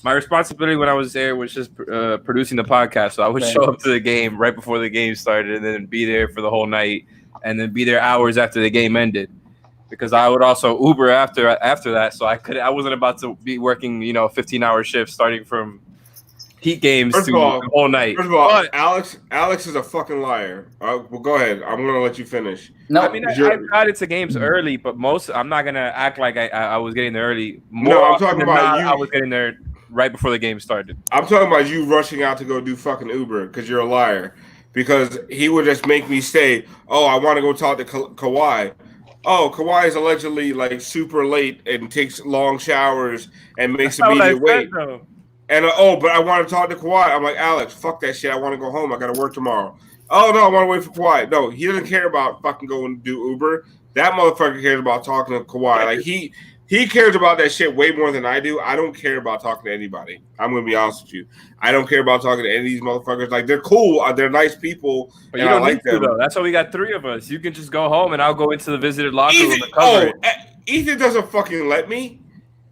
my responsibility when I was there was just producing the podcast. So I would show up to the game right before the game started and then be there for the whole night and then be there hours after the game ended. Because I would also Uber after that, so I wasn't about to be working 15-hour shifts starting from Heat games the whole night. First of all, Alex is a fucking liar. Well, go ahead. I'm gonna let you finish. No, I mean I got into games early, but I'm not gonna act like I was getting there early. I'm talking about you. I was getting there right before the game started. I'm talking about you rushing out to go do fucking Uber because you're a liar. Because he would just make me say, "Oh, I want to go talk to Kawhi." Oh, Kawhi is allegedly like super late and takes long showers and makes immediate wait. And but I want to talk to Kawhi. I'm like, Alex, fuck that shit. I want to go home. I got to work tomorrow. Oh no, I want to wait for Kawhi. No, he doesn't care about fucking going to do Uber. That motherfucker cares about talking to Kawhi. Like he cares about that shit way more than I do. I don't care about talking to anybody. I'm gonna be honest with you. I don't care about talking to any of these motherfuckers. Like they're cool. They're nice people. But you don't like them though. That's why we got 3 of us. You can just go home and I'll go into the visited locker room and cover it. Ethan doesn't fucking let me.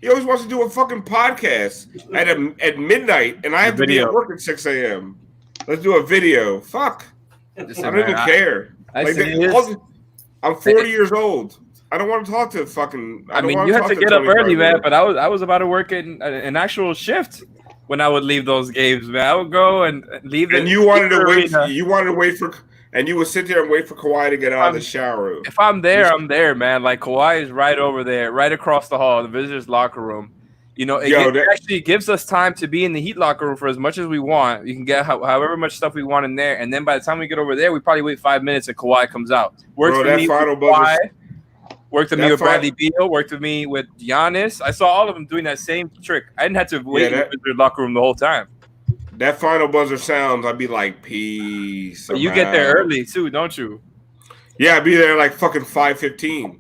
He always wants to do a fucking podcast at midnight, and I have to be at work at 6 a.m. Let's do a video. Fuck. I don't even care. I'm 40 years old. I don't want to talk to fucking. I mean, you had to get up early, man. But I was about to work in an actual shift when I would leave those games, man. I would go and leave. And you wanted to wait. You wanted to wait for. And you would sit there and wait for Kawhi to get out of the shower. If I'm there, I'm there, man. Like Kawhi is right over there, right across the hall, the visitors' locker room. You know, it actually gives us time to be in the Heat locker room for as much as we want. You can get however much stuff we want in there, and then by the time we get over there, we probably wait 5 minutes and Kawhi comes out. Worked for me with Kawhi. Worked with me with Bradley Beal. Worked with me with Giannis. I saw all of them doing that same trick. I didn't have to wait in the visitor locker room the whole time. That final buzzer sounds, I'd be like, peace. But you get there early too, don't you? Yeah, I'd be there like fucking 5:15.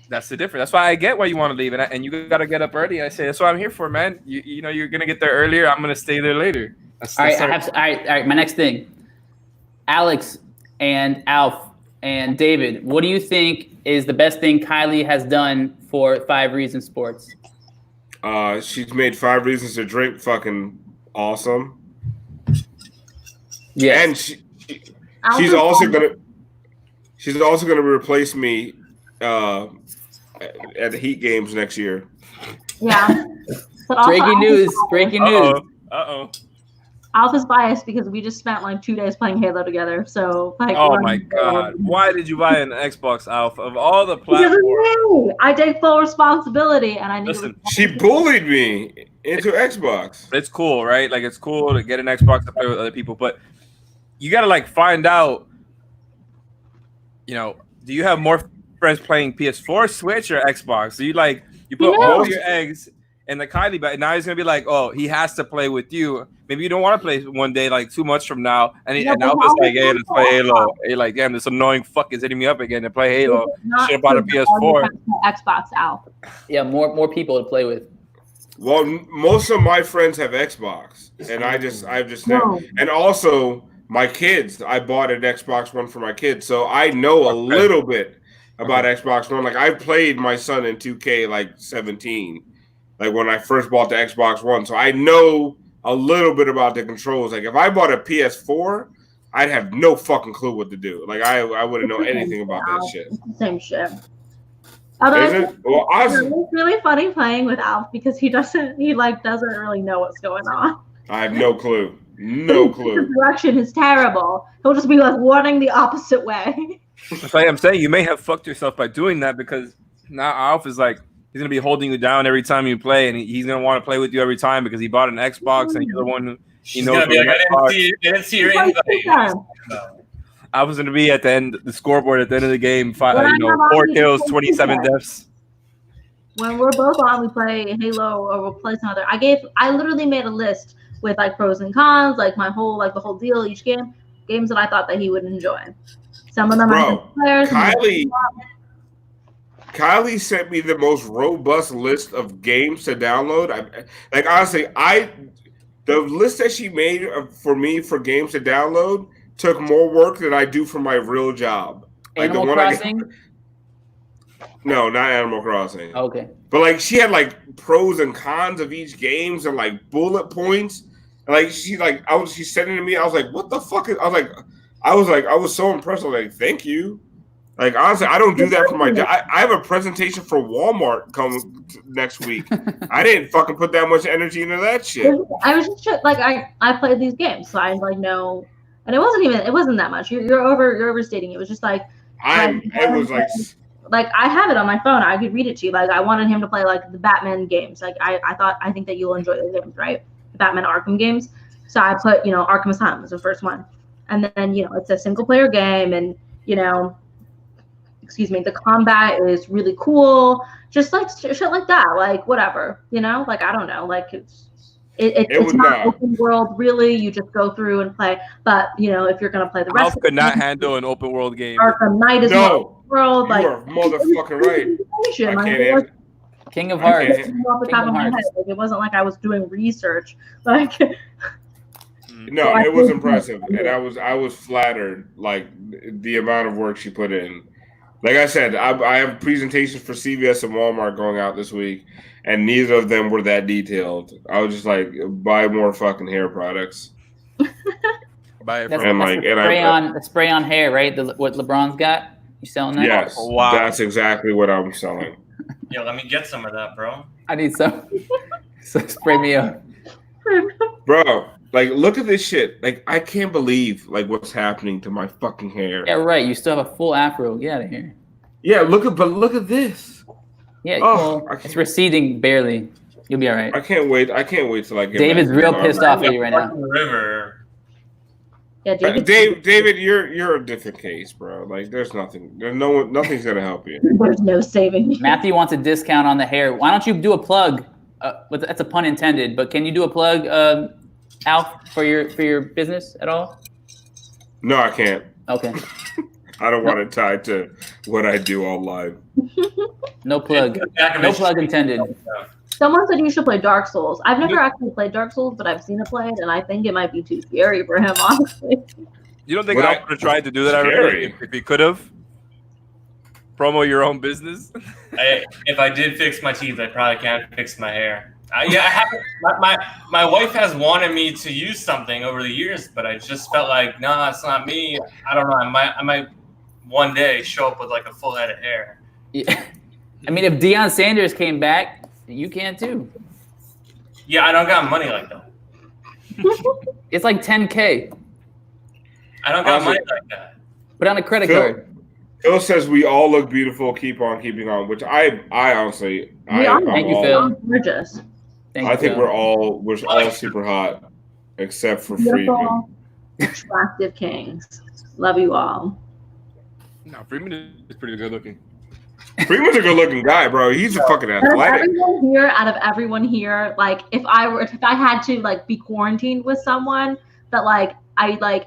That's the difference. That's why I get why you want to leave, and you got to get up early. I say that's what I'm here for, man. You know you're gonna get there earlier. I'm gonna stay there later. All right. My next thing, Alex and Alf and David, what do you think is the best thing Kylie has done for 5 Reasons Sports? She's made 5 Reasons to Drink fucking awesome. Yeah, and she's also gonna replace me at the Heat games next year. Yeah. Breaking news. Uh-oh. Alf is biased because we just spent like 2 days playing Halo together. So oh my god, why did you buy an Xbox, Alf? Of all the platforms, I take full responsibility, and I need. Listen, she bullied me into Xbox. It's cool, right? Like it's cool to get an Xbox to play with other people, but you gotta like find out. You know, do you have more friends playing PS4, Switch, or Xbox? Do you put all your eggs in the Kylie bag? Now he's gonna be like, oh, he has to play with you. Maybe you don't want to play one day, like 2 months from now, and now it's like, hey, let's play Halo. Hey, like, damn, this annoying fuck is hitting me up again to play Halo. Should have bought a PS4. Xbox out. Yeah, more people to play with. Well, most of my friends have Xbox, and I've just never. And also my kids. I bought an Xbox One for my kids, so I know a little bit about Xbox One. Like I played my son in 2K like 17, like when I first bought the Xbox One, so I know a little bit about the controls. Like if I bought a PS4, I'd have no fucking clue what to do. Like I wouldn't know anything about that shit. It's the same shit. Is it? Well, it's really funny playing with Alf because he doesn't really know what's going on. I have no clue. No clue. His direction is terrible. He'll just be like running the opposite way. That's why I'm saying you may have fucked yourself by doing that, because now Alf is like, he's gonna be holding you down every time you play, and he's gonna want to play with you every time because he bought an Xbox and you're the one who knows. Like, I didn't see your invite. I was gonna be at the end, the scoreboard at the end of the game. 4 kills, 27 deaths. When we're both on, we play Halo or we'll play some other. I literally made a list with like pros and cons, like the whole deal, each game, games that I thought that he would enjoy. Some of them players. Kylie sent me the most robust list of games to download. Honestly, the list that she made for me for games to download took more work than I do for my real job. Animal Crossing? No, not Animal Crossing. Okay. But like she had like pros and cons of each games and like bullet points. And like she sent it to me. I was like, what the fuck is? I was so impressed. I was like, thank you. Like honestly, I don't do that for my job. I have a presentation for Walmart coming next week. I didn't fucking put that much energy into that shit. I was just like I played these games, so I know, and it wasn't that much. You're overstating. It was just like it was like I have it on my phone. I could read it to you. Like I wanted him to play like the Batman games. Like I think that you'll enjoy those games, right? The Batman Arkham games. So I put Arkham Asylum as the first one, and then it's a single player game, and the combat is really cool. Just like shit like that, like whatever, like I don't know, like it's not open world really. You just go through and play, but if you're gonna play the rest, Alf could not handle an open world game. Arkham Knight is world. Like you are motherfucking right. I can't. King of Hearts. It wasn't like I was doing research, like. No, it was impressive, and I was flattered, like the amount of work she put in. Like I said, I have presentations for CVS and Walmart going out this week, and neither of them were that detailed. I was just like, buy more fucking hair products. Buy it the spray on hair, right? What LeBron's got. You selling that? Yes. Wow. That's exactly what I'm selling. Yo, let me get some of that, bro. I need some. So spray me up. Bro, like, look at this shit. Like, I can't believe, like, what's happening to my fucking hair. Yeah, right. You still have a full afro. Get out of here. Yeah, look at this. Yeah, Oh, well, it's receding barely. You'll be all right. I can't wait till I get David's back. real pissed off at you right now. River. Yeah, David, you're a different case, bro. Like, there's nothing. Nothing's gonna help you. There's no saving you. Matthew wants a discount on the hair. Why don't you do a plug? But that's a pun intended. But can you do a plug, Alf, for your business at all? No, I can't. Okay. I don't want it tied to what I do online. No plug. No plug intended. Someone said you should play Dark Souls. I've never actually played Dark Souls, but I've seen it played, and I think it might be too scary for him, honestly. You don't think I would have tried to do that already if he could have? Promo your own business? If I did fix my teeth, I probably can't fix my hair. I haven't. My wife has wanted me to use something over the years, but I just felt like, no, it's not me. I don't know. I might one day show up with like a full head of hair. Yeah. I mean, if Deion Sanders came back, you can too. Yeah, I don't got money like that. It's like $10K. I don't got money like that. Put on a credit card. Phil says we all look beautiful. Keep on keeping on. Which I honestly, Thank you, Phil. Gorgeous. I think we're all super hot, except for Freeman. Attractive kings. Love you all. No, Freeman is pretty good looking. Freeman's a good looking guy, bro. He's a fucking athletic. Out of everyone here, like if I had to like be quarantined with someone that like I like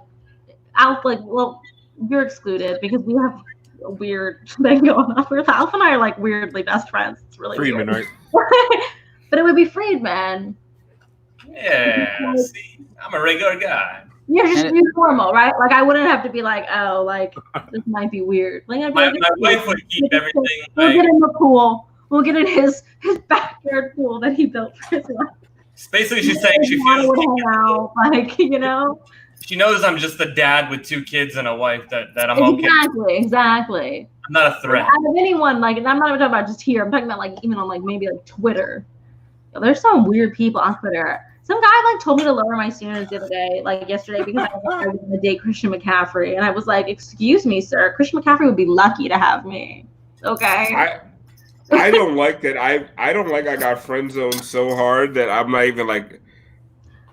Alf, like, well, you're excluded because we have a weird thing going on with Alf and I are like weirdly best friends. It's really Friedman, weird. right? But it would be Friedman. Yeah, see, I'm a regular guy. You're just normal, right? Like I wouldn't have to be like, oh, like this might be weird. Like I'd be my wife would keep everything. We'll get in the pool. We'll get in his backyard pool that he built for his wife. Basically, she's saying she feels out, like, you know. She knows I'm just a dad with 2 kids and a wife that I'm okay. Exactly. I'm not a threat. Out of anyone, like, and I'm not even talking about just here. I'm talking about like even on like maybe like Twitter. There's some weird people on Twitter. Some guy like told me to lower my standards the other day, like yesterday, because I was going to date Christian McCaffrey, and I was like, "Excuse me, sir. Christian McCaffrey would be lucky to have me." Okay. I don't like that. I don't like I got friend zoned so hard that I'm not even like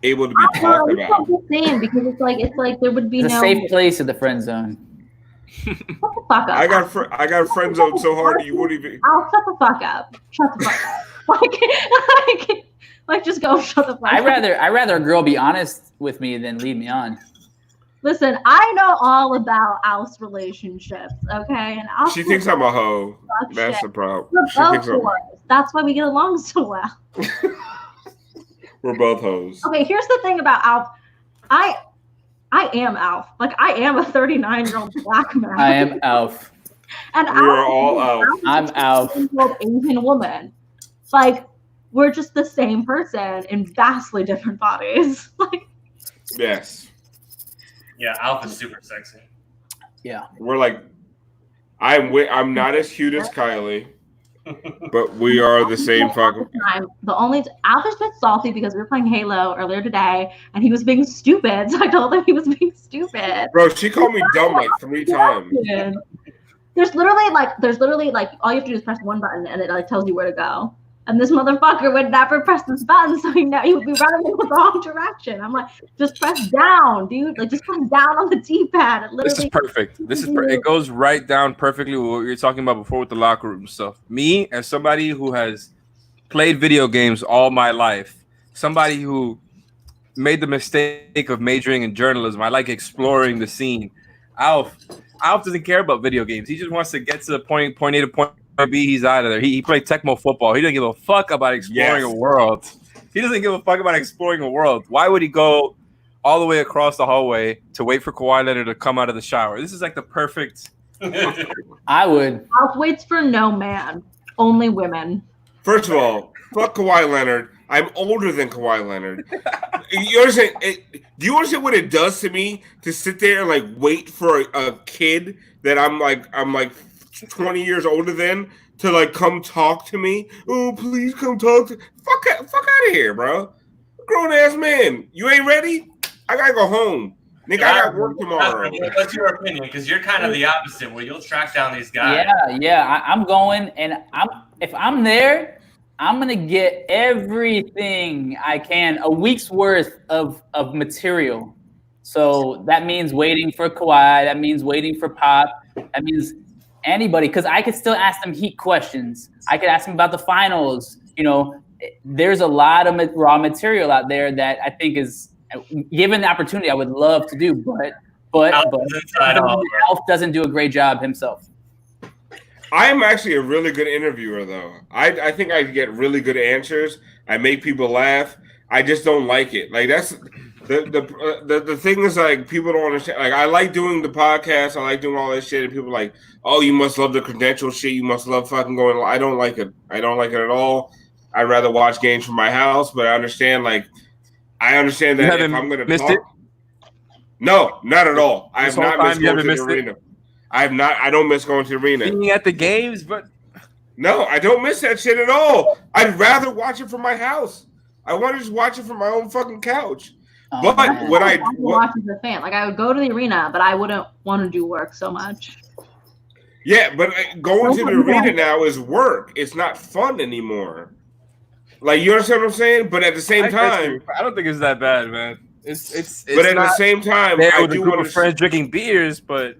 able to be talked about. It's not the same because it's like there would be it's no a safe place in the friend zone. Shut the fuck up. I got friend zoned so hard you wouldn't even. I'll shut the fuck up. Shut the fuck up. Like just go shut the fuck up. I'd rather a girl be honest with me than lead me on. Listen, I know all about Alf's relationships, okay? And Alf she thinks I'm a hoe. That's the problem. We're both whores. That's why we get along so well. We're both hoes. Okay, here's the thing about Alf. I am Alf. Like I am a 39-year-old black man. I am Alf. And we're all Alf. I'm Alf. Asian woman. Like we're just the same person in vastly different bodies. Like yes. Yeah, Alf is super sexy. Yeah. We're like I'm not as cute as Kylie, but we are the same fucking Alf is just salty because we were playing Halo earlier today and he was being stupid. So I told him he was being stupid. Bro, she called me dumb like 3 times. There's literally like all you have to do is press one button and it like tells you where to go. And this motherfucker would never press this button, so he would be running in the wrong direction. I'm like, just press down, dude. Like, just press down on the D-pad. This is perfect. It goes right down perfectly with what you were talking about before with the locker room stuff. Me, as somebody who has played video games all my life, somebody who made the mistake of majoring in journalism, I like exploring the scene. Alf doesn't care about video games. He just wants to get to the point A to point B, he's out of there. He played Tecmo football. He doesn't give a fuck about exploring a world. He doesn't give a fuck about exploring a world. Why would he go all the way across the hallway to wait for Kawhi Leonard to come out of the shower? This is like the perfect. I would. Alf waits for no man, only women. First of all, fuck Kawhi Leonard. I'm older than Kawhi Leonard. You understand? Do you understand what it does to me to sit there and like wait for a kid that I'm like 20 years older than to like come talk to me? Oh, please come talk to. Fuck out of here, bro. Grown ass man. You ain't ready? I gotta go home. Nigga, I got work tomorrow. What's your opinion? Because you're kind of the opposite, where you'll track down these guys. Yeah. I'm going, and if I'm there, I'm gonna get everything I can, a week's worth of material. So that means waiting for Kawhi. That means waiting for Pop. That means anybody, because I could still ask them Heat questions. I could ask them about the finals. You know, there's a lot of raw material out there that I think is, given the opportunity, I would love to do, but Alf doesn't do a great job himself. I am actually a really good interviewer, though. I think I get really good answers. I make people laugh. I just don't like it. Like that's the thing is like people don't understand. Like I like doing the podcast. I like doing all this shit, and people are like, oh, you must love the credential shit. You must love fucking going. I don't like it. I don't like it at all. I'd rather watch games from my house, but I understand that if I'm going to talk, it? No, not at all. I have not missed going to the arena. I don't miss going to the arena. Being at the games, but no, I don't miss that shit at all. I'd rather watch it from my house. I want to just watch it from my own fucking couch. But when I watch as a fan, like I would go to the arena, but I wouldn't want to do work so much. Yeah, but going to the arena now is work. It's not fun anymore. Like, you understand what I'm saying? But at the same time, I don't think it's that bad, man. It's but at the same time, I do want to friends drinking beers, but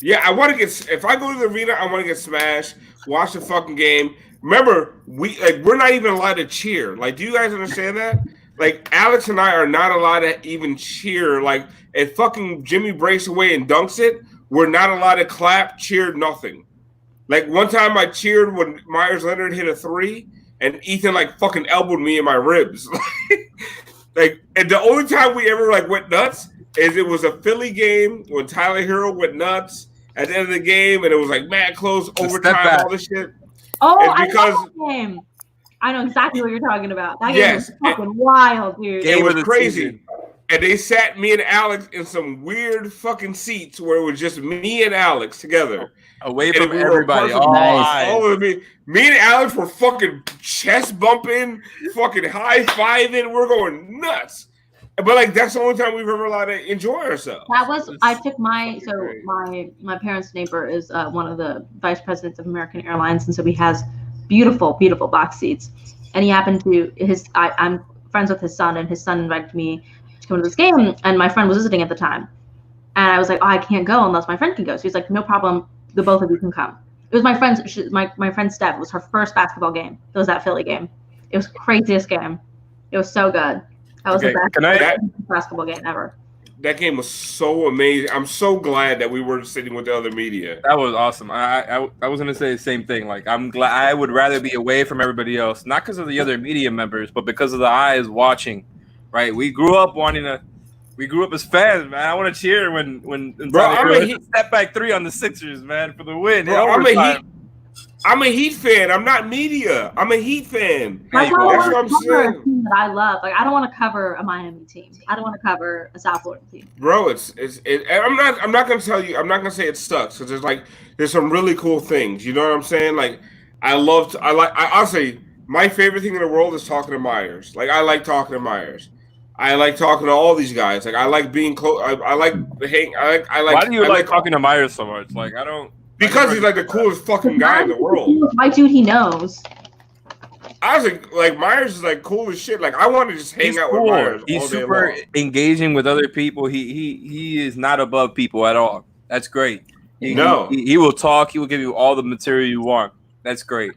yeah, I want to get. If I go to the arena, I want to get smashed, watch the fucking game. Remember, we're not even allowed to cheer. Like, do you guys understand that? Like, Alex and I are not allowed to even cheer. Like, if fucking Jimmy breaks away and dunks it, we're not allowed to clap, cheer, nothing. Like, one time I cheered when Myers Leonard hit a 3. And Ethan like fucking elbowed me in my ribs. And the only time we ever like went nuts is it was a Philly game when Tyler Hero went nuts at the end of the game, and it was like mad close, overtime, all this shit. Oh, I know that game. I know exactly what you're talking about. That game was fucking wild, dude. It was crazy. And they sat me and Alex in some weird fucking seats where it was just me and Alex together. Away from everybody. All of me. Me and Alex were fucking chest bumping, fucking high-fiving. We're going nuts. But like that's the only time we've ever allowed to enjoy ourselves. I took my parents' neighbor is one of the vice presidents of American Airlines, and so he has beautiful, beautiful box seats. And he happened to I'm friends with his son, and his son invited me to come to this game, and my friend was visiting at the time. And I was like, oh, I can't go unless my friend can go. So he's like, no problem, the both of you can come. It was my friend Steph. It was her first basketball game. It was that Philly game. It was the craziest game. It was so good. That was the best basketball game ever. That game was so amazing. I'm so glad that we were sitting with the other media. That was awesome. I was going to say the same thing. Like, I'm glad. I would rather be away from everybody else, not because of the other media members, but because of the eyes watching. Right? We grew up as fans, man. I want to cheer when step back 3 on the Sixers, man, for the win. Bro, I'm a Heat fan. I'm not media. I'm a Heat fan. That's what I'm saying. A team that I love. Like, I don't want to cover a Miami team. I don't want to cover a South Florida team. Bro, I'm not gonna tell you. I'm not gonna say it sucks because there's some really cool things. You know what I'm saying? Like, I'll say my favorite thing in the world is talking to Myers. Like, I like talking to Myers. I like talking to all these guys. Like, I like being close. I like hang. I like. Why do you like talking to Myers so much? Like, I don't. Because he's like the coolest fucking guy in the world. My dude, he knows. I was like Myers is like cool as shit. Like, I want to just hang out with Myers. He's super engaging with other people. He is not above people at all. That's great. He will talk. He will give you all the material you want. That's great.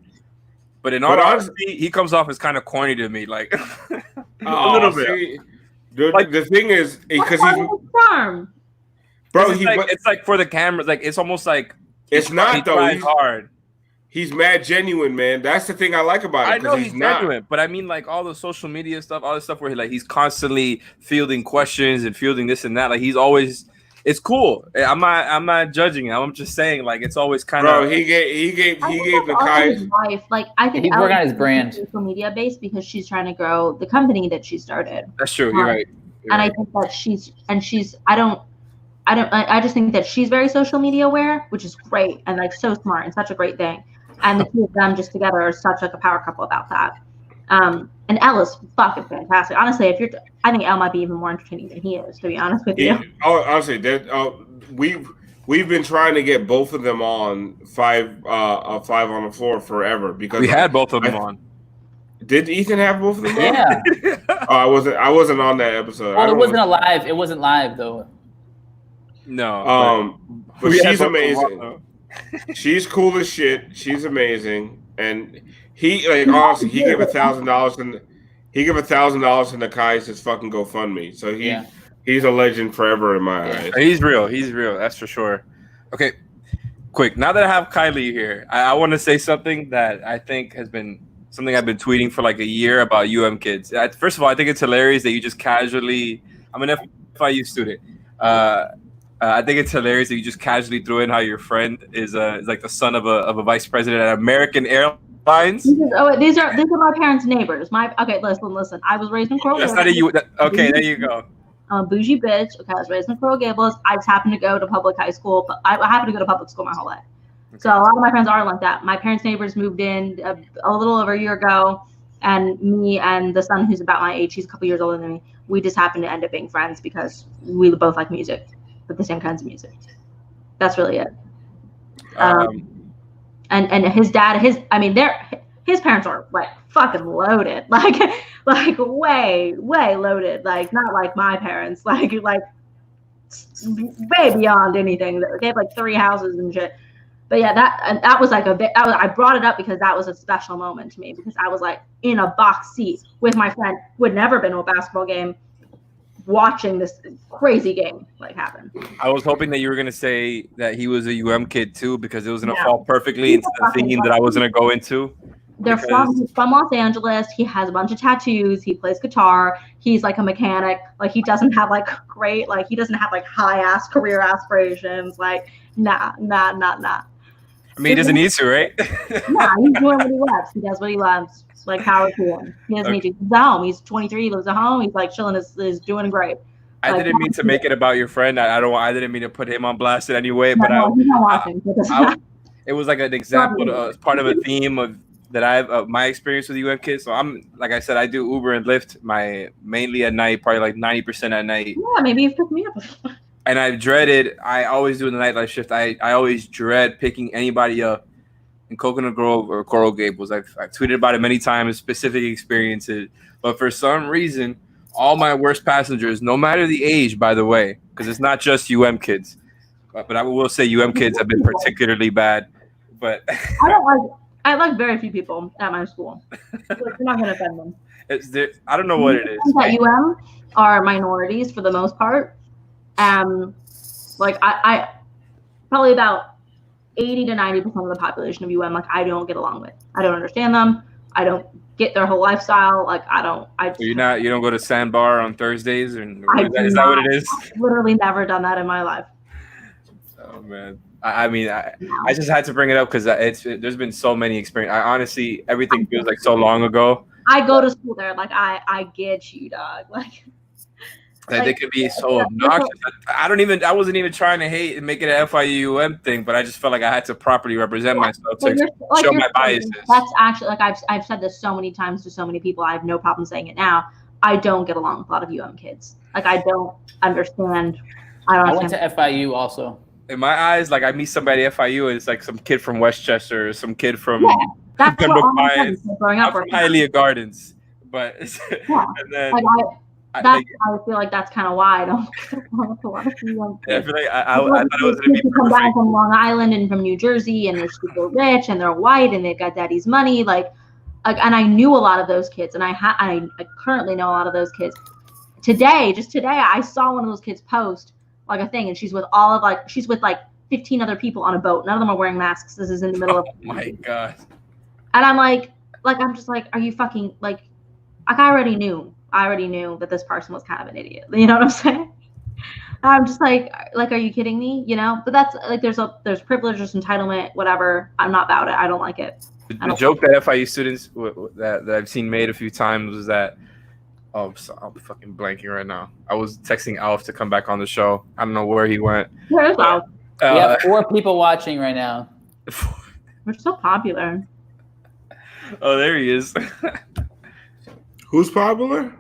But in all honesty, he comes off as kind of corny to me. Like a little bit. The thing is, because he's charm. Bro, it's like for the cameras. Like, it's almost like. It's not though. He's hard. He's mad genuine, man. That's the thing I like about it. I know he's genuine, but I mean, like, all the social media stuff, all the stuff where he's constantly fielding questions and fielding this and that. Like, he's always it's cool. I'm not judging. I'm just saying, like, it's always kind Bro, of. he gave the His wife. Like, I think He's working on his brand. Social media based because she's trying to grow the company that she started. That's true. You're right. And I think that she's. I just think that she's very social media aware, which is great and like so smart and such a great thing. And the two of them just together are such like a power couple about that. And Ella's fucking fantastic. Honestly, I think Elle might be even more entertaining than he is, to be honest with you. Honestly, we've been trying to get both of them on five on the floor forever because we had both of them on. Did Ethan have both of them on? Yeah. I wasn't on that episode. Well, it wasn't live though. No. But she's amazing. She's cool as shit. She's amazing, and he honestly he gave $1,000 and he gave $1,000 to Nakai's his fucking GoFundMe. So he's a legend forever in my eyes. He's real. That's for sure. Okay, quick. Now that I have Kylie here, I want to say something that I think has been something I've been tweeting for like a year about kids. First of all, I think it's hilarious that you just casually. I'm an FIU student. I think it's hilarious that you just casually threw in how your friend is like the son of a vice president at American Airlines. These are my parents' neighbors. Listen. I was raised in Coral Gables. That's not okay, there you go. I'm a bougie bitch. Okay, I was raised in Coral Gables. I just happened to go to public high school, but I happened to go to public school my whole life. Okay. So a lot of my friends are like that. My parents' neighbors moved in a little over a year ago, and me and the son who's about my age, he's a couple years older than me, we just happened to end up being friends because we both like music. With the same kinds of music. That's really it. And his dad, his parents are like fucking loaded, like way loaded, like not like my parents, like way beyond anything. They have like 3 houses and shit. But yeah, that was like I brought it up because that was a special moment to me because I was like in a box seat with my friend who had never been to a basketball game, watching this crazy game like happen. I was hoping that you were gonna say that he was a kid too, because it was gonna fall perfectly into the theme that I was gonna go into. He's from Los Angeles. He has a bunch of tattoos. He plays guitar. He's like a mechanic. Like he doesn't have like he doesn't have like high ass career aspirations. Like nah. I mean, he doesn't need to, right? Nah, he's doing what he loves. He does what he loves. Like power to him. He doesn't need to. He's at home. He's 23. He lives at home. He's like chilling. Is doing great. I didn't mean to make it about your friend. I didn't mean to put him on blast in any way. But he's not watching. It was like an example, part of a theme of that I've my experience with kids. So I'm like I said, I do Uber and Lyft. Mainly at night, probably like 90% at night. Yeah, maybe you've picked me up. And I always do the nightlife shift. I always dread picking anybody up in Coconut Grove or Coral Gables. I've tweeted about it many times, specific experiences. But for some reason, all my worst passengers, no matter the age, by the way, because it's not just kids, but I will say kids have been particularly bad. But I like very few people at my school. So you're not going to offend them. I don't know what it is. At are minorities for the most part. Like I probably about 80 to 90% of the population of like I don't get along with. I don't understand them. I don't get their whole lifestyle. Like you don't go to Sandbar on Thursdays, is that what it is? I've literally never done that in my life. Oh man. I mean, I just had to bring it up because there's been so many experiences. Honestly, everything feels like so long ago. I go to school there. Like I get you, dog. Like they could be so obnoxious. I wasn't even trying to hate and make it an FIU thing, but I just felt like I had to properly represent myself to show my biases. That's actually like I've said this so many times to so many people. I have no problem saying it now. I don't get along with a lot of kids. Like I don't understand. I went to FIU also. In my eyes, like I meet somebody at FIU and it's like some kid from Westchester, or some kid from Pembroke Pines. I'm from Hialeah Gardens, but and then. I feel like that's kind of why I don't want a lot of young kids. Yeah, I feel like I thought it was going to be come back from Long Island and from New Jersey, and they're super rich and they're white and they've got daddy's money. Like, and I knew a lot of those kids, and I currently know a lot of those kids. Just today, I saw one of those kids post like a thing, and she's with she's with 15 other people on a boat. None of them are wearing masks. This is in the middle of. Oh my god! And I'm I'm just like, are you fucking like I already knew that this person was kind of an idiot. You know what I'm saying? I'm just like, are you kidding me? You know, but that's like, there's privilege, there's entitlement, whatever. I'm not about it. I don't like it. The joke that FIU students that I've seen made a few times was that, I'm fucking blanking right now. I was texting Alf to come back on the show. I don't know where he went. Where's Alf? We have 4 people watching right now. We're so popular. Oh, there he is. Who's popular?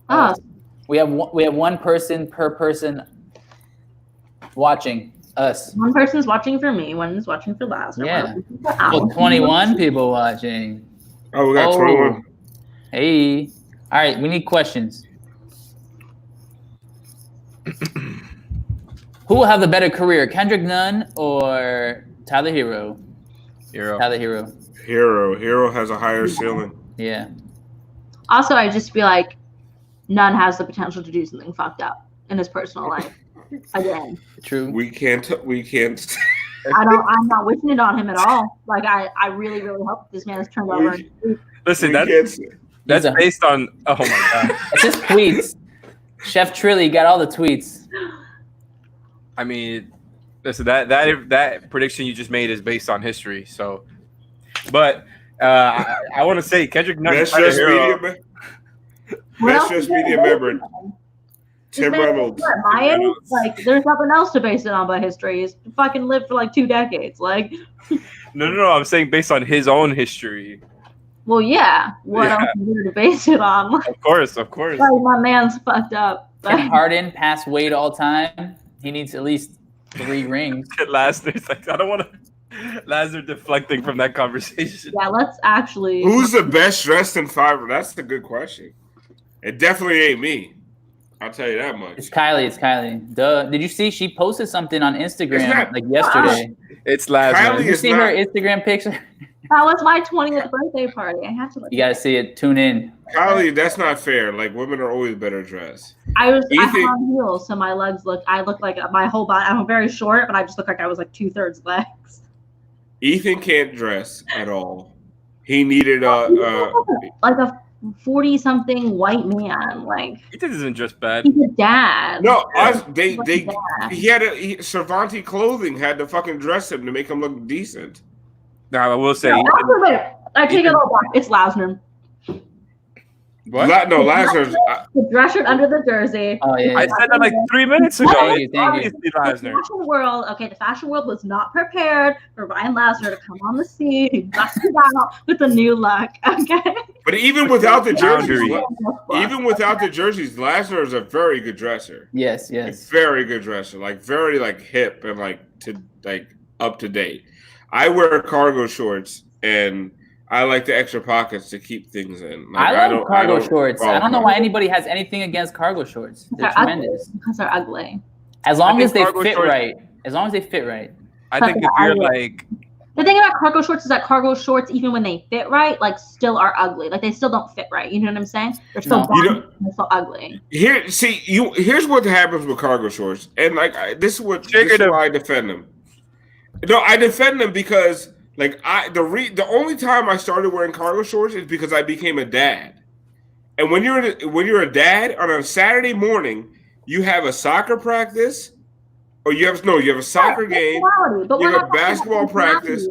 Oh. We have one person per person watching us. One person's watching for me. One is watching for Lazarus. Yeah. Well, 21 people watching. Oh, we got 21. Hey. All right, we need questions. Who will have the better career, Kendrick Nunn or Tyler Hero? Tyler Hero. Hero has a higher ceiling. Yeah. Also, I just feel like Nunn has the potential to do something fucked up in his personal life. Again. True. We can't. I'm not wishing it on him at all. Like I really, really hope this man is turned over. Listen, that's based on. Oh my god. It's just tweets. Chef Trilly got all the tweets. I mean, listen, that prediction you just made is based on history. So, but I want to say Kendrick Nunn. Best Just Media member. Tim Reynolds. Like, there's nothing else to base it on but history. He's fucking lived for like 2 decades. Like. No. I'm saying based on his own history. Well, yeah. What else is there to base it on? Of course. Like, my man's fucked up. Can Harden pass Wade all time? He needs at least 3 rings. Lasner's like, I don't want to. Lasner deflecting from that conversation. Yeah, let's actually. Who's the best dressed in 5? That's a good question. It definitely ain't me. I'll tell you that much. It's Kylie. Duh. Did you see she posted something on Instagram like yesterday? It's Lasner. Did you see her Instagram picture? That was my 20th birthday party. I had to. You gotta see it. Tune in. Kylie, that's not fair. Like, women are always better dressed. I had on heels, so my legs I look like my whole body. I'm very short, but I just look like I was like 2/3 legs. Ethan can't dress at all. He needed like a 40-something white man. Like, he doesn't dress bad. He's a dad. No, he had Cervantes clothing had to fucking dress him to make him look decent. Now I will say, I take it all back. It's Lasner. What? Lasner's the dress shirt under the jersey. Oh yeah. I said that like 3 minutes ago. Thank you. The fashion world was not prepared for Ryan Lasner to come on the scene. He busted out with a new look. Okay. But even without the jerseys, Lasner is a very good dresser. Yes. A very good dresser. Like very hip and up to date. I wear cargo shorts and I like the extra pockets to keep things in. Like, I love cargo shorts. I don't know why anybody has anything against cargo shorts. They're tremendous. Because they're ugly. As long as they fit right. I think if you're like. The thing about cargo shorts is that cargo shorts, even when they fit right, like still are ugly. Like they still don't fit right. You know what I'm saying? They're still they're still ugly. Here's what happens with cargo shorts, and this is why I defend them. No, I defend them because. The only time I started wearing cargo shorts is because I became a dad, and when you're a dad on a Saturday morning, you have a soccer practice, or you have a soccer game, you have a basketball practice,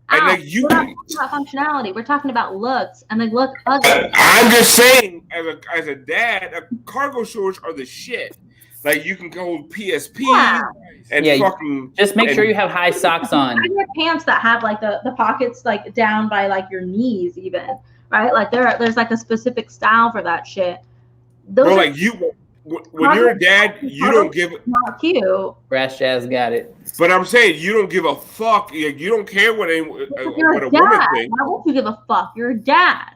and we're not talking about functionality. We're talking about looks, and they look ugly. I'm just saying, as a dad, cargo shorts are the shit. Like you can hold PSP and fucking. Just make sure you have high socks on. I wear pants that have like the pockets like down by like your knees, even right. Like there's like a specific style for that shit. When you're a dad, you don't give. Not cute. Brass Jazz got it. But I'm saying you don't give a fuck. You don't care what a woman thinks. Why won't you give a fuck? You're a dad.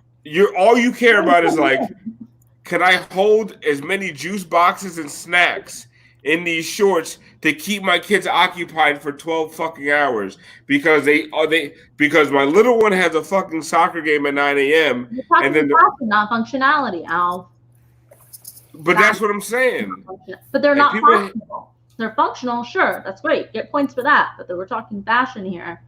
All you care about is like. Can I hold as many juice boxes and snacks in these shorts to keep my kids occupied for 12 fucking hours? Because because my little one has a fucking soccer game at 9 a.m. You're talking about not functionality, Al. But that's what I'm saying. But they're not functional. They're functional, sure. That's great. Get points for that. But we're talking fashion here.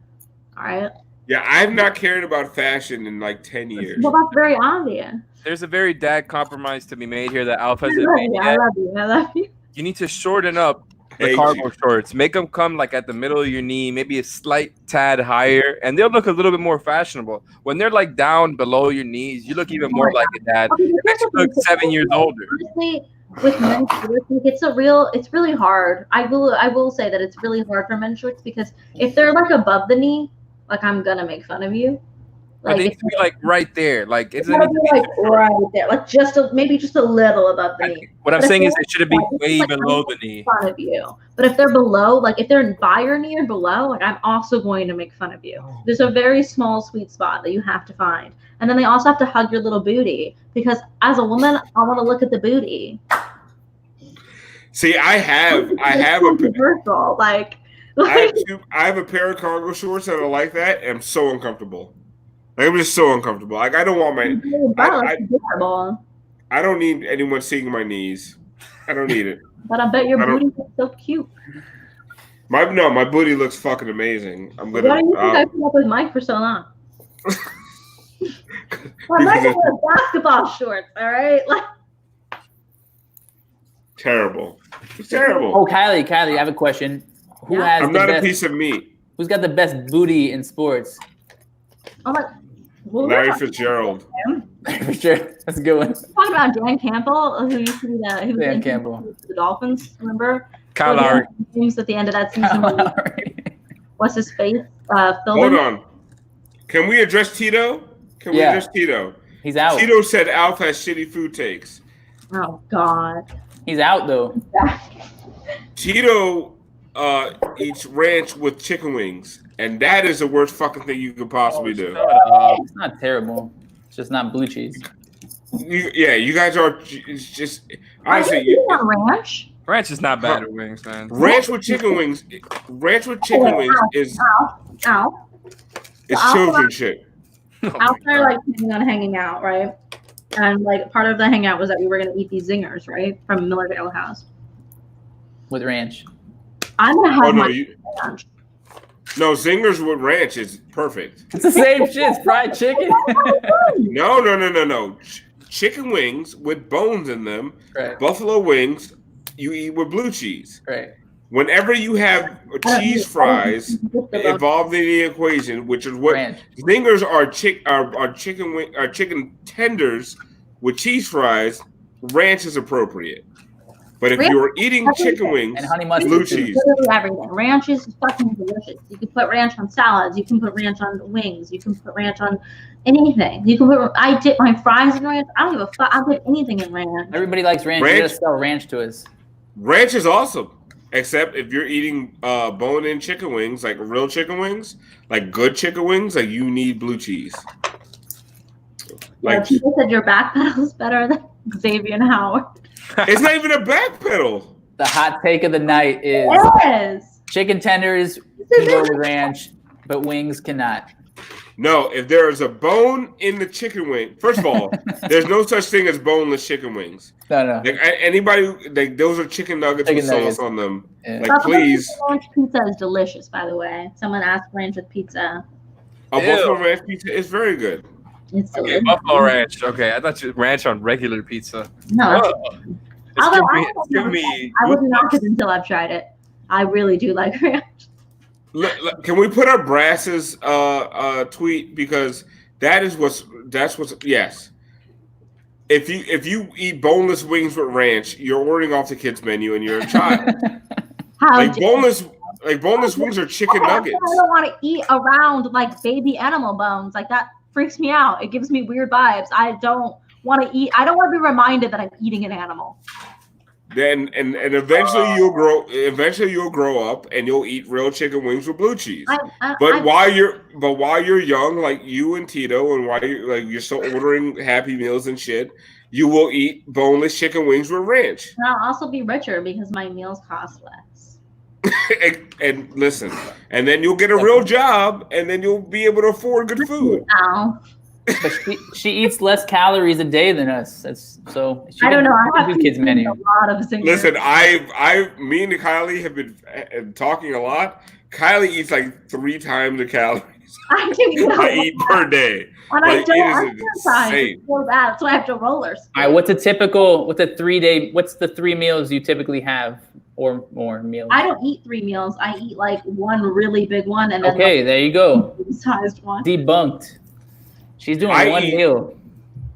All right. Yeah, I've not cared about fashion in like 10 years. Well, that's very obvious. There's a very dad compromise to be made here that Alpha hasn't made yet. I love you. you need to shorten up the cargo shorts. Make them come like at the middle of your knee, maybe a slight tad higher, and they'll look a little bit more fashionable. When they're like down below your knees, you look even more like a dad. It makes you look 7 years older. Honestly, with men's shorts, it's really hard. I will say that it's really hard for men's shorts because if they're like above the knee, like I'm gonna make fun of you. Like they need to be like right there, like it's gotta be like right there, like maybe just a little above the knee. What I'm saying is it should be way below the knee. Fun of you, but if they're below, like if they're by your knee or below, like I'm also going to make fun of you. There's a very small sweet spot that you have to find, and then they also have to hug your little booty because as a woman, I want to look at the booty. See, I have a pair of cargo shorts that are like that, and I'm so uncomfortable. I'm just so uncomfortable. Like I don't want I don't need anyone seeing my knees. I don't need it. But I bet your booty looks so cute. My booty looks fucking amazing. Why do you think I put up with Mike for so long? Well, Mike wears basketball shorts, all right? Like terrible. It's terrible. Oh, Kylie, I have a question. I'm not a piece of meat. Who's got the best booty in sports? Larry Fitzgerald. For sure. That's a good one. Talking about Dan Campbell, who used to be Dan Campbell. The Dolphins, remember? Kyle Lowry. At the end of that season. What's his face? Hold on. Can we address Tito? He's out. Tito said Alf has shitty food takes. Oh, God. He's out, though. Tito eats ranch with chicken wings. And that is the worst fucking thing you could possibly do. It's not terrible. It's just not blue cheese. You guys are just honestly. Ranch? Ranch is not bad with wings, man. Ranch with chicken wings. Is children shit. After like hanging out, right? And like part of the hangout was that we were gonna eat these zingers, right, from Miller Ale House with ranch. I'm gonna have ranch. No, zingers with ranch is perfect. It's the same shit. It's fried chicken. No. Chicken wings with bones in them. Right. Buffalo wings, you eat with blue cheese. Right. Whenever you have cheese fries involved in the equation, which is what ranch. Zingers are chicken tenders with cheese fries, ranch is appropriate. But if you're eating chicken wings and honey mustard, blue cheese, everything. Ranch is fucking delicious. You can put ranch on salads. You can put ranch on wings. You can put ranch on anything. You can put. I dip my fries in ranch. I don't give a fuck. I'll put anything in ranch. Everybody likes ranch. You gotta sell ranch to us. Ranch is awesome, except if you're eating bone-in chicken wings, like real chicken wings, like good chicken wings, like you need blue cheese. Like people said, your back pedal is better than Xavier Howard. It's not even a back pedal. The hot take of the night is chicken tenders can go with ranch, but wings cannot. No, if there is a bone in the chicken wing, first of all, there's no such thing as boneless chicken wings. No. Like anybody, like those are chicken nuggets with sauce on them. Yeah. Like please. Ranch pizza is delicious, by the way. Someone asked ranch with pizza. Buffalo ranch pizza is very good. Okay, Buffalo ranch. Okay, I thought you ranch on regular pizza. No, I wouldn't knock it until I've tried it. I really do like ranch. Can we put up Brass's tweet, because that's what's yes. If you eat boneless wings with ranch, you're ordering off the kids menu and you're a child. Boneless wings are chicken nuggets. I don't want to eat around like baby animal bones. Like that freaks me out. It gives me weird vibes. I don't want to eat. I don't want to be reminded that I'm eating an animal. Then and eventually you'll grow up and you'll eat real chicken wings with blue cheese. While you're young, like you and Tito, and while you're still ordering Happy Meals and shit, you will eat boneless chicken wings with ranch. And I'll also be richer because my meals cost less. and listen, and then you'll get a real job, and then you'll be able to afford good food. Ow. But she eats less calories a day than us. I don't know. I have kids menu. Listen, me and Kylie have been talking a lot. Kylie eats like 3 times the calories I do. I eat per day. And Like, I don't it is exercise. insane. It's so bad. That's why I have to roller skate. All right, what's the 3 meals you typically have or more meals? I don't eat 3 meals. I eat like one really big one and then Okay, there you go. sized one. Debunked. She's doing one meal.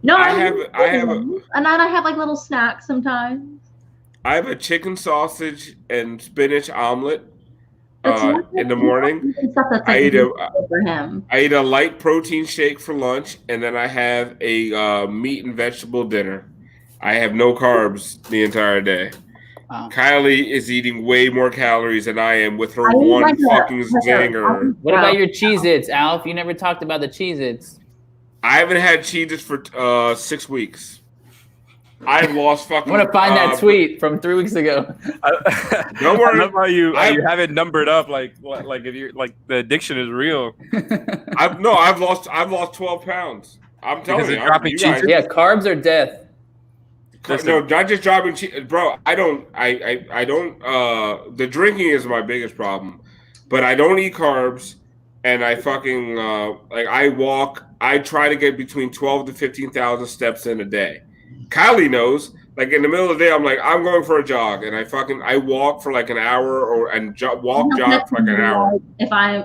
No, I have and then I have like little snacks sometimes. I have a chicken sausage and spinach omelet That's in the morning. Stuff that's I like eat for him. I eat a light protein shake for lunch, and then I have a meat and vegetable dinner. I have no carbs the entire day. Wow. Kylie is eating way more calories than I am with her one fucking zinger. What about your Cheez-Its, Alf? You never talked about the Cheez-Its. I haven't had Cheez-Its for 6 weeks. I've lost fucking. I'm gonna find that tweet from 3 weeks ago. Don't worry. I love how you have it numbered up like if you're like the addiction is real. I've lost 12 pounds. I'm telling you, dropping cheese. Yeah, carbs are death. No, not just dropping cheese, bro. I don't. The drinking is my biggest problem, but I don't eat carbs, and I fucking like I walk. I try to get between 12 to 15,000 steps in a day. Kylie knows. Like in the middle of the day, I'm like, I'm going for a jog, and I walk for like an hour jog for like an hour. If I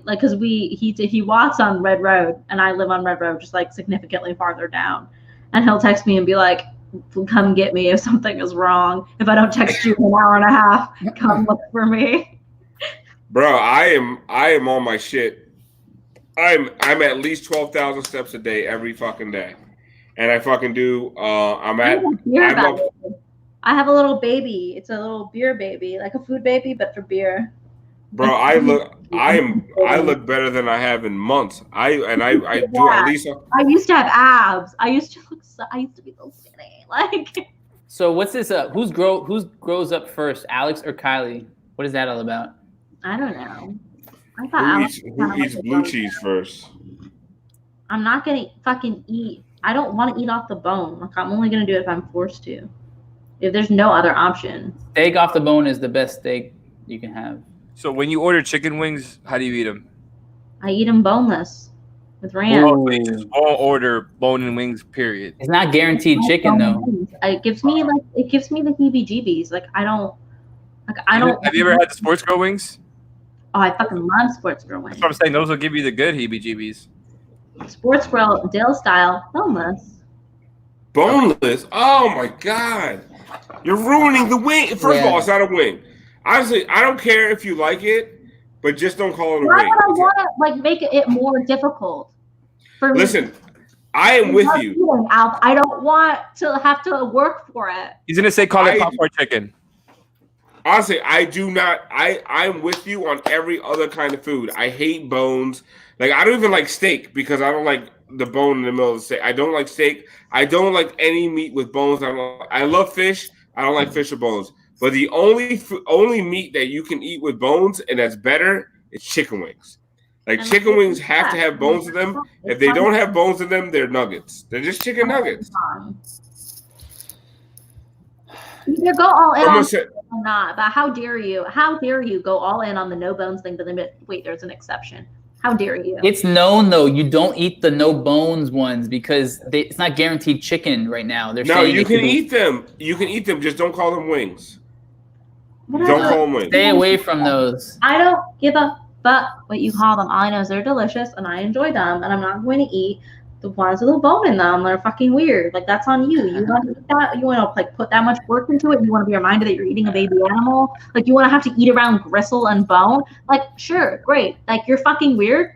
like, because he walks on Red Road, and I live on Red Road, just like significantly farther down, and he'll text me and be like, "Come get me if something is wrong. If I don't text you in an hour and a half, come look for me." Bro, I am on my shit. I'm at least 12,000 steps a day every fucking day. And I fucking do. I have a little baby. It's a little beer baby, like a food baby, but for beer. Bro, I look better than I have in months. I do at least. I used to have abs. I used to be so skinny. Like. So what's this? Who grows up first, Alex or Kylie? What is that all about? I don't know. I thought who eats blue cheese first? I'm not gonna fucking eat. I don't want to eat off the bone. Like, I'm only going to do it if I'm forced to. If there's no other option. Steak off the bone is the best steak you can have. So when you order chicken wings, how do you eat them? I eat them boneless with ranch. Oh, you just won't order bone and wings, period. It's not guaranteed chicken, though. It gives me the heebie-jeebies. Like, I don't. Have you ever had the Sports Grill wings? Oh, I fucking love Sports Grill wings. That's what I'm saying. Those will give you the good heebie-jeebies. Sports Grill, Dill style, boneless. Boneless? Oh my god. You're ruining the wing. First of all, it's not a wing. Honestly, I don't care if you like it, but just don't call it a wing. Why would I want to make it more difficult for me? Listen, I am with you. I don't want to have to work for it. He's gonna say call it popcorn chicken. Honestly, I do not. I'm with you on every other kind of food. I hate bones. Like, I don't even like steak because I don't like the bone in the middle of the steak. I don't like steak. I don't like any meat with bones. I love fish. I don't like fish with bones. But the only meat that you can eat with bones and that's better is chicken wings. Like, chicken wings have to have bones in them. If they don't have bones in them, they're nuggets. They're just chicken nuggets. Either go all in or not. But how dare you? How dare you go all in on the no bones thing? But then wait, there's an exception. How dare you? It's known though. You don't eat the no bones ones because it's not guaranteed chicken right now. They're saying you can eat them. You can eat them. Just don't call them wings. Don't call them wings. Stay away from those. I don't give a fuck what you call them. All I know is they're delicious and I enjoy them. And I'm not going to eat the ones with a bone in them. They're fucking weird. Like, that's on you. You want to eat that? You want to like put that much work into it? You want to be reminded that you're eating a baby animal? Like, you want to have to eat around gristle and bone? Like, sure, great. Like, you're fucking weird.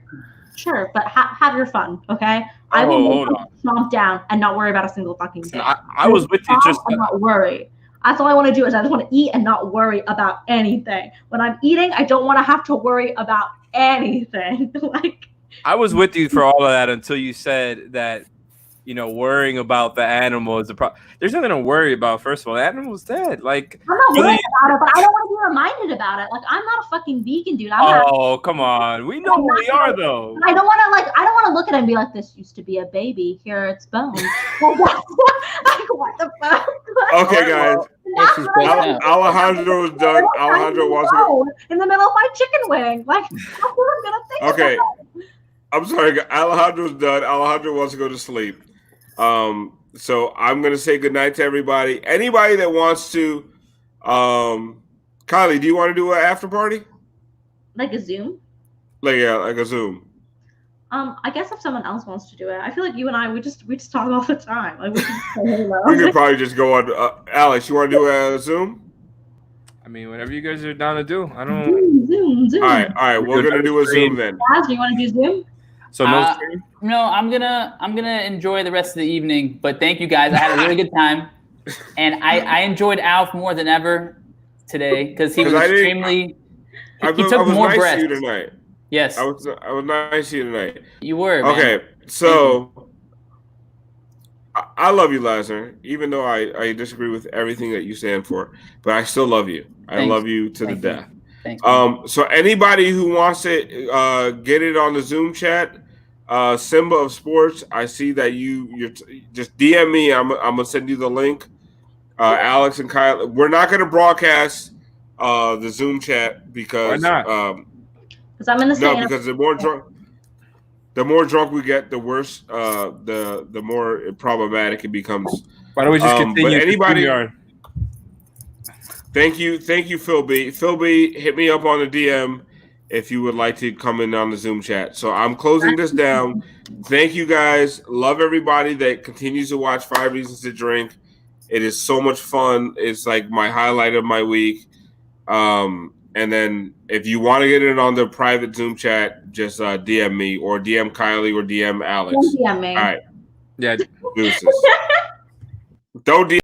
Sure, but have your fun, okay? I will stomp down and not worry about a single fucking thing. I was with you just and not worry. That's all I want to do is I just want to eat and not worry about anything. When I'm eating, I don't want to have to worry about anything. Like, I was with you for all of that until you said that, worrying about the animal is a problem. There's nothing to worry about. First of all, the animal's dead. Like, I'm not worried about it, but I don't want to be reminded about it. Like, I'm not a fucking vegan, dude. Come on. We know who we are, though. I don't want to look at it and be like, this used to be a baby. Here are its bones. Like, what the fuck? Okay, guys. if she's breaking up. Alejandro's done. Alejandro wants to go in the middle of my chicken wing. Like, that's what I'm gonna think. Okay. About. I'm sorry. Alejandro's done. Alejandro wants to go to sleep. So I'm gonna say goodnight to everybody. Anybody that wants to, Kylie, do you want to do an after party? Like a Zoom? Like a Zoom. I guess if someone else wants to do it, I feel like you and I we just talk all the time. Like we could probably just go on. Alex, you want to do a Zoom? I mean, whatever you guys are down to do. I don't. Zoom. All right. We're gonna do a Zoom then. Do you want to do Zoom? So no, I'm gonna enjoy the rest of the evening. But thank you guys. I had a really good time, and I enjoyed Alf more than ever today because he was extremely. He took more nice breaths. To you tonight. Yes, I was nice to you tonight. You were. Man. Okay, so I love you, Lazar. Even though I disagree with everything that you stand for, but I still love you. I love you to the death. Thanks. So anybody who wants to get it on the Zoom chat. Simba of Sports, I see that you're just DM me. I'm gonna send you the link. Alex and Kyle, we're not gonna broadcast the Zoom chat because why not? Because I'm gonna say because the more drunk we get, the worse the more problematic it becomes. Why don't we just continue? But anybody? Thank you, Phil B. Phil B, hit me up on the DM. If you would like to come in on the Zoom chat. So I'm closing this down. Thank you guys. Love everybody that continues to watch 5 Reasons to Drink. It is so much fun. It's like my highlight of my week. And then if you want to get it on the private Zoom chat, just DM me or DM Kylie or DM Alex. Don't DM me. All right. Yeah. Deuces. Don't DM